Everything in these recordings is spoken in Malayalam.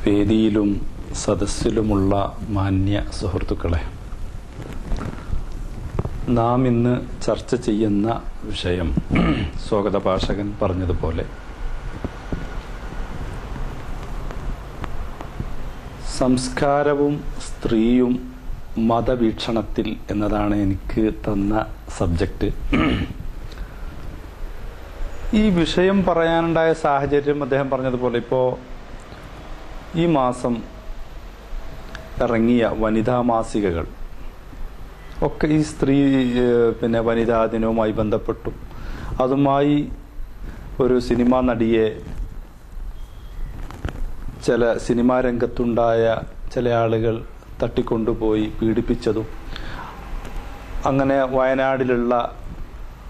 വേദിയിലും സദസ്സിലുമുള്ള മാന്യ സുഹൃത്തുക്കളെ, നാം ഇന്ന് ചർച്ച ചെയ്യുന്ന വിഷയം സ്വാഗത ഭാഷകൻ പറഞ്ഞതുപോലെ സംസ്കാരവും സ്ത്രീയും മതവീക്ഷണത്തിൽ എന്നതാണ് എനിക്ക് തന്ന സബ്ജക്റ്റ്. ഈ വിഷയം പറയാനുണ്ടായ സാഹചര്യം അദ്ദേഹം പറഞ്ഞതുപോലെ ഇപ്പോൾ ഈ മാസം ഇറങ്ങിയ വനിതാ മാസികകൾ ഒക്കെ ഈ സ്ത്രീ വനിതാ ദിനവുമായി ബന്ധപ്പെട്ടു അതുമായി ഒരു സിനിമാ നടിയെ ചില സിനിമാ രംഗത്തുണ്ടായ ചില ആളുകൾ തട്ടിക്കൊണ്ടുപോയി പീഡിപ്പിച്ചതും അങ്ങനെ വയനാടിലുള്ള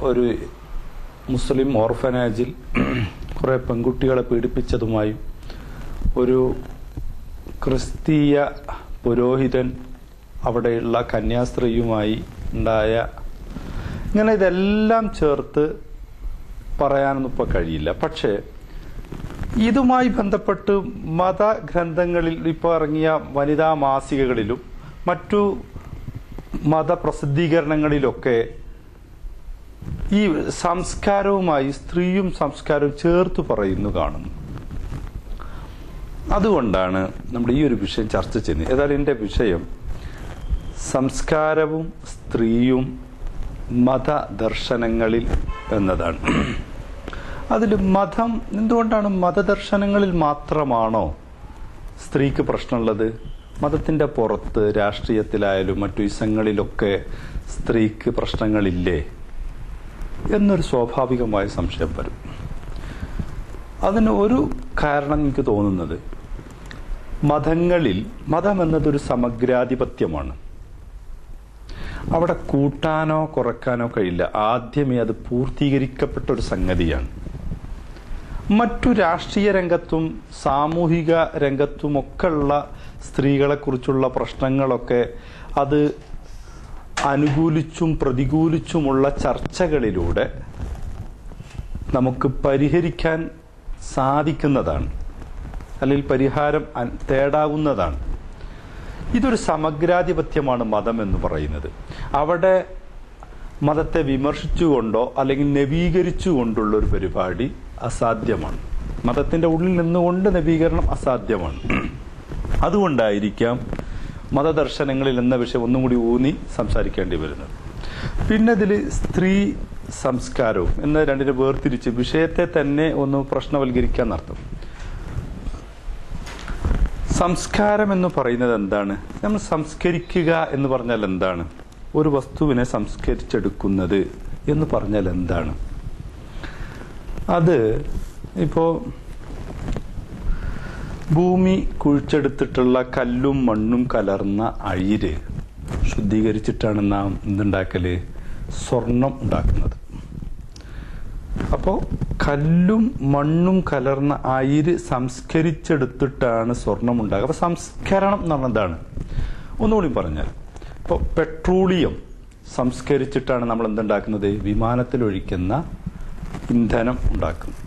ഒരു മുസ്ലിം ഓർഫനേജിൽ കുറെ പെൺകുട്ടികളെ പീഡിപ്പിച്ചതുമായും ഒരു ക്രിസ്തീയ പുരോഹിതൻ അവിടെയുള്ള കന്യാസ്ത്രീയുമായി ഉണ്ടായ ഇങ്ങനെ ഇതെല്ലാം ചേർത്ത് പറയാനൊന്നും ഇപ്പോൾ കഴിയില്ല. പക്ഷേ ഇതുമായി ബന്ധപ്പെട്ട് മതഗ്രന്ഥങ്ങളിൽ ഇപ്പോൾ ഇറങ്ങിയ വനിതാ മാസികകളിലും മറ്റു മതപ്രസിദ്ധീകരണങ്ങളിലൊക്കെ ഈ സംസ്കാരവുമായി സ്ത്രീയും സംസ്കാരവും ചേർത്ത് പറയുന്നു കാണുന്നു. അതുകൊണ്ടാണ് നമ്മൾ ഈ ഒരു വിഷയം ചർച്ച ചെയ്യുന്നത്. ഏതായാലും എൻ്റെ വിഷയം സംസ്കാരവും സ്ത്രീയും മതദർശനങ്ങളിൽ എന്നതാണ്. അതിൽ മതം എന്തുകൊണ്ടാണ് മതദർശനങ്ങളിൽ മാത്രമാണോ സ്ത്രീക്ക് പ്രശ്നമുള്ളത്? മതത്തിന്റെ പുറത്ത് രാഷ്ട്രീയത്തിലായാലും മറ്റു ഇസങ്ങളിലൊക്കെ സ്ത്രീക്ക് പ്രശ്നങ്ങളില്ലേ എന്നൊരു സ്വാഭാവികമായ സംശയം വരും. അതിന് ഒരു കാരണം എനിക്ക് തോന്നുന്നത്, മതങ്ങളിൽ മതം എന്നതൊരു സമഗ്രാധിപത്യമാണ്. അവിടെ കൂട്ടാനോ കുറയ്ക്കാനോ കഴിയില്ല. ആദ്യമേ അത് പൂർത്തീകരിക്കപ്പെട്ട ഒരു സംഗതിയാണ്. മറ്റു രാഷ്ട്രീയ രംഗത്തും സാമൂഹിക രംഗത്തുമൊക്കെ ഉള്ള സ്ത്രീകളെ കുറിച്ചുള്ള പ്രശ്നങ്ങളൊക്കെ അത് അനുകൂലിച്ചും പ്രതികൂലിച്ചുമുള്ള ചർച്ചകളിലൂടെ നമുക്ക് പരിഹരിക്കാൻ സാധിക്കുന്നതാണ്, അല്ലെങ്കിൽ പരിഹാരം തേടാവുന്നതാണ്. ഇതൊരു സമഗ്രാധിപത്യമാണ് മതം എന്ന് പറയുന്നത്. അവിടെ മതത്തെ വിമർശിച്ചുകൊണ്ടോ അല്ലെങ്കിൽ നവീകരിച്ചുകൊണ്ടുള്ള ഒരു പരിപാടി അസാധ്യമാണ്. മതത്തിന്റെ ഉള്ളിൽ നിന്നുകൊണ്ട് നവീകരണം അസാധ്യമാണ്. അതുകൊണ്ടായിരിക്കാം മതദർശനങ്ങളിൽ എന്ന വിഷയം ഒന്നും കൂടി ഊന്നി സംസാരിക്കേണ്ടി വരുന്നത്. പിന്നെ ഇതിൽ സ്ത്രീ സംസ്കാരവും എന്ന രണ്ടിനെ വേർതിരിച്ച് വിഷയത്തെ തന്നെ ഒന്ന് പ്രശ്നവൽക്കരിക്കാൻ നടത്തും. സംസ്കാരം എന്ന് പറയുന്നത് എന്താണ്? നമ്മൾ സംസ്കരിക്കുക എന്ന് പറഞ്ഞാൽ എന്താണ്? ഒരു വസ്തുവിനെ സംസ്കരിച്ചെടുക്കുന്നത് എന്ന് പറഞ്ഞാൽ എന്താണ്? അത് ഇപ്പോ ഭൂമി കുഴിച്ചെടുത്തിട്ടുള്ള കല്ലും മണ്ണും കലർന്ന അയിര് ശുദ്ധീകരിച്ചിട്ടാണ് നാം എന്തുണ്ടാക്കല്? സ്വർണം ഉണ്ടാക്കുന്നത്. അപ്പോ കല്ലും മണ്ണും കലർന്ന അയിര് സംസ്കരിച്ചെടുത്തിട്ടാണ് സ്വർണം ഉണ്ടാക്കുക. അപ്പൊ സംസ്കരണം എന്ന് പറഞ്ഞതാണ്. ഒന്നുകൂടി പറഞ്ഞാൽ, ഇപ്പൊ പെട്രോളിയം സംസ്കരിച്ചിട്ടാണ് നമ്മൾ എന്തുണ്ടാക്കുന്നത്? വിമാനത്തിൽ ഒഴിക്കുന്ന ഇന്ധനം ഉണ്ടാക്കുന്നത്.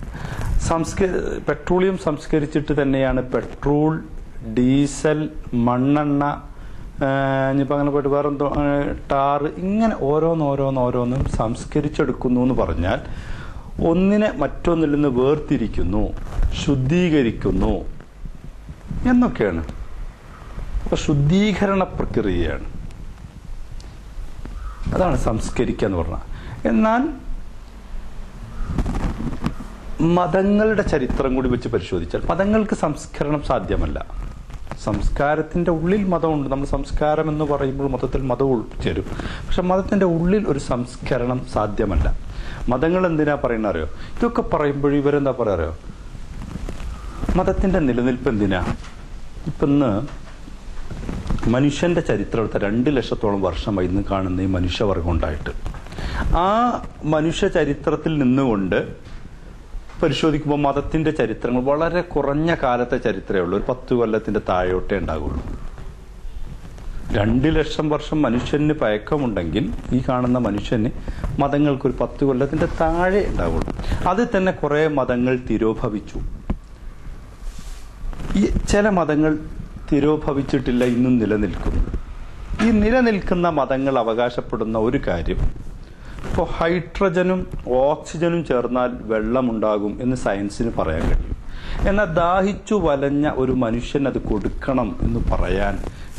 പെട്രോളിയം സംസ്കരിച്ചിട്ട് തന്നെയാണ് പെട്രോൾ, ഡീസൽ, മണ്ണെണ്ണ, ഇനിയിപ്പോൾ അങ്ങനെ പോയിട്ട് വേറെ എന്തോ ടാറ്, ഇങ്ങനെ ഓരോന്നും സംസ്കരിച്ചെടുക്കുന്നു എന്ന് പറഞ്ഞാൽ ഒന്നിനെ മറ്റൊന്നിൽ നിന്ന് വേർതിരിക്കുന്നു, ശുദ്ധീകരിക്കുന്നു എന്നൊക്കെയാണ്. അപ്പൊ ശുദ്ധീകരണ പ്രക്രിയയാണ്. അതാണ് സംസ്കരിക്കുക എന്ന് പറഞ്ഞാൽ. എന്നാൽ മതങ്ങളുടെ ചരിത്രം കൂടി വെച്ച് പരിശോധിച്ചാൽ മതങ്ങൾക്ക് സംസ്കരണം സാധ്യമല്ല. സംസ്കാരത്തിന്റെ ഉള്ളിൽ മതമുണ്ട്. നമ്മൾ സംസ്കാരം എന്ന് പറയുമ്പോൾ മതത്തിൽ മതം ഉൾച്ചേരും. പക്ഷെ മതത്തിന്റെ ഉള്ളിൽ ഒരു സംസ്കരണം സാധ്യമല്ല. മതങ്ങൾ എന്തിനാ പറയുന്ന അറിയോ? ഇതൊക്കെ പറയുമ്പോൾ ഇവരെന്താ പറയാറിയോ? മതത്തിന്റെ നിലനിൽപ്പ് എന്തിനാ? ഇപ്പൊ ഇന്ന് മനുഷ്യന്റെ ചരിത്രം എടുത്ത 2 ലക്ഷത്തോളം വർഷമായി ഇന്ന് കാണുന്ന ഈ മനുഷ്യവർഗം ഉണ്ടായിട്ട്, ആ മനുഷ്യ ചരിത്രത്തിൽ നിന്നുകൊണ്ട് പരിശോധിക്കുമ്പോൾ മതത്തിന്റെ ചരിത്രങ്ങൾ വളരെ കുറഞ്ഞ കാലത്തെ ചരിത്രമേ ഉള്ളൂ. ഒരു 10 കൊല്ലത്തിന്റെ താഴോട്ടേ ഉണ്ടാകുള്ളൂ. 2 ലക്ഷം വർഷം മനുഷ്യന് പഴക്കമുണ്ടെങ്കിൽ ഈ കാണുന്ന മനുഷ്യന് മതങ്ങൾക്കൊരു 10 കൊല്ലത്തിന്റെ താഴെ ഉണ്ടാവുള്ളൂ. അതിൽ തന്നെ കുറെ മതങ്ങൾ തിരോഭവിച്ചു. ഈ ചില മതങ്ങൾ തിരോഭവിച്ചിട്ടില്ല, ഇന്നും നിലനിൽക്കുന്നു. ഈ നിലനിൽക്കുന്ന മതങ്ങൾ അവകാശപ്പെടുന്ന ഒരു കാര്യം, ഇപ്പോൾ ഹൈഡ്രജനും ഓക്സിജനും ചേർന്നാൽ വെള്ളമുണ്ടാകും എന്ന് സയൻസിന് പറയാൻ കഴിയും. എന്നാൽ ദാഹിച്ചു വലഞ്ഞ ഒരു മനുഷ്യൻ അത് കൊടുക്കണം എന്ന് പറയാൻ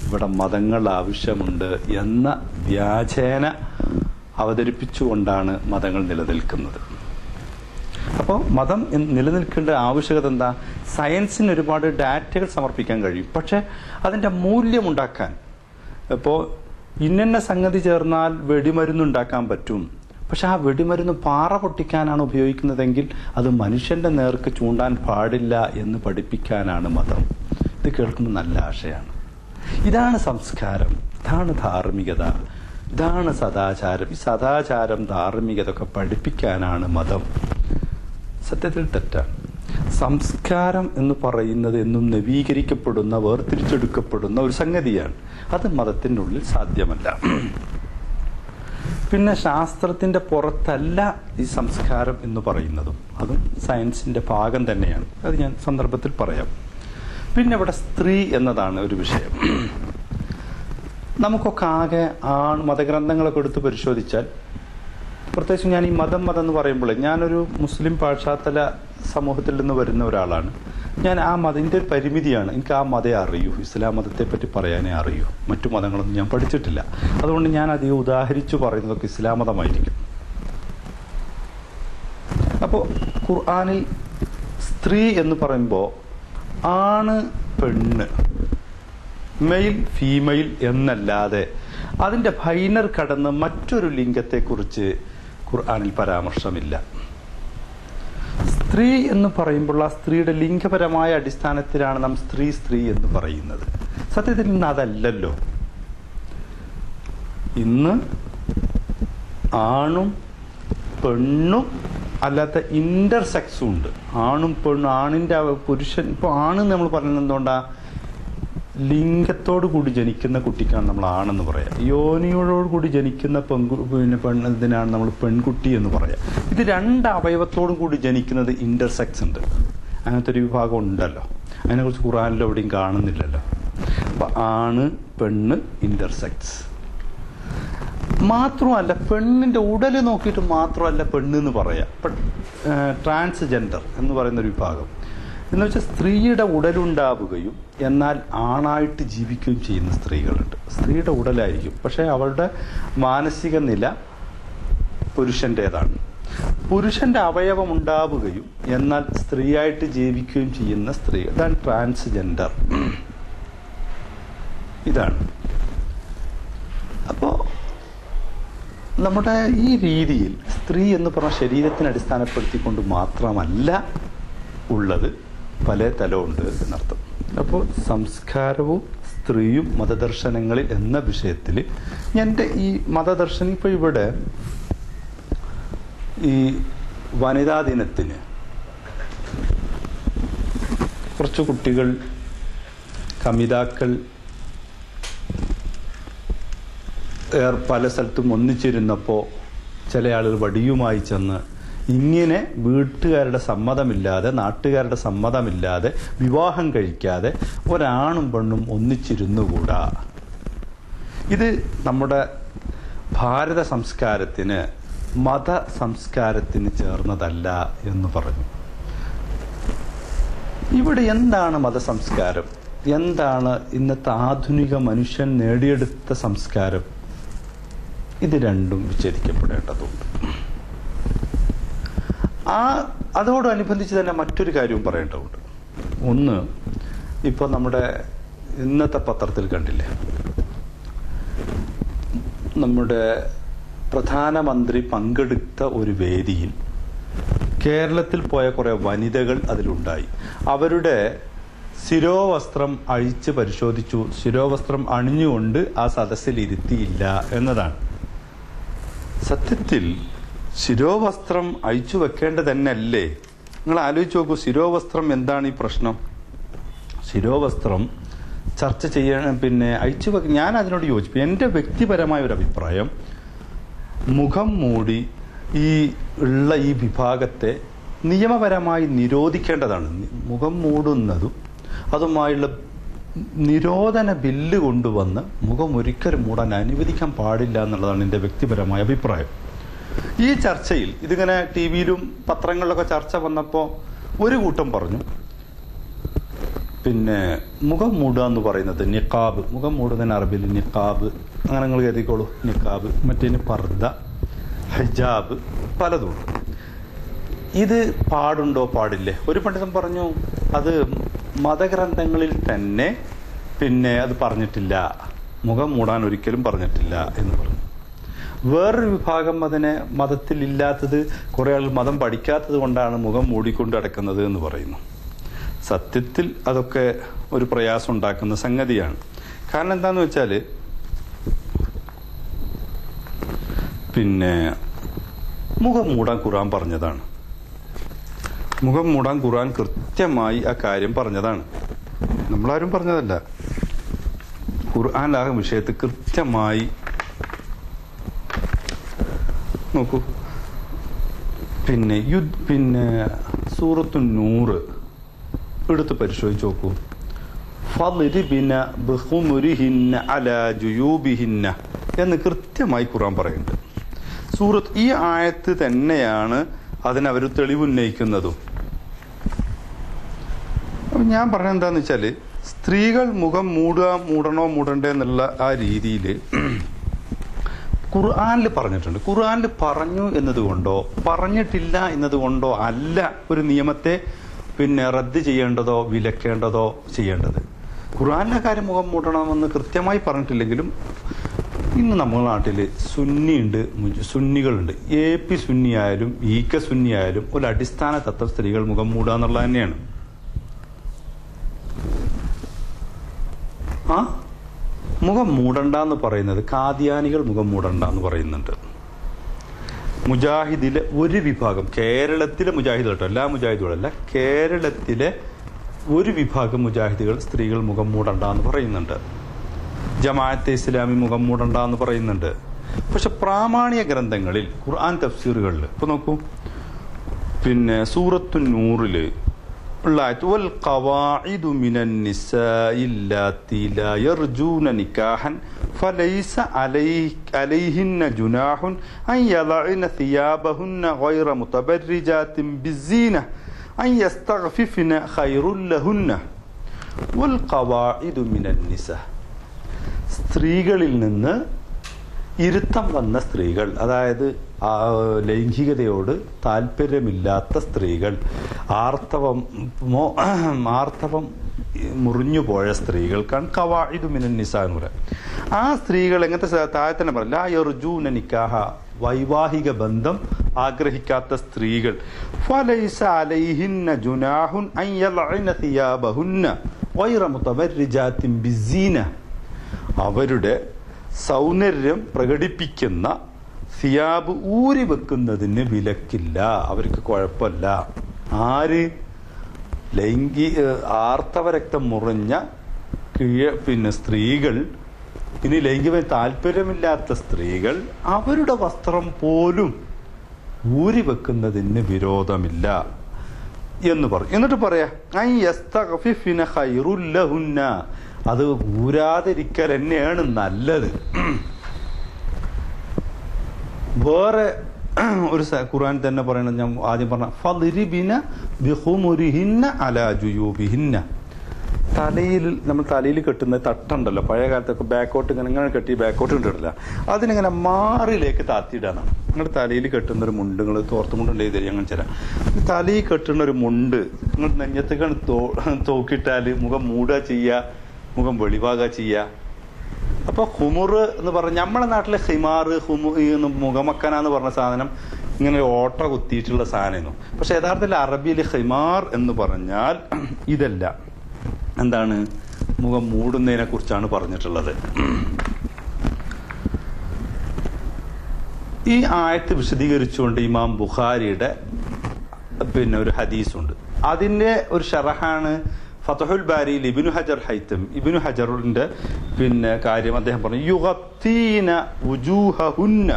ഇവിടെ മതങ്ങൾ ആവശ്യമുണ്ട് എന്ന വ്യാജേന അവതരിപ്പിച്ചുകൊണ്ടാണ് മതങ്ങൾ നിലനിൽക്കുന്നത്. അപ്പോൾ മതം നിലനിൽക്കേണ്ട ആവശ്യകത എന്താ? സയൻസിന് ഒരുപാട് ഡാറ്റകൾ സമർപ്പിക്കാൻ കഴിയും, പക്ഷെ അതിൻ്റെ മൂല്യമുണ്ടാക്കാൻ, ഇപ്പോൾ ഇന്ന സംഗതി ചേർന്നാൽ വെടിമരുന്നുണ്ടാക്കാൻ പറ്റും, പക്ഷെ ആ വെടിമരുന്ന് പാറ പൊട്ടിക്കാനാണ് ഉപയോഗിക്കുന്നതെങ്കിൽ അത് മനുഷ്യന്റെ നേർക്ക് ചൂണ്ടാൻ പാടില്ല എന്ന് പഠിപ്പിക്കാനാണ് മതം. ഇത് കേൾക്കുമ്പോൾ നല്ല ആശയാണ്. ഇതാണ് സംസ്കാരം, ഇതാണ് ധാർമ്മികത, ഇതാണ് സദാചാരം. ഈ സദാചാരം, ധാർമ്മികത ഒക്കെ പഠിപ്പിക്കാനാണ് മതം. സത്യത്തിൽ തെറ്റാണ്. സംസ്കാരം എന്ന് പറയുന്നത് എന്നും നവീകരിക്കപ്പെടുന്ന, വേർതിരിച്ചെടുക്കപ്പെടുന്ന ഒരു സംഗതിയാണ്. അത് മതത്തിൻ്റെ ഉള്ളിൽ സാധ്യമല്ല. പിന്നെ ശാസ്ത്രത്തിന്റെ പുറത്തല്ല ഈ സംസ്കാരം എന്ന് പറയുന്നതും, അതും സയൻസിന്റെ ഭാഗം തന്നെയാണ്. അത് ഞാൻ സന്ദർഭത്തിൽ പറയാം. പിന്നെ ഇവിടെ സ്ത്രീ എന്നതാണ് ഒരു വിഷയം. നമുക്കൊക്കെ ആകെ മതഗ്രന്ഥങ്ങളൊക്കെ എടുത്ത് പരിശോധിച്ചാൽ, പ്രത്യേകിച്ച് ഞാൻ ഈ മതം എന്ന് പറയുമ്പോൾ ഞാനൊരു മുസ്ലിം പാശ്ചാത്തല സമൂഹത്തിൽ നിന്ന് വരുന്ന ഒരാളാണ്. ഞാൻ ആ മതത്തിൻ്റെ ഒരു പരിമിതിയാണ്, എനിക്ക് ആ മതേ അറിയൂ, ഇസ്ലാം മതത്തെ പറ്റി പറയാനേ അറിയൂ. മറ്റു മതങ്ങളൊന്നും ഞാൻ പഠിച്ചിട്ടില്ല. അതുകൊണ്ട് ഞാൻ അധികം ഉദാഹരിച്ചു പറയുന്നതൊക്കെ ഇസ്ലാം മതമായിരിക്കും. അപ്പോൾ ഖുർആനിൽ സ്ത്രീ എന്ന് പറയുമ്പോൾ ആണ് പെണ്ണ്, മെയിൽ ഫീമെയിൽ എന്നല്ലാതെ അതിൻ്റെ ബൈനർ കടന്ന് മറ്റൊരു ലിംഗത്തെക്കുറിച്ച് ഖുർആനിൽ പരാമർശമില്ല. സ്ത്രീ എന്ന് പറയുമ്പോൾ ആ സ്ത്രീയുടെ ലിംഗപരമായ അടിസ്ഥാനത്തിലാണ് നാം സ്ത്രീ എന്ന് പറയുന്നത്. സത്യത്തിൽ ഇന്ന് അതല്ലല്ലോ. ഇന്ന് ആണും പെണ്ണും അല്ലാത്ത ഇന്റർസെക്സും ഉണ്ട്. ആണും പെണ്ണും, ആണിന്റെ പുരുഷൻ. ഇപ്പോൾ ആണ് നമ്മൾ പറയുന്നത് എന്തുകൊണ്ടാ? ലിംഗത്തോടു കൂടി ജനിക്കുന്ന കുട്ടിക്കാണ് നമ്മൾ ആണെന്ന് പറയാം. യോനിയോടു കൂടി ജനിക്കുന്ന ഇതിനാണ് നമ്മൾ പെൺകുട്ടി എന്ന് പറയാം. ഇത് രണ്ട് അവയവത്തോടും കൂടി ജനിക്കുന്നത് ഇന്റർസെക്സ് ഉണ്ട്. അങ്ങനത്തെ ഒരു വിഭാഗം ഉണ്ടല്ലോ. അതിനെക്കുറിച്ച് ഖുർആനിൽ എവിടെയും കാണുന്നില്ലല്ലോ. അപ്പൊ ആണ്, പെണ്ണ്, ഇന്റർസെക്സ്. മാത്രമല്ല, പെണ്ണിന്റെ ഉടല് നോക്കിയിട്ട് മാത്രമല്ല പെണ്ണ് എന്ന് പറയാം. ട്രാൻസ്ജെൻഡർ എന്ന് പറയുന്ന ഒരു വിഭാഗം എന്ന് വെച്ചാൽ സ്ത്രീയുടെ ഉടലുണ്ടാവുകയും എന്നാൽ ആണായിട്ട് ജീവിക്കുകയും ചെയ്യുന്ന സ്ത്രീകളുണ്ട്. സ്ത്രീയുടെ ഉടലായിരിക്കും, പക്ഷെ അവളുടെ മാനസിക നില പുരുഷൻ്റെതാണ്. പുരുഷന്റെ അവയവം ഉണ്ടാവുകയും എന്നാൽ സ്ത്രീയായിട്ട് ജീവിക്കുകയും ചെയ്യുന്ന സ്ത്രീ, ഇതാണ് ട്രാൻസ്ജെൻഡർ. ഇതാണ്. അപ്പോൾ നമ്മുടെ ഈ രീതിയിൽ സ്ത്രീ എന്ന് പറഞ്ഞ ശരീരത്തിനെ അടിസ്ഥാനപ്പെടുത്തിക്കൊണ്ട് മാത്രമല്ല ഉള്ളത്, പല തലമുണ്ട് എന്നർത്ഥം. അപ്പോൾ സംസ്കാരവും സ്ത്രീയും മതദർശനങ്ങളിൽ എന്ന വിഷയത്തിൽ എൻ്റെ ഈ മതദർശനം, ഇപ്പോൾ ഇവിടെ ഈ വനിതാ ദിനത്തിന് കുറച്ച് കുട്ടികൾ, കമിതാക്കൾ പല സ്ഥലത്തും ഒന്നിച്ചിരുന്നപ്പോൾ ചില ആളുകൾ വടിയുമായി ചെന്ന് ഇങ്ങനെ വീട്ടുകാരുടെ സമ്മതമില്ലാതെ, നാട്ടുകാരുടെ സമ്മതമില്ലാതെ, വിവാഹം കഴിക്കാതെ ഒരാണും പെണ്ണും ഒന്നിച്ചിരുന്നുകൂടാ. ഇത് നമ്മുടെ ഭാരത സംസ്കാരത്തിന്, മത സംസ്കാരത്തിന് ചേർന്നതല്ല എന്ന് പറഞ്ഞു. ഇവിടെ എന്താണ് മതസംസ്കാരം? എന്താണ് ഇന്നത്തെ ആധുനിക മനുഷ്യൻ നേടിയെടുത്ത സംസ്കാരം? ഇത് രണ്ടും വിച്ഛേദിക്കപ്പെടേണ്ടതുണ്ട്. അതോടനുബന്ധിച്ച് തന്നെ മറ്റൊരു കാര്യവും പറയേണ്ടതുണ്ട്. ഒന്ന്, ഇപ്പോൾ നമ്മുടെ ഇന്നത്തെ പത്രത്തിൽ കണ്ടില്ലേ, നമ്മുടെ പ്രധാനമന്ത്രി പങ്കെടുത്ത ഒരു വേദിയിൽ കേരളത്തിൽ പോയ കുറെ വനിതകൾ അതിലുണ്ടായി. അവരുടെ ശിരോവസ്ത്രം അഴിച്ച് പരിശോധിച്ചു. ശിരോവസ്ത്രം അണിഞ്ഞുകൊണ്ട് ആ സദസ്സിൽ ഇരുത്തിയില്ല എന്നതാണ്. സത്യത്തിൽ ശിരോവസ്ത്രം അഴിച്ചു വെക്കേണ്ടത് തന്നെയല്ലേ? നിങ്ങൾ ആലോചിച്ച് നോക്കൂ, ശിരോവസ്ത്രം എന്താണ് ഈ പ്രശ്നം? ശിരോവസ്ത്രം ചർച്ച ചെയ്യാൻ അഴിച്ചു വെക്ക, ഞാൻ അതിനോട് യോജിപ്പ്. എൻ്റെ വ്യക്തിപരമായ ഒരു അഭിപ്രായം, മുഖം മൂടി ഉള്ള ഈ വിഭാഗത്തെ നിയമപരമായി നിരോധിക്കേണ്ടതാണ്. മുഖം മൂടുന്നതും അതുമായുള്ള നിരോധന ബില്ല് കൊണ്ടുവന്ന് മുഖം ഒരിക്കലും മൂടാൻ അനുവദിക്കാൻ പാടില്ല എന്നുള്ളതാണ് എൻ്റെ വ്യക്തിപരമായ അഭിപ്രായം. ഈ ചർച്ചയിൽ ഇതിങ്ങനെ ടി വിയിലും പത്രങ്ങളിലൊക്കെ ചർച്ച വന്നപ്പോൾ ഒരു കൂട്ടം പറഞ്ഞു, പിന്നെ മുഖം മൂടുക എന്ന് പറയുന്നത് നിഖാബ്, മുഖം മൂടുന്നതിന് അറബിയിൽ നിഖാബ്, അങ്ങനെ നിങ്ങൾ എഴുതിക്കോളൂ, നിഖാബ്, മറ്റേന് പർദ, ഹിജാബ്, പലതും. ഇത് പാടുണ്ടോ പാടില്ലേ? ഒരു പണ്ഡിതൻ പറഞ്ഞു അത് മതഗ്രന്ഥങ്ങളിൽ തന്നെ പിന്നെ അത് പറഞ്ഞിട്ടില്ല, മുഖം മൂടാൻ ഒരിക്കലും പറഞ്ഞിട്ടില്ല എന്ന് പറഞ്ഞു. വേറൊരു വിഭാഗം അതിനെ മതത്തിൽ ഇല്ലാത്തത്, കുറെ ആൾ മതം പഠിക്കാത്തത് കൊണ്ടാണ് മുഖം മൂടിക്കൊണ്ട് നടക്കുന്നത് എന്ന് പറയുന്നു. സത്യത്തിൽ അതൊക്കെ ഒരു പ്രയാസം ഉണ്ടാക്കുന്ന സംഗതിയാണ്. കാരണം എന്താന്ന് വെച്ചാൽ പിന്നെ മുഖം മൂടാൻ ഖുർആൻ പറഞ്ഞതാണ്. മുഖം മൂടാൻ ഖുർആൻ കൃത്യമായി ആ കാര്യം പറഞ്ഞതാണ്, നമ്മളാരും പറഞ്ഞതല്ല. ഖുർആൻ ആ വിഷയത്തിൽ കൃത്യമായി നോക്കൂ. പിന്നെ സൂറത്തു നൂറ് എടുത്ത് പരിശോധിച്ച് നോക്കൂ. ഫളിരിബിന ബിഖുമുരിഹിന്ന അലാ ജുയൂബിഹിന്ന എന്ന് കൃത്യമായി ഖുർആൻ പറയുന്നുണ്ട്. സൂറത്ത് ഈ ആയത്ത് തന്നെയാണ് അതിനവർ തെളിവുന്നയിക്കുന്നതും. അപ്പം ഞാൻ പറഞ്ഞത് എന്താന്ന് വെച്ചാൽ, സ്ത്രീകൾ മുഖം മൂടണോ മൂടണ്ടേ എന്നുള്ള ആ രീതിയിൽ ഖുർആനിൽ പറഞ്ഞിട്ടുണ്ട്. ഖുർആനിൽ പറഞ്ഞു എന്നതുകൊണ്ടോ പറഞ്ഞിട്ടില്ല എന്നതുകൊണ്ടോ അല്ല ഒരു നിയമത്തെ പിന്നെ റദ്ദ് ചെയ്യേണ്ടതോ വിലക്കേണ്ടതോ ചെയ്യേണ്ടത്. ഖുർആനിലെ കാര്യം മുഖം മൂടണമെന്ന് കൃത്യമായി പറഞ്ഞിട്ടില്ലെങ്കിലും ഇന്ന് നമ്മുടെ നാട്ടിൽ സുന്നികളുണ്ട്. AP സുന്നി ആയാലും EK സുന്നി ആയാലും ഒരു അടിസ്ഥാന തത്വം സ്ത്രീകൾ മുഖം മൂടുക എന്നുള്ളത് തന്നെയാണ്. മുഖം മൂടണ്ട എന്ന് പറയുന്നത് കാദിയാനികൾ മുഖം മൂടണ്ട എന്ന് പറയുന്നുണ്ട്. മുജാഹിദിലെ ഒരു വിഭാഗം, കേരളത്തിലെ മുജാഹിദുകൾ കേട്ടോ, എല്ലാ മുജാഹിദുകളല്ല, കേരളത്തിലെ ഒരു വിഭാഗം മുജാഹിദുകൾ സ്ത്രീകൾ മുഖം മൂടണ്ട എന്ന് പറയുന്നുണ്ട്. ജമാഅത്തെ ഇസ്ലാമി മുഖം മൂടണ്ട എന്ന് പറയുന്നുണ്ട്. പക്ഷെ പ്രാമാണിക ഗ്രന്ഥങ്ങളിൽ ഖുർആൻ തഫ്സീറുകളിൽ ഇപ്പൊ നോക്കൂ, പിന്നെ സൂറത്തു നൂറില് ഉള്ള ആയത്ത് വൽ ഖവാഇദു മിനൻ നിസാഇ അല്ലാത്തി ലാ യർജൂന നികാഹൻ ഫലൈസ അലൈഹിന്ന ജുനാഹുൻ അൻ യദഅന സിയാബഹുന്ന ഗൈറ മുതബർരിജാത്തിൻ ബിസ്സീന അൻ യസ്തഗ്ഫിഫന ഖൈറുൽ ലഹുന്ന വൽ ഖവാഇദു മിനൻ നിസാ. സ്ത്രീകളിൽ നിന്ന് ഇരുത്തം വന്ന സ്ത്രീകൾ, അതായത് ലൈംഗികതയോട് താല്പര്യമില്ലാത്ത സ്ത്രീകൾ, ആർത്തവം മുറിഞ്ഞുപോയ സ്ത്രീകൾക്കാണ് ഖവാഇദു മിനൻ നിസാ എന്ന് പറയുക. ആ സ്ത്രീകൾ എങ്ങനത്തെ താഴത്തന്നെ പറയും, ലാ യർജൂന നിക്കാഹ, വൈവാഹിക ബന്ധം ആഗ്രഹിക്കാത്ത സ്ത്രീകൾ, ഫലൈസ അലൈഹിന്ന ജുനാഹുൻ അൻ യൽഅന സിയാബഹുന്ന ഗൈറ മുതബർരിജാത്തിൻ ബിസ്സീന, അവരുടെ സൗന്ദര്യം പ്രകടിപ്പിക്കുന്ന സിയാബ് ഊരി വെക്കുന്നതിന് വിലക്കില്ല, അവർക്ക് കുഴപ്പമില്ല. ആര്? ആർത്തവരക്തം മുറിഞ്ഞ പിന്നെ സ്ത്രീകൾ, ഇനി ലൈംഗികമായി താല്പര്യമില്ലാത്ത സ്ത്രീകൾ അവരുടെ വസ്ത്രം പോലും ഊരി വെക്കുന്നതിന് വിരോധമില്ല എന്ന് പറയും. എന്നിട്ട് പറയാ ഖൈറുൽ ലഹുന്ന, അത് ഊരാതിരിക്കൽ തന്നെയാണ് നല്ലത്. വേറെ ഒരു ഖുർആൻ തന്നെ പറയണത്, ഞാൻ ആദ്യം പറഞ്ഞ ഫളിരിബിന ബിഖുമുരിഹിന്ന അലാ ജുയൂബിഹിന്ന, നമ്മൾ തലയിൽ കെട്ടുന്ന തട്ടുണ്ടല്ലോ, പഴയ കാലത്തൊക്കെ ബാക്കോട്ട് ഇങ്ങനെ കെട്ടി ബാക്കോട്ട് ഇട്ടിട്ടില്ല, അതിനിങ്ങനെ മാറിലേക്ക് താത്തിയിടാനാണ്. നിങ്ങളുടെ തലയിൽ കെട്ടുന്ന ഒരു മുണ്ട്, നിങ്ങൾ തോർത്തുമുണ്ട് ചെയ്ത് അങ്ങനെ ചില തലയിൽ കെട്ടുന്ന ഒരു മുണ്ട് നിങ്ങൾ നെഞ്ഞത്തേക്കാണ് തോക്കിട്ടാൽ മുഖം മൂടുക ചെയ്യുക, മുഖം വെളിവാകുക ചെയ്യുക. അപ്പൊ ഹുമുർ എന്ന് പറഞ്ഞ നമ്മളെ നാട്ടിലെ ഹിമാർ മുഖമക്കന പറഞ്ഞ സാധനം ഇങ്ങനെ ഓട്ട കുത്തിയിട്ടുള്ള സാധനമായിരുന്നു. പക്ഷെ യഥാർത്ഥത്തിൽ അറബിയിൽ ഹിമാർ എന്ന് പറഞ്ഞാൽ ഇതല്ല, എന്താണ്, മുഖം മൂടുന്നതിനെ കുറിച്ചാണ് പറഞ്ഞിട്ടുള്ളത്. ഈ ആയത്ത് വിശദീകരിച്ചുകൊണ്ട് ഇമാം ബുഖാരിയുടെ പിന്നെ ഒരു ഹദീസുണ്ട്. അതിന്റെ ഒരു ഷറഹാണ് ഫതഹുൽ ബാരിയിൽ ഇബ്നു ഹജർ ഹൈത്തം, ഇബ്നു ഹജറിന്റെ പിന്നെ കാര്യം അദ്ദേഹം പറഞ്ഞു, യുഗത്തീന വുജൂഹഹുന്ന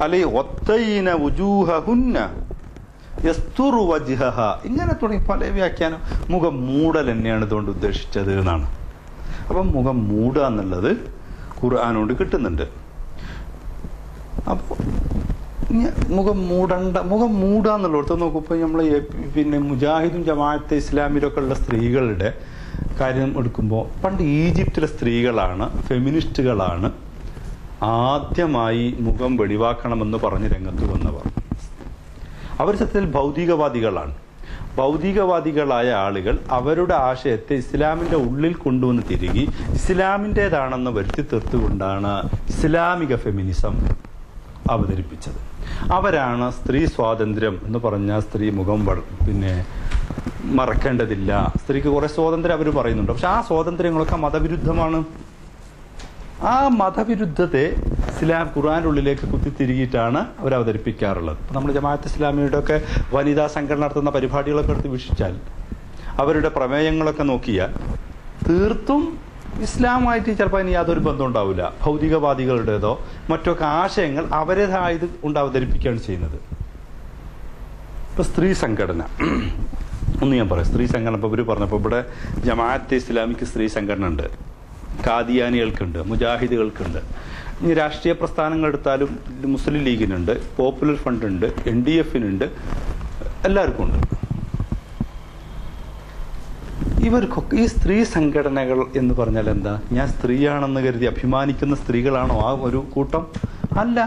അലൈ ഗത്തൈന വുജൂഹഹുന്ന യസ്തുറു വജ്ഹഹ, ഇങ്ങനെ തുടങ്ങി പല വ്യാഖ്യാനം. മുഖം മൂടൽ തന്നെയാണ് ഇതുകൊണ്ട് ഉദ്ദേശിച്ചത് എന്നാണ്. അപ്പം മുഖം മൂടുക എന്നുള്ളത് ഖുർആനോട് കിട്ടുന്നുണ്ട്. അപ്പോൾ മുഖം മൂടുക എന്നുള്ളടത്ത് നോക്കുമ്പോൾ നമ്മൾ പിന്നെ മുജാഹിദും ജമാഅത്തെ ഇസ്ലാമിലൊക്കെ ഉള്ള സ്ത്രീകളുടെ കാര്യം എടുക്കുമ്പോൾ പണ്ട് ഈജിപ്തിലെ സ്ത്രീകളാണ്, ഫെമിനിസ്റ്റുകളാണ് ആദ്യമായി മുഖം വെളിവാക്കണമെന്ന് പറഞ്ഞ് രംഗത്ത് വന്നവർ. അവർ സത്യത്തിൽ ഭൗതികവാദികളാണ്. ഭൗതികവാദികളായ ആളുകൾ അവരുടെ ആശയത്തെ ഇസ്ലാമിന്റെ ഉള്ളിൽ കൊണ്ടുവന്ന് തിരികെ ഇസ്ലാമിൻ്റെതാണെന്ന് വരുത്തി തീർത്തുകൊണ്ടാണ് ഇസ്ലാമിക ഫെമിനിസം അവതരിപ്പിച്ചത്. അവരാണ് സ്ത്രീ സ്വാതന്ത്ര്യം എന്ന് പറഞ്ഞാൽ സ്ത്രീ മുഖം പിന്നെ മറക്കേണ്ടതില്ല, സ്ത്രീക്ക് കുറെ സ്വാതന്ത്ര്യം അവർ പറയുന്നുണ്ട്. പക്ഷെ ആ സ്വാതന്ത്ര്യങ്ങളൊക്കെ മതവിരുദ്ധമാണ്. ആ മതവിരുദ്ധത്തെ ഇസ്ലാം ഖുർആന്റെ ഉള്ളിലേക്ക് കുത്തിത്തിരികിയിട്ടാണ് അവർ അവതരിപ്പിക്കാറുള്ളത്. ഇപ്പം നമ്മൾ ജമാഅത്ത് ഇസ്ലാമിയുടെ ഒക്കെ വനിതാ സംഘടന നടത്തുന്ന പരിപാടികളൊക്കെ എടുത്ത് വീക്ഷിച്ചാൽ, അവരുടെ പ്രമേയങ്ങളൊക്കെ നോക്കിയാൽ തീർത്തും ഇസ്ലാമായിട്ട് ചിലപ്പോൾ അതിന് യാതൊരു ബന്ധം ഉണ്ടാവില്ല. ഭൗതികവാദികളുടേതോ മറ്റൊക്കെ ആശയങ്ങൾ അവരുടേതായത് കൊണ്ട് അവതരിപ്പിക്കുകയാണ് ചെയ്യുന്നത്. ഇപ്പൊ സ്ത്രീ സംഘടന ഒന്ന് ഞാൻ പറയാം. സ്ത്രീ സംഘടന ഇപ്പൊ ഇവർ പറഞ്ഞപ്പോൾ ഇവിടെ ജമാഅത്തെ ഇസ്ലാമിക്ക് സ്ത്രീ സംഘടന ഉണ്ട്, ഖാദിയാനികൾക്കുണ്ട്, മുജാഹിദുകൾക്കുണ്ട്. ഇനി രാഷ്ട്രീയ പ്രസ്ഥാനങ്ങൾ എടുത്താലും മുസ്ലിം ലീഗിനുണ്ട്, പോപ്പുലർ ഫ്രണ്ട് ഉണ്ട്, NDF-നുണ്ട്, എല്ലാവർക്കും ഉണ്ട്. ഇവർക്കൊക്കെ ഈ സ്ത്രീ സംഘടനകൾ എന്ന് പറഞ്ഞാൽ എന്താ? ഞാൻ സ്ത്രീയാണെന്ന് കരുതി അഭിമാനിക്കുന്ന സ്ത്രീകളാണോ ആ ഒരു കൂട്ടം? അല്ല.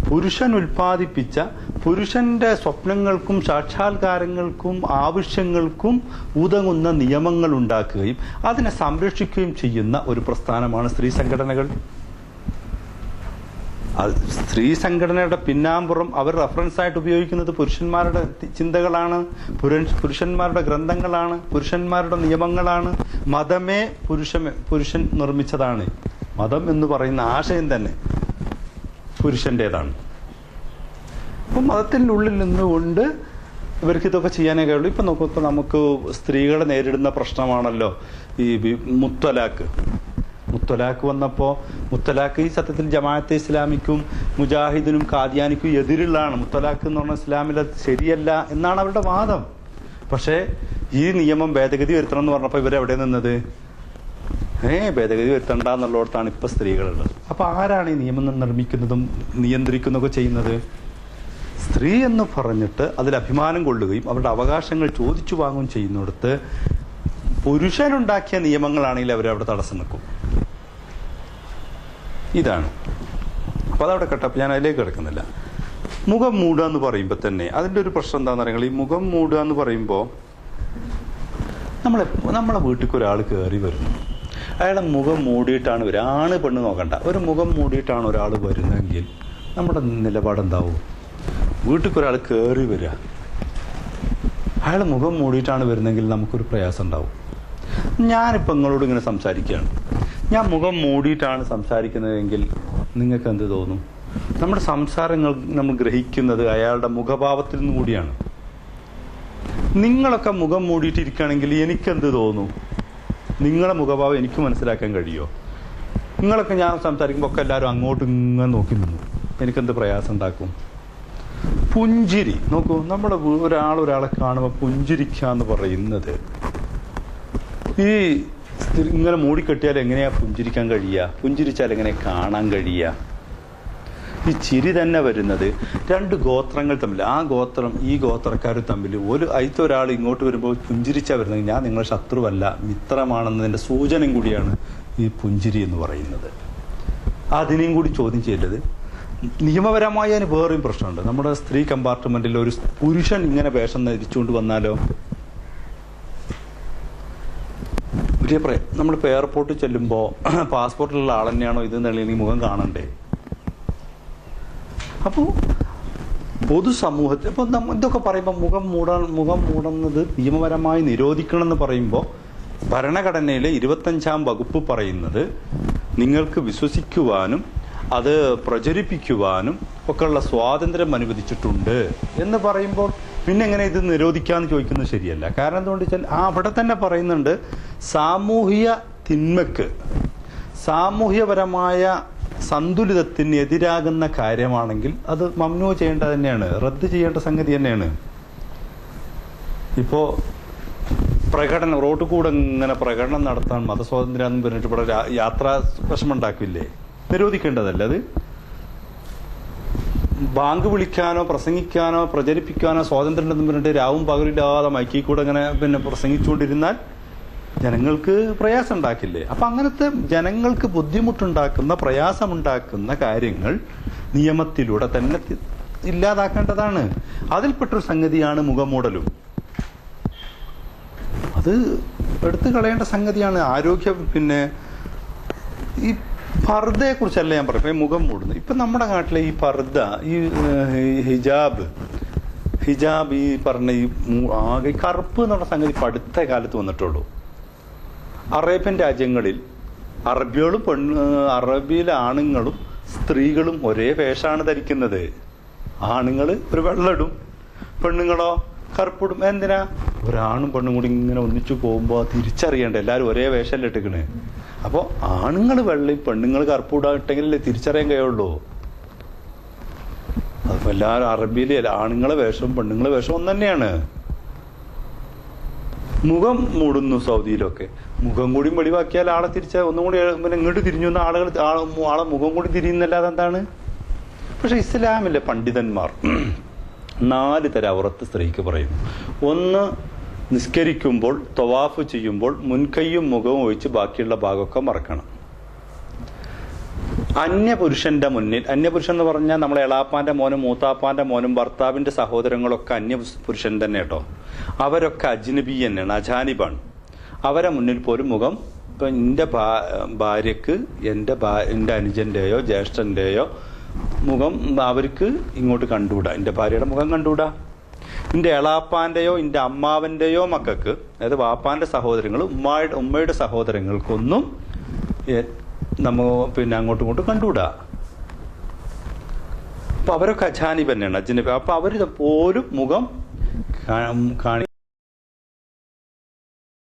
പുരുഷൻ ഉൽപ്പാദിപ്പിച്ച, പുരുഷന്റെ സ്വപ്നങ്ങൾക്കും സാക്ഷാത്കാരങ്ങൾക്കും ആവശ്യങ്ങൾക്കും ഉതകുന്ന നിയമങ്ങൾ ഉണ്ടാക്കുകയും അതിനെ സംരക്ഷിക്കുകയും ചെയ്യുന്ന ഒരു പ്രസ്ഥാനമാണ് സ്ത്രീ സംഘടനകൾ. സ്ത്രീ സംഘടനയുടെ പിന്നാമ്പുറം അവർ റെഫറൻസ് ആയിട്ട് ഉപയോഗിക്കുന്നത് പുരുഷന്മാരുടെ ചിന്തകളാണ്, പുരുഷന്മാരുടെ ഗ്രന്ഥങ്ങളാണ്, പുരുഷന്മാരുടെ നിയമങ്ങളാണ്. മതമേ പുരുഷൻ നിർമ്മിച്ചതാണ്. മതം എന്ന് പറയുന്ന ആശയം തന്നെ പുരുഷന്റേതാണ്. അപ്പം മതത്തിൻ്റെ ഉള്ളിൽ നിന്നുകൊണ്ട് ഇവർക്ക് ഇതൊക്കെ ചെയ്യാനേ കഴിയുള്ളൂ. ഇപ്പം നോക്കുമ്പോൾ നമുക്ക് സ്ത്രീകളെ നേരിടുന്ന പ്രശ്നമാണല്ലോ ഈ മുത്തലാഖ് വന്നപ്പോൾ മുത്തലാഖ് ഈ സത്യത്തിൽ ജമാഅത്തെ ഇസ്ലാമിക്കും മുജാഹിദിനും ഖാദിയാനിക്കും എതിരുള്ളതാണ്. മുത്തലാഖ് എന്ന് പറഞ്ഞാൽ ഇസ്ലാമിൽ ശരിയല്ല എന്നാണ് അവരുടെ വാദം. പക്ഷേ ഈ നിയമം ഭേദഗതി വരുത്തണം എന്ന് പറഞ്ഞപ്പോൾ ഇവരെവിടെ നിന്നത്? ഭേദഗതി വരുത്തണ്ട എന്നുള്ളിടത്താണ് ഇപ്പൊ സ്ത്രീകളുള്ളത്. അപ്പൊ ആരാണ് ഈ നിയമം നിർമ്മിക്കുന്നതും നിയന്ത്രിക്കുന്നതൊക്കെ ചെയ്യുന്നത്? സ്ത്രീ എന്ന് പറഞ്ഞിട്ട് അതിൽ അഭിമാനം കൊള്ളുകയും അവരുടെ അവകാശങ്ങൾ ചോദിച്ചു വാങ്ങുകയും ചെയ്യുന്നിടത്ത് പുരുഷനുണ്ടാക്കിയ നിയമങ്ങളാണെങ്കിൽ അവരവിടെ തടസ്സം നിൽക്കും. ഇതാണ്. അപ്പൊ അതവിടെ കേട്ടപ്പോ ഞാൻ അതിലേക്ക് കിടക്കുന്നില്ല. മുഖം മൂടുക എന്ന് പറയുമ്പോ തന്നെ അതിന്റെ ഒരു പ്രശ്നം എന്താണെന്ന് പറയുക, ഈ മുഖം മൂടുക എന്ന് പറയുമ്പോ നമ്മളെ വീട്ടിലേക്ക് ഒരാൾ കയറി വരുന്നു, അയാളെ മുഖം മൂടിയിട്ടാണ് വരിക. ആണ് പെണ്ണ് നോക്കണ്ട, ഒരു മുഖം മൂടിയിട്ടാണ് ഒരാൾ വരുന്നതെങ്കിൽ നമ്മുടെ നിലപാടെന്താവും? വീട്ടിലേക്ക് ഒരാൾ കയറി വരിക, അയാൾ മുഖം മൂടിയിട്ടാണ് വരുന്നതെങ്കിൽ നമുക്കൊരു പ്രയാസം ഉണ്ടാവും. ഞാനിപ്പോൾ നിങ്ങളോട് ഇങ്ങനെ സംസാരിക്കുകയാണ്, ഞാൻ മുഖം മൂടിയിട്ടാണ് സംസാരിക്കുന്നതെങ്കിൽ നിങ്ങൾക്ക് എന്ത് തോന്നും? നമ്മുടെ സംസാരങ്ങൾ നമ്മൾ ഗ്രഹിക്കുന്നത് അയാളുടെ മുഖഭാവത്തിൽ നിന്ന് കൂടിയാണ്. നിങ്ങളൊക്കെ മുഖം മൂടിയിട്ടിരിക്കുകയാണെങ്കിൽ എനിക്കെന്ത് തോന്നും? നിങ്ങളെ മുഖഭാവം എനിക്ക് മനസ്സിലാക്കാൻ കഴിയുമോ? നിങ്ങളൊക്കെ ഞാൻ സംസാരിക്കുമ്പോൾ ഒക്കെ എല്ലാവരും അങ്ങോട്ടും ഇങ്ങനെ നോക്കി നിന്നു, എനിക്കെന്ത് പ്രയാസം ഉണ്ടാക്കും? പുഞ്ചിരി നോക്കൂ, നമ്മുടെ ഒരാളെ കാണുമ്പോൾ പുഞ്ചിരിക്കുക എന്ന് പറയുന്നത്, ഈ ഇങ്ങനെ മൂടിക്കെട്ടിയാൽ എങ്ങനെയാ പുഞ്ചിരിക്കാൻ കഴിയുക? പുഞ്ചിരിച്ചാൽ എങ്ങനെ കാണാൻ കഴിയുക? ഈ ചിരി തന്നെ വരുന്നത് രണ്ട് ഗോത്രങ്ങൾ തമ്മിൽ, ആ ഗോത്രം ഈ ഗോത്രക്കാർ തമ്മിൽ അതിലത്തെ ഒരാൾ ഇങ്ങോട്ട് വരുമ്പോൾ പുഞ്ചിരിച്ചാ വരുന്നത് ഞാൻ നിങ്ങളുടെ ശത്രുവല്ല മിത്രമാണെന്നതിന്റെ സൂചനയും കൂടിയാണ് ഈ പുഞ്ചിരി എന്ന് പറയുന്നത്. അതിനെയും കൂടി ചോദ്യം ചെയ്യേണ്ടത്. നിയമപരമായി അതിന് വേറെയും പ്രശ്നമുണ്ട്. നമ്മുടെ സ്ത്രീ കമ്പാർട്ട്മെന്റിൽ ഒരു പുരുഷൻ ഇങ്ങനെ വേഷം ധരിച്ചുകൊണ്ട് വന്നാലോ, നമ്മളിപ്പോൾ എയർപോർട്ടിൽ ചെല്ലുമ്പോൾ പാസ്പോർട്ടിലുള്ള ആൾ തന്നെയാണോ ഇത് എന്നുള്ളതിന് മുഖം കാണണ്ടേ? അപ്പോൾ പൊതുസമൂഹത്തിൽ ഇപ്പൊ ഇതൊക്കെ പറയുമ്പോൾ മുഖം മൂടുന്നത് നിയമപരമായി നിരോധിക്കണം എന്ന് പറയുമ്പോൾ ഭരണഘടനയിലെ 25-ാം വകുപ്പ് പറയുന്നത് നിങ്ങൾക്ക് വിശ്വസിക്കുവാനും അത് പ്രചരിപ്പിക്കുവാനും ഒക്കെയുള്ള സ്വാതന്ത്ര്യം അനുവദിച്ചിട്ടുണ്ട് എന്ന് പറയുമ്പോൾ പിന്നെ എങ്ങനെ ഇത് നിരോധിക്കാന്ന് ചോദിക്കുന്നത് ശരിയല്ല. കാരണം എന്തുകൊണ്ട് വെച്ചാൽ അവിടെ തന്നെ പറയുന്നുണ്ട്, സാമൂഹിക തിന്മക്ക്, സാമൂഹ്യപരമായ സന്തുലിതത്തിന് എതിരാകുന്ന കാര്യമാണെങ്കിൽ അത് മംനൂ ചെയ്യേണ്ടത് തന്നെയാണ്, റദ്ദ് ചെയ്യേണ്ട സംഗതി തന്നെയാണ്. ഇപ്പോൾ പ്രകടനം റോഡ് കൂടെ ഇങ്ങനെ പ്രകടനം നടത്താൻ മതസ്വാതന്ത്ര്യം എന്ന് പറഞ്ഞിട്ട് ഇവിടെ യാത്രാ വിഷമുണ്ടാക്കില്ലേ? നിരോധിക്കേണ്ടതല്ല അത്. ബാങ്ക് വിളിക്കാനോ പ്രസംഗിക്കാനോ പ്രചരിപ്പിക്കാനോ സ്വാതന്ത്ര്യം എന്ന് പറഞ്ഞിട്ട് രാവും പകലില്ലാതെ മൈക്കിൽ കൂടെ ഇങ്ങനെ പ്രസംഗിച്ചുകൊണ്ടിരുന്നാൽ ജനങ്ങൾക്ക് പ്രയാസം ഉണ്ടാക്കില്ലേ? അപ്പൊ അങ്ങനത്തെ ജനങ്ങൾക്ക് ബുദ്ധിമുട്ടുണ്ടാക്കുന്ന പ്രയാസമുണ്ടാക്കുന്ന കാര്യങ്ങൾ നിയമത്തിലൂടെ തന്നെ ഇല്ലാതാക്കേണ്ടതാണ്. അതിൽപ്പെട്ടൊരു സംഗതിയാണ് മുഖംമൂടലും. അത് എടുത്തു കളയേണ്ട സംഗതിയാണ്. ആരോഗ്യം ഈ പർദ്ദയെ കുറിച്ചല്ല ഞാൻ പറയും. മുഖം മൂടുന്നത് ഇപ്പൊ നമ്മുടെ നാട്ടിലെ ഈ പർദ്ദ, ഈ ഹിജാബ് ഈ പറഞ്ഞ ഈ ആകെ കറുപ്പ് എന്നുള്ള സംഗതി ഇപ്പൊ അടുത്ത കാലത്ത് വന്നിട്ടുള്ളൂ. അറേബ്യൻ രാജ്യങ്ങളിൽ അറബിയിലെ ആണുങ്ങളും സ്ത്രീകളും ഒരേ വേഷമാണ് ധരിക്കുന്നത്. ആണുങ്ങൾ ഒരു വെള്ളിടും, പെണ്ണുങ്ങളോ കറുപ്പിടും. എന്തിനാ? ഒരാണും പെണ്ണും കൂടി ഇങ്ങനെ ഒന്നിച്ചു പോകുമ്പോൾ തിരിച്ചറിയണ്ട, എല്ലാവരും ഒരേ വേഷമല്ലേ ഇട്ടിക്കണ്. അപ്പോൾ ആണുങ്ങൾ വെള്ളയും പെണ്ണുങ്ങൾ കറുപ്പിടാട്ടെങ്കിലല്ലേ തിരിച്ചറിയാൻ കഴിയുള്ളൂ. അതിപ്പോ എല്ലാവരും അറബിയിലെ ആണുങ്ങളെ വേഷവും പെണ്ണുങ്ങളെ വേഷവും ഒന്ന് തന്നെയാണ്. മുഖം മൂടുന്നു സൗദിയിലൊക്കെ. മുഖം കൂടി വെളിവാക്കിയാൽ ആളെ ഒന്നും കൂടി ഇങ്ങോട്ട് തിരിഞ്ഞു വന്ന ആളെ മുഖം കൂടി തിരിയുന്നല്ലാതെ എന്താണ്? പക്ഷെ ഇസ്ലാമിലെ പണ്ഡിതന്മാർ 4 തരം ഔറത്ത് സ്ത്രീക്ക് പറയുന്നു. ഒന്ന്, നിസ്കരിക്കുമ്പോൾ തവാഫ് ചെയ്യുമ്പോൾ മുൻകൈയും മുഖവും ഒഴിച്ച് ബാക്കിയുള്ള ഭാഗമൊക്കെ മറക്കണം. അന്യപുരുഷന്റെ മുന്നിൽ, അന്യപുരുഷൻ എന്ന് പറഞ്ഞാൽ നമ്മളെ എളാപ്പാന്റെ മോനും മൂത്താപ്പാന്റെ മോനും ഭർത്താവിന്റെ സഹോദരങ്ങളൊക്കെ അന്യപുരുഷൻ തന്നെ കേട്ടോ. അവരൊക്കെ അജ്നബി തന്നെയാണ്, അജാനിബാണ്. അവരെ മുന്നിൽ പോലും മുഖം, ഇപ്പൊ എന്റെ ഭാര്യക്ക് എന്റെ അനുജന്റെയോ ജ്യേഷ്ഠന്റെയോ മുഖം അവർക്ക് ഇങ്ങോട്ട് കണ്ടുകൂടാ, എന്റെ ഭാര്യയുടെ മുഖം കണ്ടുകൂടാ. എന്റെ എളാപ്പാന്റെയോ എന്റെ അമ്മാവന്റെയോ മക്കൾക്ക്, അതായത് വാപ്പാന്റെ സഹോദരങ്ങൾ ഉമ്മയുടെ സഹോദരങ്ങൾക്കൊന്നും അങ്ങോട്ടും ഇങ്ങോട്ടും കണ്ടുകൂടാ. അപ്പൊ അവരൊക്കെ അജാനിബ് തന്നെയാണ്, അജ്നബി. അപ്പൊ അവര് പോലും മുഖം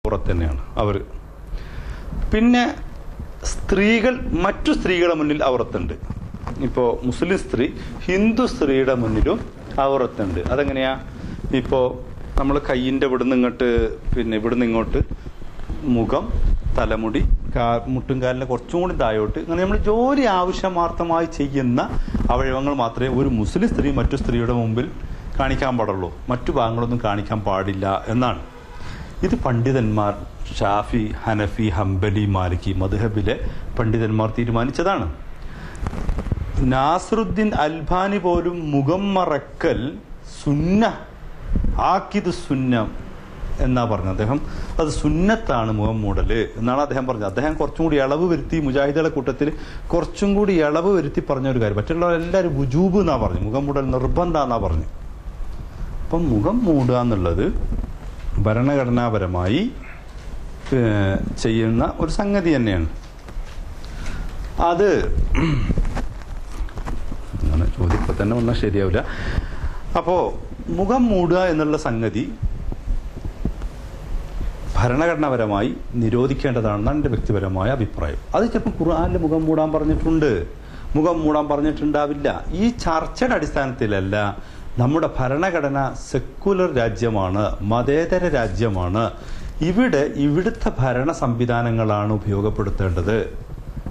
പുറത്ത് തന്നെയാണ് അവര്. പിന്നെ സ്ത്രീകൾ മറ്റു സ്ത്രീകളുടെ മുന്നിൽ ഔറത്തുണ്ട്. ഇപ്പോ മുസ്ലിം സ്ത്രീ ഹിന്ദു സ്ത്രീയുടെ മുന്നിലും ഔറത്തുണ്ട്. അതെങ്ങനെയാ? ഇപ്പോ നമ്മൾ കയ്യിന്റെ ഇവിടുന്ന് ഇങ്ങോട്ട് മുഖം, തലമുടി, മുട്ടുംകാലിനെ കുറച്ചും കൂടി താഴോട്ട്, അങ്ങനെ നമ്മൾ ജോലി ആവശ്യമാർത്ഥമായി ചെയ്യുന്ന അവയവങ്ങൾ മാത്രമേ ഒരു മുസ്ലിം സ്ത്രീ മറ്റു സ്ത്രീയുടെ മുമ്പിൽ കാണിക്കാൻ പാടുള്ളൂ. മറ്റു ഭാഗങ്ങളൊന്നും കാണിക്കാൻ പാടില്ല എന്നാണ്. ഇത് പണ്ഡിതന്മാർ ഷാഫി, ഹനഫി, ഹംബലി, മാലിക്കി മദ്ഹബിലെ പണ്ഡിതന്മാർ തീരുമാനിച്ചതാണ്. നാസറുദ്ദീൻ അൽബാനി പോലും മുഖം മറക്കൽ സുന്ന ആക്കിത് സുന്ന എന്നാ പറഞ്ഞത്. അദ്ദേഹം അത് സുന്നത്താണ് മുഖം മൂടല് എന്നാണ് അദ്ദേഹം പറഞ്ഞത്. അദ്ദേഹം കുറച്ചും കൂടി ഇളവ് വരുത്തി, മുജാഹിദുകളുടെ കൂട്ടത്തിൽ കുറച്ചും കൂടി ഇളവ് വരുത്തി പറഞ്ഞ ഒരു കാര്യം. മറ്റുള്ളവരെല്ലാവരും വുജൂബ് എന്നാ പറഞ്ഞു, മുഖം മൂടൽ നിർബന്ധ എന്നാ പറഞ്ഞു. അപ്പം മുഖം മൂടുക എന്നുള്ളത് ഭരണഘടനാപരമായി ചെയ്യുന്ന ഒരു സംഗതി തന്നെയാണ്. അത് ചോദ്യം ഇപ്പൊ തന്നെ വന്നാൽ ശരിയാവില്ല. അപ്പോ മുഖം മൂടുക എന്നുള്ള സംഗതി ഭരണഘടനാപരമായി നിരോധിക്കേണ്ടതാണെന്നാണ് എൻ്റെ വ്യക്തിപരമായ അഭിപ്രായം. അത് ചിലപ്പോൾ ഖുർആനിൽ മുഖം മൂടാൻ പറഞ്ഞിട്ടുണ്ട്, മുഖം മൂടാൻ പറഞ്ഞിട്ടുണ്ടാവില്ല. ഈ ചർച്ചയുടെ അടിസ്ഥാനത്തിലല്ല. നമ്മുടെ ഭരണഘടന സെക്കുലർ രാജ്യമാണ്, മതേതര രാജ്യമാണ്. ഇവിടുത്തെ ഭരണ സംവിധാനങ്ങളാണ് ഉപയോഗപ്പെടുത്തേണ്ടത്.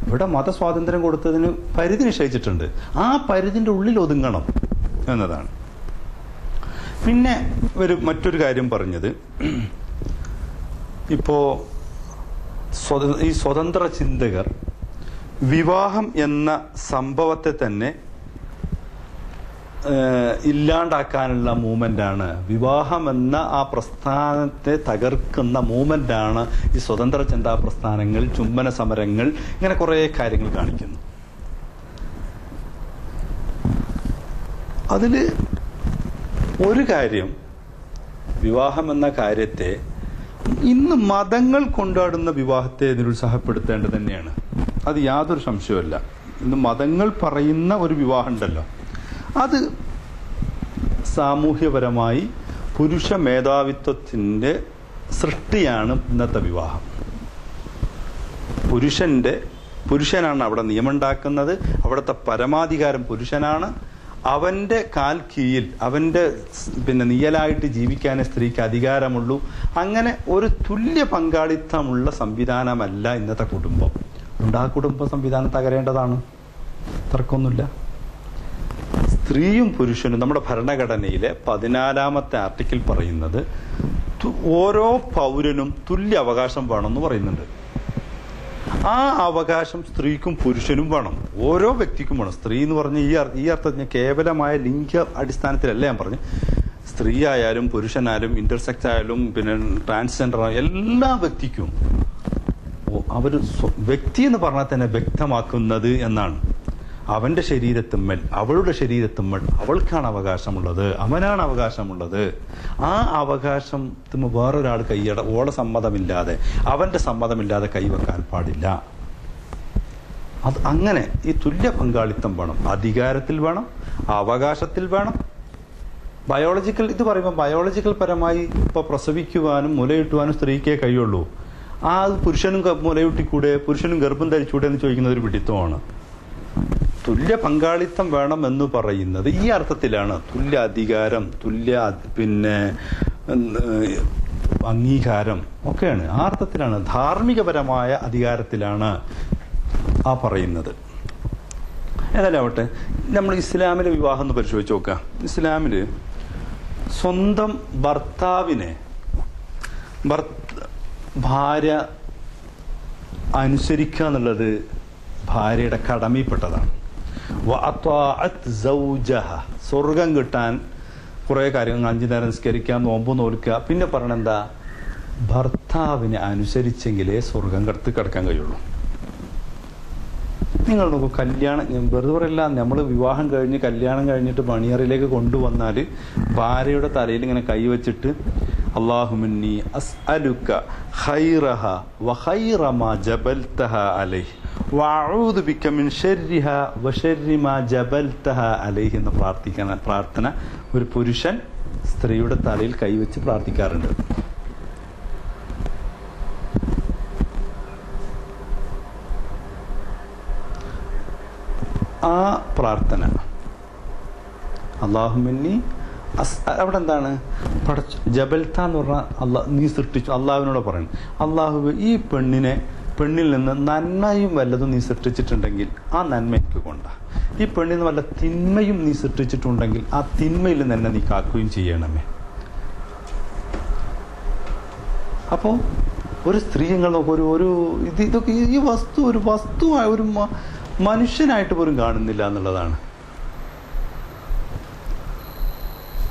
ഇവിടെ മതസ്വാതന്ത്ര്യം കൊടുത്തതിന് പരിധി നിശ്ചയിച്ചിട്ടുണ്ട്. ആ പരിധിന്റെ ഉള്ളിൽ ഒതുങ്ങണം എന്നതാണ്. പിന്നെ മറ്റൊരു കാര്യം പറഞ്ഞത്, ഇപ്പോ ഈ സ്വതന്ത്ര ചിന്തകർ വിവാഹം എന്ന സംഭവത്തെ തന്നെ ഇല്ലാണ്ടാക്കാനുള്ള മൂവ്മെന്റാണ്, വിവാഹം എന്ന ആ പ്രസ്ഥാനത്തെ തകർക്കുന്ന മൂവ്മെന്റാണ് ഈ സ്വതന്ത്ര ചിന്താ പ്രസ്ഥാനങ്ങൾ, ചുംബന സമരങ്ങൾ, ഇങ്ങനെ കുറെ കാര്യങ്ങൾ കാണിക്കുന്നു. അതില് ഒരു കാര്യം, വിവാഹം എന്ന കാര്യത്തെ ഇന്ന് മതങ്ങൾ കൊണ്ടാടുന്ന വിവാഹത്തെ നിരുത്സാഹപ്പെടുത്തേണ്ടത് തന്നെയാണ്. അത് യാതൊരു സംശയവുമില്ല. ഇന്ന് മതങ്ങൾ പറയുന്ന ഒരു വിവാഹം ഉണ്ടല്ലോ, അത് സാമൂഹ്യപരമായി പുരുഷ മേധാവിത്വത്തിന്റെ സൃഷ്ടിയാണ് ഇന്നത്തെ വിവാഹം. പുരുഷനാണ് അവിടെ നിയമമുണ്ടാക്കുന്നത്, അവിടുത്തെ പരമാധികാരം പുരുഷനാണ്. അവന്റെ കാൽ കീഴിൽ അവന്റെ നിയലായിട്ട് ജീവിക്കാനേ സ്ത്രീക്ക് അധികാരമുള്ളൂ. അങ്ങനെ ഒരു തുല്യ പങ്കാളിത്തമുള്ള സംവിധാനമല്ല ഇന്നത്തെ കുടുംബം. അതുകൊണ്ട് ആ കുടുംബ സംവിധാനം തകരേണ്ടതാണ്, തർക്കമൊന്നുമില്ല. സ്ത്രീയും പുരുഷനും നമ്മുടെ ഭരണഘടനയിലെ 14-ാമത്തെ ആർട്ടിക്കിൾ പറയുന്നത് ഓരോ പൗരനും തുല്യ അവകാശം വേണമെന്ന് പറയുന്നുണ്ട്. ആ അവകാശം സ്ത്രീക്കും പുരുഷനും വേണം, ഓരോ വ്യക്തിക്കും വേണം. സ്ത്രീ എന്ന് പറഞ്ഞ ഈ അർത്ഥത്തിൽ കേവലമായ ലിംഗ അടിസ്ഥാനത്തിലല്ല ഞാൻ പറഞ്ഞു. സ്ത്രീ ആയാലും പുരുഷനായാലും ഇന്റർസെക്സ് ആയാലും ട്രാൻസ്ജെൻഡർ ആയാലും എല്ലാ വ്യക്തിക്കും അവർ വ്യക്തി എന്ന് പറഞ്ഞാൽ തന്നെ വ്യക്തമാക്കുന്നത് എന്നാണ്. അവന്റെ ശരീരത്തുമ്മൽ അവളുടെ ശരീരത്തുമ്മൽ അവൾക്കാണ് അവകാശമുള്ളത്, അവനാണ് അവകാശമുള്ളത്. ആ അവകാശത്തിന് വേറൊരാൾ ഓളെ സമ്മതമില്ലാതെ അവന്റെ സമ്മതമില്ലാതെ കൈവെക്കാൻ പാടില്ല. അത് അങ്ങനെ ഈ തുല്യ പങ്കാളിത്തം വേണം, അധികാരത്തിൽ വേണം, അവകാശത്തിൽ വേണം. ബയോളജിക്കൽ ഇത് പറയുമ്പോൾ ബയോളജിക്കൽ പരമായി ഇപ്പൊ പ്രസവിക്കുവാനും മുലയിട്ടുവാനും സ്ത്രീക്കേ കഴിയുള്ളൂ. ആ പുരുഷനും മുലയൂട്ടിക്കൂടെ, പുരുഷനും ഗർഭം ധരിച്ചൂടെ എന്ന് ചോദിക്കുന്നത് ഒരു പിടിത്തമാണ്. തുല്യ പങ്കാളിത്തം വേണം എന്ന് പറയുന്നത് ഈ അർത്ഥത്തിലാണ്. തുല്യ അധികാരം, തുല്യ അംഗീകാരം ഒക്കെയാണ്, ആ അർത്ഥത്തിലാണ്. ധാർമ്മികപരമായ അധികാരത്തിലാണ് ആ പറയുന്നത്. ഏതായാലും ആവട്ടെ, നമ്മൾ ഇസ്ലാമിലെ വിവാഹം ഒന്ന് പരിശോധിച്ച് നോക്കാം. ഇസ്ലാമില് സ്വന്തം ഭർത്താവിനെ ഭാര്യ അനുസരിക്കുക എന്നുള്ളത് ഭാര്യയുടെ കടമയിൽപ്പെട്ടതാണ്. സ്വർഗം കിട്ടാൻ കുറെ കാര്യങ്ങൾ, 5 നേരം നിസ്കരിക്കുക, നോമ്പ് നോൽക്കുക. പിന്നെ പറയണെന്താ, ഭർത്താവിനെ അനുസരിച്ചെങ്കിലേ സ്വർഗം കിടക്കാൻ കഴിയുള്ളൂ. നിങ്ങൾ നോക്കൂ, കല്യാണം, ഞാൻ വെറുതെ പറയില്ല, നമ്മൾ വിവാഹം കഴിഞ്ഞ് കല്യാണം കഴിഞ്ഞിട്ട് മണിയറയിലേക്ക് കൊണ്ടുവന്നാൽ ഭാര്യയുടെ തലയിൽ ഇങ്ങനെ കൈവച്ചിട്ട് അല്ലാഹുമ്മന്നി അസ്അലുക ഖൈറഹ വഖൈറ മാ ജബൽതഹ അലൈഹി വഅഊദു ബിക മിൻ ശർരിഹ വശർരി മാ ജബൽതഹ അലൈഹി എന്ന പ്രാർത്ഥന ഒരു പുരുഷൻ സ്ത്രീയുടെ തലയിൽ കൈവച്ച് പ്രാർത്ഥിക്കാറുണ്ട്. ആ പ്രാർത്ഥന അല്ലാഹുമ്മന്നി അവിടെ എന്താണ്, ജബൽത്ത എന്ന് പറഞ്ഞാൽ നീ സൃഷ്ടിച്ചു. അള്ളാഹുവിനോട് പറയണം, അള്ളാഹു ഈ പെണ്ണിൽ നിന്ന് നന്മയും വല്ലതും നീ സൃഷ്ടിച്ചിട്ടുണ്ടെങ്കിൽ ആ നന്മ എനിക്ക് കൊണ്ട, ഈ പെണ്ണിൽ നിന്ന് വല്ല തിന്മയും നീ സൃഷ്ടിച്ചിട്ടുണ്ടെങ്കിൽ ആ തിന്മയിൽ നിന്ന് എന്നെ നീ കാക്കുകയും ചെയ്യണമേ. അപ്പോ ഒരു സ്ത്രീ നിങ്ങൾ നോക്കും, ഇതൊക്കെ ഈ വസ്തുവായ ഒരു മനുഷ്യനായിട്ട് പോലും കാണുന്നില്ല എന്നുള്ളതാണ്.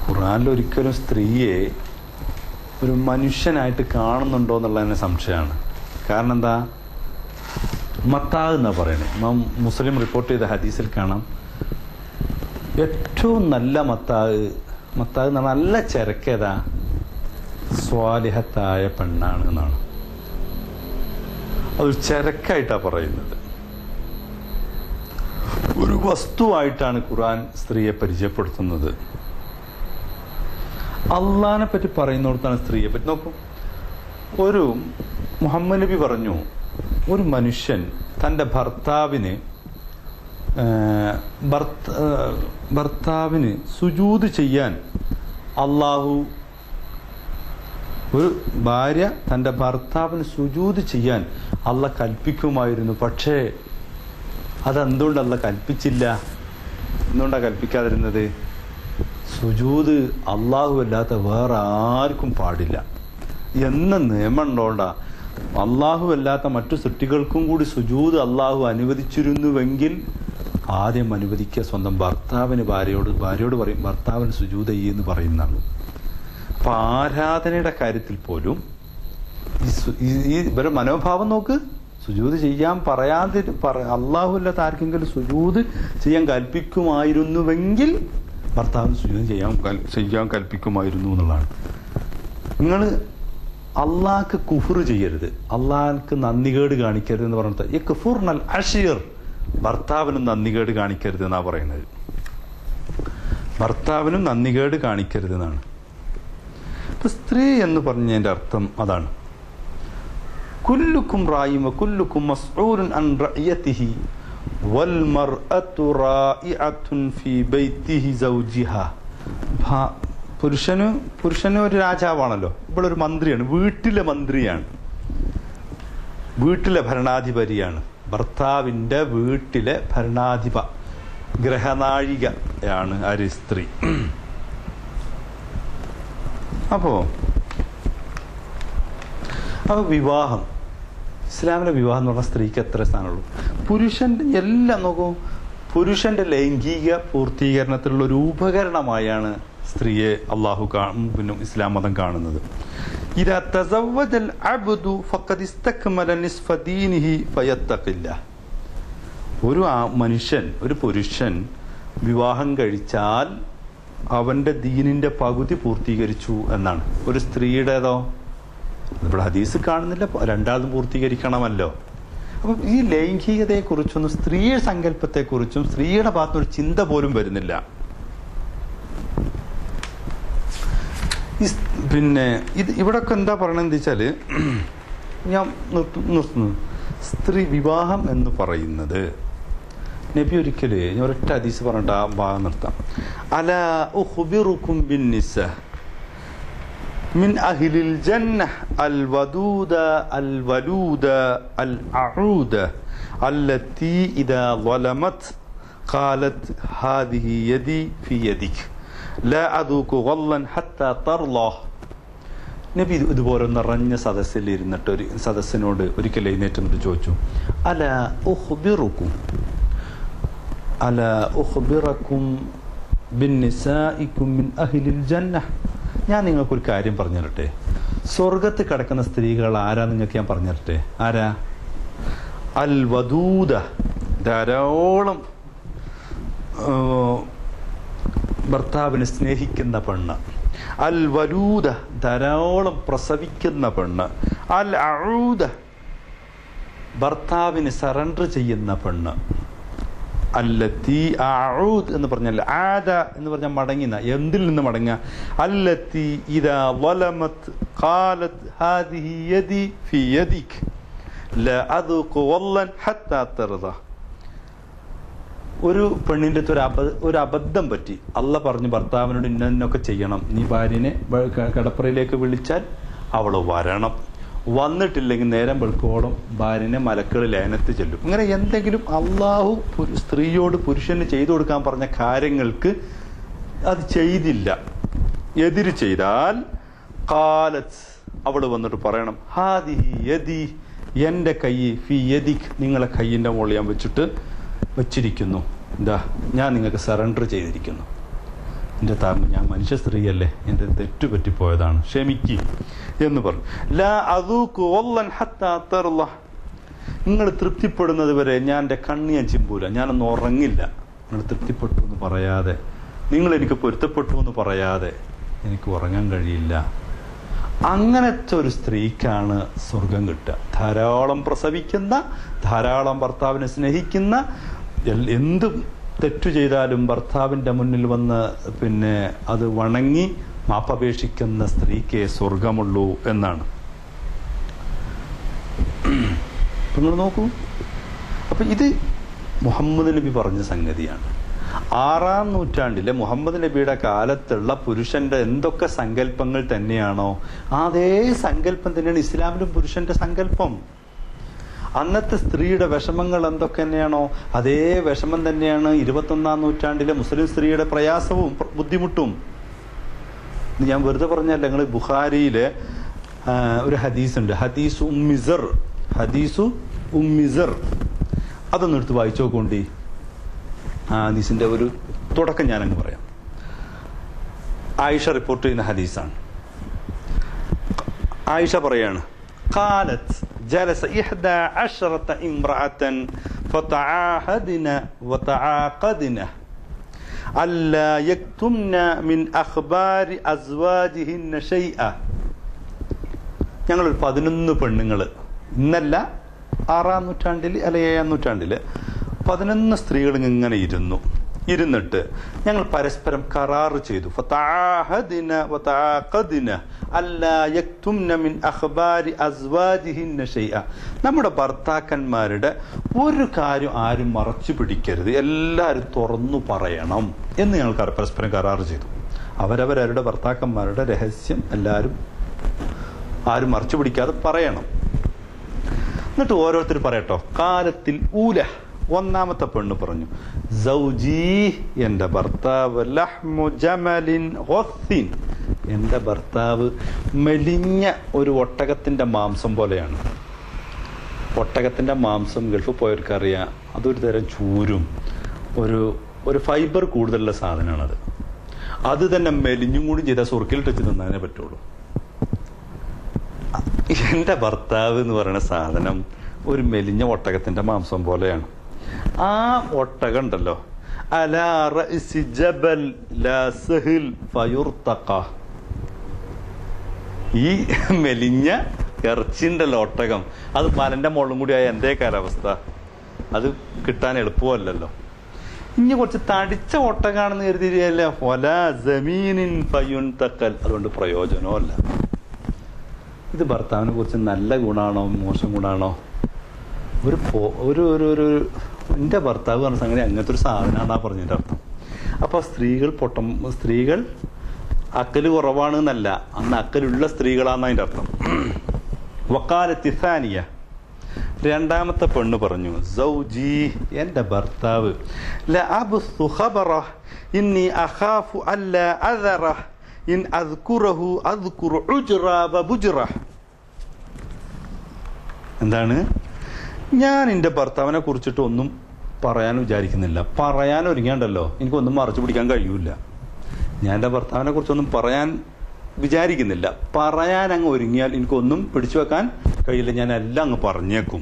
ഖുർആനിൽ ഒരിക്കലും സ്ത്രീയെ ഒരു മനുഷ്യനായിട്ട് കാണുന്നുണ്ടോ എന്നുള്ള തന്നെ സംശയമാണ്. കാരണം എന്താ, മത്താഹ് എന്നാ പറയണേ, മുസ്ലിം റിപ്പോർട്ട് ചെയ്ത ഹദീസിൽ കാണാം, ഏറ്റവും നല്ല മത്താഹ് എന്ന് പറഞ്ഞാൽ നല്ല ചെരക്കേതാ, സ്വാലിഹത്തായ പെണ്ണാണ് എന്നാണ്. അതൊരു ചെരക്കായിട്ടാ പറയുന്നത്. ഒരു വസ്തുവായിട്ടാണ് ഖുർആൻ സ്ത്രീയെ പരിചയപ്പെടുത്തുന്നത്. അള്ളാഹിനെ പറ്റി പറയുന്നിടത്താണ് സ്ത്രീയെ പറ്റി. നോക്കൂ, ഒരു മുഹമ്മദ് നബി പറഞ്ഞു, ഒരു മനുഷ്യൻ തൻ്റെ ഭർത്താവിന് സുജൂദ് ചെയ്യാൻ അള്ളാഹു, ഒരു ഭാര്യ തൻ്റെ ഭർത്താവിന് സുജൂദ് ചെയ്യാൻ അള്ളാഹ് കൽപ്പിക്കുമായിരുന്നു. പക്ഷേ അതെന്തുകൊണ്ട് അള്ളാഹ് കൽപ്പിച്ചില്ല? എന്തുകൊണ്ടാണ് കൽപ്പിക്കാതിരുന്നത്? സുജൂദ് അള്ളാഹു അല്ലാത്ത വേറെ ആർക്കും പാടില്ല എന്ന നിയമം ഉണ്ടോണ്ടാ. അള്ളാഹു അല്ലാത്ത മറ്റു സൃഷ്ടികൾക്കും കൂടി സുജൂദ് അള്ളാഹു അനുവദിച്ചിരുന്നുവെങ്കിൽ ആദ്യം അനുവദിക്കുക സ്വന്തം ഭാര്യയോട് പറയും, ഭർത്താവിന് സുജൂദ് ചെയ്യുമെന്ന് പറയുന്നതാണ്. അപ്പൊ ആരാധനയുടെ കാര്യത്തിൽ പോലും ഈ ഇവരെ മനോഭാവം നോക്ക്. സുജൂദ് ചെയ്യാൻ അള്ളാഹു അല്ലാത്ത ആർക്കെങ്കിലും സുജൂദ് ചെയ്യാൻ കൽപ്പിക്കുമായിരുന്നുവെങ്കിൽ ഭർത്താവിന് സുജൂദ് ചെയ്യാൻ കൽപ്പിക്കുമായിരുന്നു എന്നുള്ളതാണ്. നിങ്ങൾ അള്ളാഹ്ക്ക് കുഫ്ർ ചെയ്യരുത്, അള്ളാഹ്ക്ക് നന്ദികേട് കാണിക്കരുത് എന്ന് പറഞ്ഞത് ഈ കുഫ്റുനൽ അശീർ, ഭർത്താവിനും നന്ദികേട് കാണിക്കരുത് എന്നാ പറയുന്നത്. ഭർത്താവിനും നന്ദികേട് കാണിക്കരുത് എന്നാണ്. ഇപ്പൊ സ്ത്രീ എന്ന് പറഞ്ഞതിന്റെ അർത്ഥം അതാണ്. കുല്ലുക്കും റായിം വകുല്ലുക്കും മസ്ഊലുൻ അൻ റഅയതിഹി വൽ മർഅതു റായിഅത്തുൻ ഫീ ബൈതിഹി സൗജിഹാ. പുരുഷന് ഒരു രാജാവാണല്ലോ, ഇവളൊരു മന്ത്രിയാണ്, വീട്ടിലെ മന്ത്രിയാണ്, വീട്ടിലെ ഭരണാധിപതിയാണ്, ഭർത്താവിൻ്റെ വീട്ടിലെ ഭരണാധിപ ഗ്രഹനാഴികയാണ് ആര്? സ്ത്രീ. അപ്പോ വിവാഹം, ഇസ്ലാമിലെ വിവാഹം എന്ന് പറഞ്ഞാൽ സ്ത്രീക്ക് എത്ര സ്ഥാനമുള്ളൂ? പുരുഷന്റെ എല്ലാം നോക്കൂ, പുരുഷന്റെ ലൈംഗിക പൂർത്തീകരണത്തിലുള്ള ഒരു ഉപകരണമായാണ് സ്ത്രീയെ അള്ളാഹു പിന്നെ ഇസ്ലാം മതം കാണുന്നത്. ഇദാ തസവ്വജൽ അബ്ദു ഫഖദ് ഇസ്തക്മല നിസ്ഫ ദീനിഹി ഫയത്തഖില്ലാഹ്. ഒരു പുരുഷൻ വിവാഹം കഴിച്ചാൽ അവന്റെ ദീനിന്റെ പകുതി പൂർത്തീകരിച്ചു എന്നാണ്. ഒരു സ്ത്രീയുടേതോ? ഇവിടെ ഹദീസ് കാണുന്നില്ല, രണ്ടാമതും പൂർത്തീകരിക്കണമല്ലോ. അപ്പം ഈ ലൈംഗികതയെക്കുറിച്ചൊന്നും, സ്ത്രീ സങ്കല്പത്തെക്കുറിച്ചും സ്ത്രീയുടെ ഭാഗത്തൊരു ചിന്ത പോലും വരുന്നില്ല. പിന്നെ ഇവിടൊക്കെ എന്താ പറയണെന്ന് വെച്ചാല്, ഞാൻ നിർത്തുന്നു. സ്ത്രീ വിവാഹം എന്ന് പറയുന്നത് നബി ഒരിക്കല്, ഞാൻ ഒരൊറ്റ ഹദീസ് പറഞ്ഞിട്ട് ആ ഭാഗം നിർത്താം. അലാ ഉഖ്ബിറുകും ബിന്നിസാ മിൻ അഹ്ലിൽ ജന്നഹ അൽ വദൂദ അൽ വലൂദ അൽ അഊദ അല്ലതി ഇദാ ളലമത് ഖാലത് ഹാദിഹി യദി ഫി യദിക് ലാ അദൂകു ഗല്ലൻ ഹത്താ തർളാഹ്. നബി ഇതുപോലെ നിറഞ്ഞ സദസ്സിൽ ഇരുന്നിട്ട് ഒരു സദസ്സിനോട് ഒരിക്കൽ എഴുന്നേറ്റ് ചോദിച്ചു, അലാ ഉഖ്ബിറകും ബിന്നിസാഇകും മിൻ അഹ്ലിൽ ജന്നഹ്. ഞാൻ നിങ്ങൾക്കൊരു കാര്യം പറഞ്ഞു തരട്ടെ, സ്വർഗത്ത് കിടക്കുന്ന സ്ത്രീകൾ ആരാ നിങ്ങൾക്ക് ഞാൻ പറഞ്ഞു തരട്ടെ. ആരാ? അൽ വദൂദ, ധാരാളം ഭർത്താവിനെ സ്നേഹിക്കുന്ന പെണ്ണ്. അൽ വലൂദ, ധാരാളം പ്രസവിക്കുന്ന പെണ്ണ്. അൽ അഊദ, ഭർത്താവിന് സറണ്ടർ ചെയ്യുന്ന പെണ്ണ്. അല്ലത്തി, അഊദ് എന്ന് പറഞ്ഞാൽ ആദ എന്ന് പറഞ്ഞാൽ മടങ്ങിന, എന്തിൽ നിന്ന് മടങ്ങുക? അല്ലത്തി ഇദാ ളലമത് ഖാലത് ഹാദിഹി യദി ഫി യദിക് ലാ അദൂഖു വല്ലൻ ഹത്താ തർദ. ഒരു പെണ്ണിൻ്റെ ഒരു അബദ്ധം പറ്റി, അള്ള പറഞ്ഞു ഭർത്താവിനോട് ഇന്നൊക്കെ ചെയ്യണം, നീ ഭാര്യനെ കടപ്പുറയിലേക്ക് വിളിച്ചാൽ അവൾ വരണം, വന്നിട്ടില്ലെങ്കിൽ നേരം വെളുക്കോളം ഭാര്യനെ മലക്കൾ ലയനത്ത് ചെല്ലും. ഇങ്ങനെ എന്തെങ്കിലും അള്ളാഹു സ്ത്രീയോട് പുരുഷന് ചെയ്തു കൊടുക്കാൻ പറഞ്ഞ കാര്യങ്ങൾക്ക് അത് ചെയ്തില്ല, എതിര് ചെയ്താൽ ഖാലത്ത്, അവൾ വന്നിട്ട് പറയണം, ഹാദിഹി യദി, എൻ്റെ കൈ ഫി യദിക്, നിങ്ങളെ കൈയിൻ്റെ മുകളിൽ ഞാൻ വെച്ചിരിക്കുന്നു, എന്താ ഞാൻ നിങ്ങൾക്ക് സറണ്ടർ ചെയ്തിരിക്കുന്നു. എൻ്റെ താഴ്മ, ഞാൻ മനുഷ്യ സ്ത്രീയല്ലേ, എൻ്റെ തെറ്റുപറ്റിപ്പോയതാണ്, ക്ഷമിക്ക് എന്ന് പറഞ്ഞു. ലാ അദൂഖു വല്ലൻ ഹത്താ തർള, നിങ്ങൾ തൃപ്തിപ്പെടുന്നത് വരെ ഞാൻ എൻ്റെ കണ്ണിയ ചിമ്പൂല, ഞാനൊന്നും ഉറങ്ങില്ല. നിങ്ങൾ തൃപ്തിപ്പെട്ടു എന്ന് പറയാതെ, നിങ്ങൾ എനിക്ക് പൊരുത്തപ്പെട്ടു എന്ന് പറയാതെ എനിക്ക് ഉറങ്ങാൻ കഴിയില്ല. അങ്ങനത്തെ ഒരു സ്ത്രീക്കാണ് സ്വർഗം കിട്ടുക. ധാരാളം പ്രസവിക്കുന്ന, ധാരാളം ഭർത്താവിനെ സ്നേഹിക്കുന്ന, എന്ത് തെറ്റു ചെയ്താലും ഭർത്താവിൻ്റെ മുന്നിൽ വന്ന് പിന്നെ അത് വണങ്ങി മാപ്പപേക്ഷിക്കുന്ന സ്ത്രീക്കേ സ്വർഗമുള്ളൂ എന്നാണ്. നിങ്ങൾ നോക്കൂ, അപ്പൊ ഇത് മുഹമ്മദ് നബി പറഞ്ഞ സംഗതിയാണ്. 6-ാം നൂറ്റാണ്ടിലെ മുഹമ്മദ് നബിയുടെ കാലത്തുള്ള പുരുഷന്റെ എന്തൊക്കെ സങ്കല്പങ്ങൾ തന്നെയാണോ അതേ സങ്കല്പം തന്നെയാണ് ഇസ്ലാമിലും പുരുഷന്റെ സങ്കല്പം. അന്നത്തെ സ്ത്രീയുടെ വിഷമങ്ങൾ എന്തൊക്കെ തന്നെയാണോ അതേ വിഷമം തന്നെയാണ് 21-ാം നൂറ്റാണ്ടിലെ മുസ്ലിം സ്ത്രീയുടെ പ്രയാസവും ബുദ്ധിമുട്ടും. ഞാൻ വെറുതെ പറഞ്ഞല്ല, നിങ്ങൾ ബുഖാരിയിലെ ഒരു ഹദീസ് ഉണ്ട്, ഹദീസു ഉമ്മിസർ, അതൊന്നും എടുത്ത് വായിച്ചു നോക്കോണ്ടി. ആ ഹദീസിന്റെ ഒരു തുടക്കം ഞാനങ്ങ് പറയാം. ആയിഷ റിപ്പോർട്ട് ചെയ്യുന്ന ഹദീസാണ്. ആയിഷ പറയാണ്, قالت جلس 11 امرأة فتعاهدن وتعاقدن ألا يكتمن من أخبار أزواجهن شيئا. ഞങ്ങളൊരു 11 പെണ്ണുങ്ങൾ, ഇന്നല്ല 6-ാം നൂറ്റാണ്ടിൽ അല്ലെ 7-ാം നൂറ്റാണ്ടില് 11 സ്ത്രീകൾ ഇങ്ങനെ ഇരുന്നു. ഇരുന്നിട്ട് ഞങ്ങൾ പരസ്പരം കരാറ് ചെയ്തു. ഫതഅഹദിന വതഅഖദിന അല്ലാ യക്തുംന മിൻ അഖ്ബാരി അസ്വാജിഹിന്ന ശൈഅ. നമ്മുടെ ഭർത്താക്കന്മാരുടെ ഒരു കാര്യം ആരും മറച്ചു പിടിക്കരുത്, എല്ലാവരും തുറന്നു പറയണം എന്ന് ഞങ്ങൾ പരസ്പരം കരാറ് ചെയ്തു. അവരവരുടെ ഭർത്താക്കന്മാരുടെ രഹസ്യം എല്ലാവരും ആരും മറച്ചു പിടിക്കാതെ പറയണം. എന്നിട്ട് ഓരോരുത്തർ പറയട്ടോ. കാലത്തിൽ ഊല, ഒന്നാമത്തെ പെണ്ണ് പറഞ്ഞു, സൗജി, എന്റെ ഭർത്താവ്, ലഹ്മു ജമലിൻ ഗസ്സിൻ, എന്റെ ഭർത്താവ് മെലിഞ്ഞ ഒരു ഒട്ടകത്തിന്റെ മാംസം പോലെയാണ്. ഒട്ടകത്തിന്റെ മാംസം ഗൾഫിൽ പോയവർക്കറിയാം, അതൊരു തരം ചൂരും ഒരു ഫൈബർ കൂടുതലുള്ള സാധനമാണത്. അത് തന്നെ മെലിഞ്ഞും കൂടി ചെയ്താൽ സുർക്കിൽ ടച്ച് തിന്നാനേ പറ്റുള്ളൂ. എന്റെ ഭർത്താവ് എന്ന് പറയുന്ന സാധനം ഒരു മെലിഞ്ഞ ഒട്ടകത്തിന്റെ മാംസം പോലെയാണ്. ആ ഒട്ടകം ഉണ്ടല്ലോ, അലാ റഅ്സി ജബൽ ലാ സഹിൽ ഫയുർതഖ, ഈ മെലിഞ്ഞ ഇറച്ചിണ്ടല്ലോ ഒട്ടകം, അത് മലന്റെ മുകളിലും കൂടി ആയ എന്തേ കാലാവസ്ഥ, അത് കിട്ടാൻ എളുപ്പമല്ലല്ലോ. ഇനി കുറച്ച് തടിച്ച ഒട്ടകാണെന്ന് കരുതിയല്ലേ, ഫലാ സമീനിൻ ഫയുൻതഖൽ, അതുകൊണ്ട് പ്രയോജനമല്ല. ഇത് ഭർത്താവിനെ കുറിച്ച് നല്ല ഗുണമാണോ മോശം ഗുണമാണോ? ഒരു എൻ്റെ ഭർത്താവ് പറഞ്ഞ സംഗതി അങ്ങനത്തെ ഒരു സാധനമാണ് പറഞ്ഞതിൻ്റെ അർത്ഥം. അപ്പോൾ സ്ത്രീകൾ അക്കല് കുറവാണ് എന്നല്ല, അന്ന് അക്കലുള്ള സ്ത്രീകളാണ് അതിൻ്റെ അർത്ഥം. വക്കാലത്തി സാനിയ, രണ്ടാമത്തെ പെണ്ണ് പറഞ്ഞു, സൗജി, എൻ്റെ ഭർത്താവ്, ലഅബ്സു ഖബറഹ ഇന്നി അഖാഫു അല്ലാ അദറഹ ഇൻ അദ്കുറഹു അദ്കുറു ഉജ്റ വബുജ്റ. എന്താണ്? ഞാൻ എൻ്റെ ഭർത്താവിനെ കുറിച്ചിട്ട് ഒന്നും പറയാൻ വിചാരിക്കുന്നില്ല. പറയാൻ ഒരുങ്ങാണ്ടല്ലോ എനിക്കൊന്നും മറച്ചു പിടിക്കാൻ കഴിയൂല. ഞാൻ എൻ്റെ ഭർത്താവിനെ കുറിച്ചൊന്നും പറയാൻ വിചാരിക്കുന്നില്ല. പറയാൻ അങ്ങ് ഒരുങ്ങിയാൽ എനിക്കൊന്നും പിടിച്ചു വെക്കാൻ കഴിയില്ല. ഞാൻ എല്ലാം അങ്ങ് പറഞ്ഞേക്കും.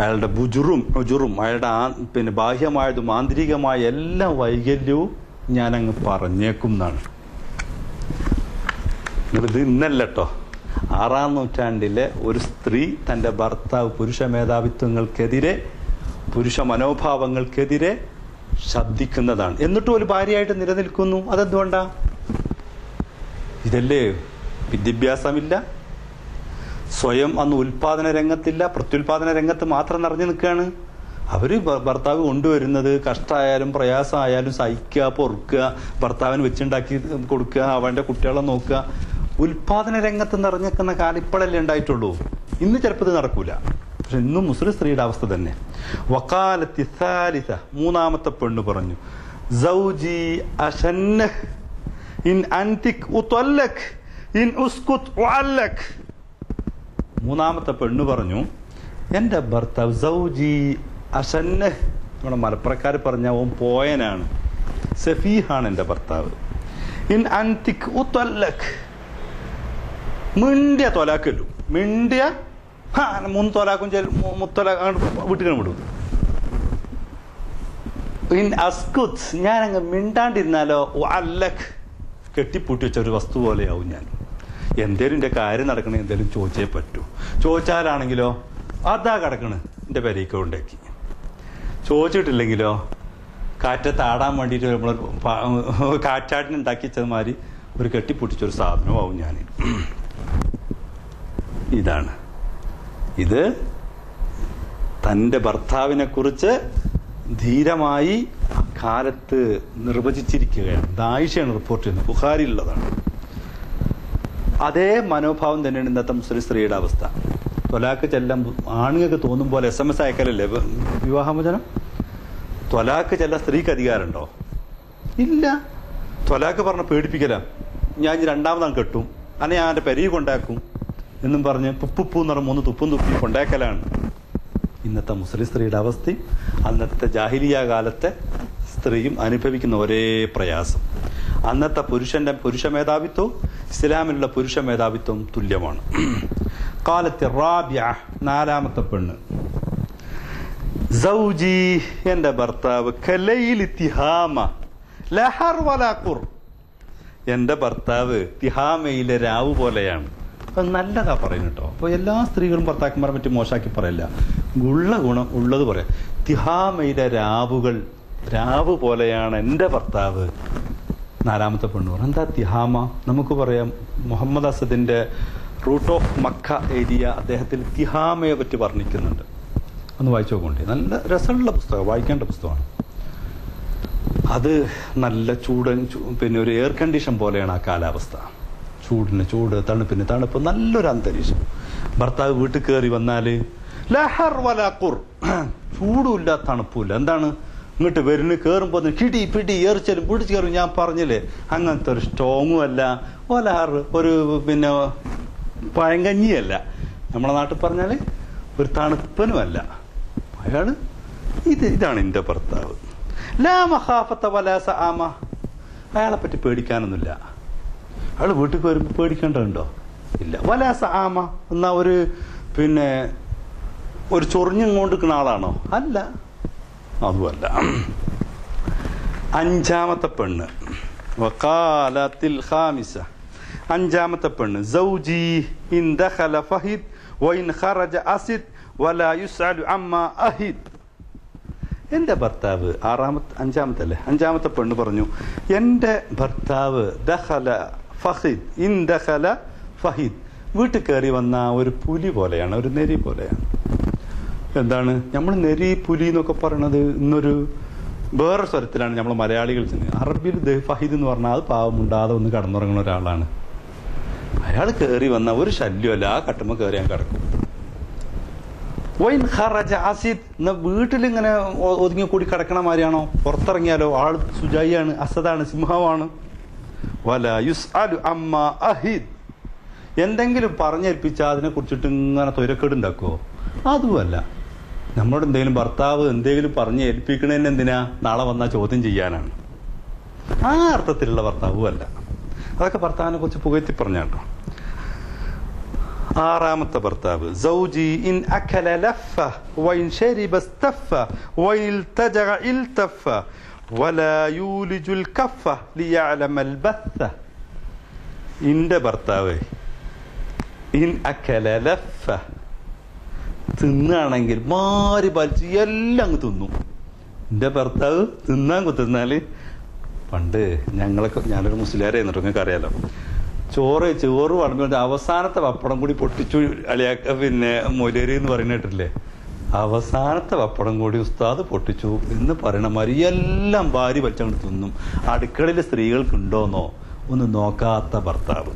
അയാളുടെ ബുജുറും അയാളുടെ ബാഹ്യമായതും ആന്തരികമായ എല്ലാ വൈകല്യവും ഞാൻ അങ്ങ് പറഞ്ഞേക്കും എന്നാണ്. ഇത് ഇന്നല്ലോ, 6-ാം നൂറ്റാണ്ടിലെ ഒരു സ്ത്രീ തൻ്റെ ഭർത്താവ് പുരുഷ മേധാവിത്വങ്ങൾക്കെതിരെ, പുരുഷ മനോഭാവങ്ങൾക്കെതിരെ ശബ്ദിക്കുന്നതാണ്. എന്നിട്ടും ഒരു ഭാര്യയായിട്ട് നിലനിൽക്കുന്നു. അതെന്തുകൊണ്ടാ? ഇതല്ലേ വിദ്യാഭ്യാസമില്ല, സ്വയം അന്ന് ഉൽപാദന രംഗത്തില്ല, പ്രത്യുൽപാദന രംഗത്ത് മാത്രം നിറഞ്ഞു നിൽക്കുകയാണ്. അവര് ഭർത്താവ് കൊണ്ടുവരുന്നത് കഷ്ടമായാലും പ്രയാസമായാലും സഹിക്കുക, പൊറുക്കുക, ഭർത്താവിന് വെച്ചുണ്ടാക്കി കൊടുക്കുക, അവന്റെ കുട്ടികളെ നോക്കുക. ഉൽപാദന രംഗത്ത് നിറഞ്ഞിരിക്കുന്ന കാലം ഇപ്പോഴല്ലേ ഉണ്ടായിട്ടുള്ളൂ. ഇന്ന് ചിലപ്പോൾ ഇത് നടക്കൂല. പക്ഷെ ഇന്നും മുസ്ലിം സ്ത്രീയുടെ അവസ്ഥ തന്നെ. വക്കാലത്തി സാലിസ, മൂന്നാമത്തെ പെണ്ണ് പറഞ്ഞു, സൗജി അശന്നഹ് ഇൻ അൻതിക് ഉതല്ലക് ഇൻ ഉസ്കുത് ഉഅല്ലക്. മൂന്നാമത്തെ പെണ്ണ് പറഞ്ഞു, എൻ്റെ ഭർത്താവ് സൗജി അശന്നഹ്, നമ്മുടെ മലപ്പുറക്കാർ പറഞ്ഞ ഓൻ പോയനാണ്, സഫീഹാണ് എൻ്റെ ഭർത്താവ്. ഇൻ അൻതിക് ഉതല്ലക്, മിണ്ടിയ തൊലാക്കല്ലു, മിണ്ടിയ 3 തൊലാക്കും വീട്ടിൽ വിടും. ഇൻ അസ്കുത്, ഞാനങ്ങ് മിണ്ടാണ്ടിരുന്നാലോ അല്ലക്, കെട്ടിപ്പൂട്ടി വെച്ച ഒരു വസ്തു പോലെയാവും ഞാൻ. എന്തേലും എൻ്റെ കാര്യം നടക്കണേ, എന്തേലും ചോദിച്ചേ പറ്റൂ. ചോദിച്ചാലാണെങ്കിലോ അതാ കിടക്കണ് എൻ്റെ പെരയ്ക്ക് കൊണ്ടാക്കി. ചോദിച്ചിട്ടില്ലെങ്കിലോ കാറ്റത്ത് ആടാൻ വേണ്ടിയിട്ട് നമ്മൾ കാറ്റാടിനുണ്ടാക്കി വെച്ചതുമാതിരി ഒരു കെട്ടിപ്പൊട്ടിച്ചൊരു സാധനമാവും ഞാൻ. ഇതാണ് ഇത്. തൻ്റെ ഭർത്താവിനെ കുറിച്ച് ധീരമായി അക്കാലത്ത് നിർവചിച്ചിരിക്കുകയാണ്. ദായിഷയാണ് റിപ്പോർട്ട് ചെയ്യുന്നത്, ബുഖാരിയിലുള്ളതാണ്. അതേ മനോഭാവം തന്നെയാണ് ഇന്നത്തെ മുസ്ലിം സ്ത്രീയുടെ അവസ്ഥ. ത്വലാക്ക് ചെല്ലാൻ ആണുങ്ങൾക്ക് തോന്നും പോലെ SMS അയക്കലല്ലേ വിവാഹമോചനം. ത്വലാക്ക് ചെല്ലാൻ സ്ത്രീക്ക് അധികാരമുണ്ടോ? ഇല്ല. ത്വലാക്ക് പറഞ്ഞ പേടിപ്പിക്കല, ഞാൻ ഇനി 2ാമതാണ് കെട്ടും, അല്ലെ ഞാൻ എൻ്റെ പെരിയെ കൊണ്ടാക്കും എന്നും പറഞ്ഞ് പുപ്പുപ്പൂ എന്ന് പറഞ്ഞ 3 തുപ്പും തുപ്പി കൊണ്ടാക്കലാണ് ഇന്നത്തെ മുസ്ലിം സ്ത്രീയുടെ അവസ്ഥയും അന്നത്തെ ജാഹിലിയ കാലത്തെ സ്ത്രീയും അനുഭവിക്കുന്ന ഒരേ പ്രയാസം. അന്നത്തെ പുരുഷ മേധാവിത്വവും ഇസ്ലാമിലുള്ള പുരുഷ മേധാവിത്വവും തുല്യമാണ്. കാലത്തെ റാബിയ, 4ാമത്തെ പെണ്ണ്, സൗജി, എൻ്റെ ഭർത്താവ്, കലയിൽ തിഹാമ ലഹർ വലാഖുർ, എൻ്റെ ഭർത്താവ് തിഹാമയിലെ രാവ് പോലെയാണ്. അത് നല്ലതാ പറയുന്നു കേട്ടോ. അപ്പോൾ എല്ലാ സ്ത്രീകളും ഭർത്താക്കന്മാരെ പറ്റി മോശമാക്കി പറയില്ല, ഉള്ള ഗുണം ഉള്ളത് പറയാം. തിഹാമയിലെ രാവുകൾ രാവ് പോലെയാണ് എൻ്റെ ഭർത്താവ്. നാലാമത്തെ പെണ്ണ് പറഞ്ഞു എന്താ തിഹാമ? നമുക്ക് പറയാം മുഹമ്മദ് അസദിന്റെ റൂട്ട് ഓഫ് മക്ക ഏരിയ അദ്ദേഹത്തിൽ തിഹാമയെ പറ്റി വർണ്ണിക്കുന്നുണ്ട്. ഒന്ന് വായിച്ചു നോക്കണ്ടേ, നല്ല രസമുള്ള പുസ്തകം, വായിക്കേണ്ട പുസ്തകമാണ്. അത് നല്ല ചൂടൻ, പിന്നെ ഒരു എയർ കണ്ടീഷൻ പോലെയാണ് ആ കാലാവസ്ഥ. ചൂടിന് ചൂട്, തണുപ്പിന് തണുപ്പ്, നല്ലൊരു അന്തരീക്ഷം. ഭർത്താവ് വീട്ടിൽ കയറി വന്നാല് ലഹർ വലാഖുർ, ചൂടുമില്ല തണുപ്പുമില്ല. എന്താണ് ഇങ്ങോട്ട് വരുന്ന കയറുമ്പോൾ കിടി പിടി ഏറിച്ചാലും പിടിച്ച് കയറും. ഞാൻ പറഞ്ഞില്ലേ അങ്ങനത്തെ ഒരു സ്ട്രോങ്ങും അല്ല, വലഹർ ഒരു പിന്നെ പഴങ്കഞ്ഞിയല്ല, നമ്മളെ നാട്ടിൽ പറഞ്ഞാൽ ഒരു തണുപ്പനുമല്ല. അയാള് ഇതാണ് എൻ്റെ ഭർത്താവ്. ലാ മഖാഫത്ത വലാ സആമ, അയാളെ പറ്റി പേടിക്കാനൊന്നുമില്ല. അയാൾ വീട്ടിൽ വരുമ്പോൾ പേടിക്കേണ്ടതുണ്ടോ? ഇല്ല. വലാ സആമ എന്നാ ഒരു പിന്നെ ഒരു ചൊറിഞ്ഞുകൊണ്ടിരിക്കുന്ന ആളാണോ? അല്ല, അതുമല്ല. അഞ്ചാമത്തെ പെണ്ണ് വഖാലത്തിൽ ഖാമിസ, അഞ്ചാമത്തെ പെണ്ണ് സൗജി ഇൻ ദഖല ഫഹിദ് വഇൻ ഖറജ അസിദ് വലാ യുസ്അലു അമ്മാ അഹിദ്. എൻ്റെ ഭർത്താവ് അഞ്ചാമത്തെ അല്ലേ, അഞ്ചാമത്തെ പെണ്ണ് പറഞ്ഞു എൻ്റെ ഭർത്താവ് ദഖല ഫഹിദ് ഇൻ ദഖല ഫഹിദ്, വീട്ടിൽ കയറി വന്ന ഒരു പുലി പോലെയാണ്, ഒരു നെരി പോലെയാണ്. എന്താണ് നമ്മൾ നെരി പുലി എന്നൊക്കെ പറയണത് ഇന്നൊരു വേറെ സ്വരത്തിലാണ് നമ്മൾ മലയാളികൾ ചെയ്യുന്നത്. അറബിയിൽ ഫഹിദ് എന്ന് പറഞ്ഞാൽ അത് പാവമുണ്ടാതെ ഒന്ന് കടന്നുറങ്ങുന്ന ഒരാളാണ്. അയാൾ കയറി വന്ന ഒരു ശല്യമല്ല, ആ കട്ടുമ്പോ കയറി ഞാൻ കിടക്കും. വൈൻ ഖറജ അസിദ്, എന്നാ വീട്ടിലിങ്ങനെ ഒതുങ്ങി കൂടി കിടക്കണ മാതിരിയാണോ? പുറത്തിറങ്ങിയാലോ ആൾ സുജായിയാണ്, അസദാണ്, സിംഹമാണ്. വലാ യുസ്അലു അമ്മാ അഹിദ്, എന്തെങ്കിലും പറഞ്ഞേൽപ്പിച്ചാൽ അതിനെ കുറിച്ചിട്ട് ഇങ്ങനെ തൊരക്കേടുണ്ടാക്കുവോ? അതുമല്ല. നമ്മളോട് എന്തെങ്കിലും ഭർത്താവ് എന്തെങ്കിലും പറഞ്ഞ് ഏൽപ്പിക്കണതിന് എന്തിനാ? നാളെ വന്നാൽ ചോദ്യം ചെയ്യാനാണ്. ആ അർത്ഥത്തിലുള്ള ഭർത്താവും അല്ല. അതൊക്കെ ഭർത്താവിനെ കുറിച്ച് പുകഴ്ത്തി പറഞ്ഞാട്ടോ. ആറാമത്തെ ഭർത്താവ് സൗജി ഇൻ അഖല ലഫ വഇൻ ശരിബ ഇസ്തഫ വഇൻ ഇൽതജഅ ഇൽതഫ വലാ യൂലിജുൽ കഫ ലിയഅലമൽ ബഥ. ഇന്റെ ഭർത്താവ് ഇൻ അഖല ലഫ, തിന്നാണെങ്കിൽ മാറി വലിച്ച് എല്ലാം അങ്ങ് തിന്നും. എൻ്റെ ഭർത്താവ് തിന്നാൻ കുത്തിരുന്നാല്, പണ്ട് ഞാനൊരു മുസ്ലിയാരായിരുന്നു, നിങ്ങൾക്ക് അറിയാലോ, ചോറ് വളർന്നു അവസാനത്തെ പപ്പടം കൂടി പൊട്ടിച്ചു അളിയാക്ക, പിന്നെ മൊലേരി എന്ന് പറയുന്ന കേട്ടില്ലേ, അവസാനത്തെ പപ്പടം കൂടി ഉസ്താദ് പൊട്ടിച്ചു എന്ന് പറയണ മാതിരി എല്ലാം ഭാര്യ വലിച്ചങ്ങോട്ട് തിന്നും. അടുക്കളയിൽ സ്ത്രീകൾക്കുണ്ടോന്നോ ഒന്ന് നോക്കാത്ത ഭർത്താവ്.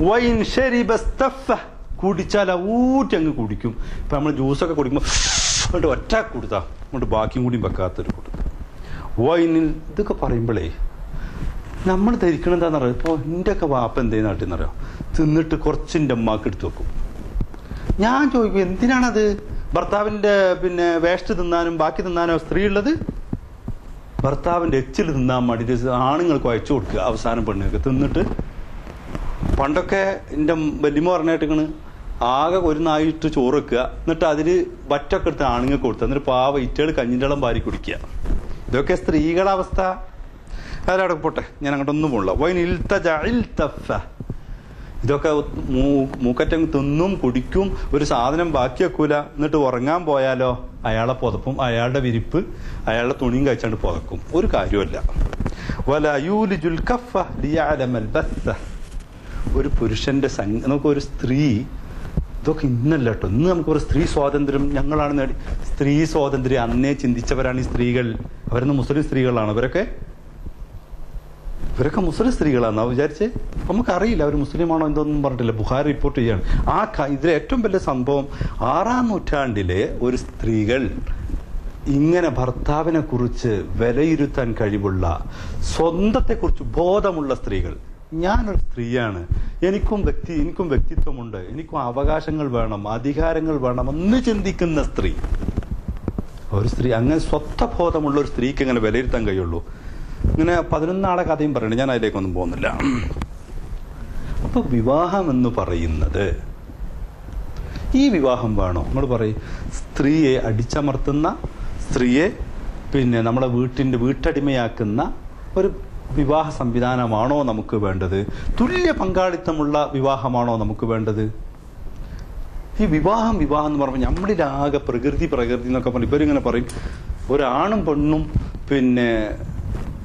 വൈൻ ശരിബ ഇസ്തഫ, കുടിച്ചാൽ ഊറ്റി അങ്ങ് കുടിക്കും. ഇപ്പം നമ്മൾ ജ്യൂസൊക്കെ കുടിക്കുമ്പോൾ അങ്ങോട്ട് ഒറ്റ കൊടുത്താ അങ്ങോട്ട് ബാക്കിയും കൂടിയും വെക്കാത്തൊരു കൊടുത്തു. വൈനിൽ ഇതൊക്കെ പറയുമ്പോഴേ നമ്മൾ ധരിക്കണം എന്താണെന്നറിയാം. ഇപ്പോൾ എൻ്റെയൊക്കെ വാപ്പ എന്തേലും നാട്ടിൽ നിന്നറിയാം, തിന്നിട്ട് കുറച്ച് എൻ്റെ അമ്മക്ക് എടുത്തു വെക്കും. ഞാൻ ചോദിക്കും എന്തിനാണത്? ഭർത്താവിൻ്റെ പിന്നെ വേസ്റ്റ് തിന്നാനും ബാക്കി തിന്നാനോ സ്ത്രീ ഉള്ളത്? ഭർത്താവിൻ്റെ എച്ചിൽ തിന്നാൻ വേണ്ടിയിട്ട് ആണുങ്ങൾക്ക് അയച്ചു കൊടുക്കുക അവസാനം പെണ്ണുങ്ങൾക്ക് തിന്നിട്ട്. പണ്ടൊക്കെ എൻ്റെ വല്യമ്മ പറഞ്ഞിട്ടിങ്ങനെ ആകെ ഒരു നായിട്ട് ചോറ് വെക്കുക, എന്നിട്ട് അതിൽ വറ്റൊക്കെ എടുത്ത് ആണുങ്ങൾക്ക് കൊടുക്കുക, എന്നിട്ട് പാവ ഇറ്റകൾ കഞ്ഞിൻ്റെളം വാരി കുടിക്കുക. ഇതൊക്കെ സ്ത്രീകളുടെ അവസ്ഥ. അതിലവിടെ പോട്ടെ, ഞാൻ അങ്ങോട്ടൊന്നും പോണില്ല. വൈൻ ഇൽതജ ഇൽതഫ, ഇതൊക്കെ മൂക്കറ്റം തിന്നും കുടിക്കും, ഒരു സാധനം ബാക്കി വെക്കൂല. എന്നിട്ട് ഉറങ്ങാൻ പോയാലോ അയാളെ പുതപ്പും അയാളുടെ വിരിപ്പ് അയാളുടെ തുണിയും കഴിച്ചാണ്ട് പുതക്കും. ഒരു കാര്യമല്ല. വലാ യൂലിജുൽ കഫ ലിയഅലമൽ ബഥ, ഒരു പുരുഷന്റെ നമുക്കൊരു സ്ത്രീ, ഇതൊക്കെ ഇന്നല്ല കേട്ടോ, ഇന്ന് നമുക്കൊരു സ്ത്രീ സ്വാതന്ത്ര്യം ഞങ്ങളാണ് നേടി. സ്ത്രീ സ്വാതന്ത്ര്യം അന്നേ ചിന്തിച്ചവരാണ് ഈ സ്ത്രീകൾ. അവരൊന്നും മുസ്ലിം സ്ത്രീകളാണ്. ഇവരൊക്കെ മുസ്ലിം സ്ത്രീകളാണെന്നാ വിചാരിച്ചേ? നമുക്കറിയില്ല അവർ മുസ്ലിമാണോ എന്തോന്നും പറഞ്ഞിട്ടില്ല. ബുഖാരി റിപ്പോർട്ട് ചെയ്യാണ്. ഇതിലെ ഏറ്റവും വലിയ സംഭവം 6-ാം നൂറ്റാണ്ടിലെ ഒരു സ്ത്രീകൾ ഇങ്ങനെ ഭർത്താവിനെ കുറിച്ച് വിലയിരുത്താൻ കഴിവുള്ള, സ്വന്തത്തെക്കുറിച്ച് ബോധമുള്ള സ്ത്രീകൾ. ഞാനൊരു സ്ത്രീയാണ്, എനിക്കും വ്യക്തിത്വമുണ്ട്, എനിക്കും അവകാശങ്ങൾ വേണം, അധികാരങ്ങൾ വേണം എന്ന് ചിന്തിക്കുന്ന സ്ത്രീ, ഒരു സ്ത്രീ, അങ്ങനെ സ്വത്വബോധമുള്ള ഒരു സ്ത്രീക്ക് എങ്ങനെ വിലയിരുത്താൻ കഴിയുള്ളൂ? ഇങ്ങനെ 11 കഥയും പറയണേ, ഞാൻ അതിലേക്കൊന്നും പോകുന്നില്ല. അപ്പൊ വിവാഹം എന്ന് പറയുന്നത്, ഈ വിവാഹം വേണോ? നമ്മൾ പറയും സ്ത്രീയെ അടിച്ചമർത്തുന്ന, സ്ത്രീയെ പിന്നെ നമ്മളെ വീട്ടടിമയാക്കുന്ന ഒരു വിവാഹ സംവിധാനമാണോ നമുക്ക് വേണ്ടത്? തുല്യ പങ്കാളിത്തമുള്ള വിവാഹമാണോ നമുക്ക് വേണ്ടത്? ഈ വിവാഹം എന്ന് പറയുമ്പോൾ നമ്മളിലാകെ പ്രകൃതി എന്നൊക്കെ പറയും. ഇവരിങ്ങനെ പറയും ഒരാണും പെണ്ണും പിന്നെ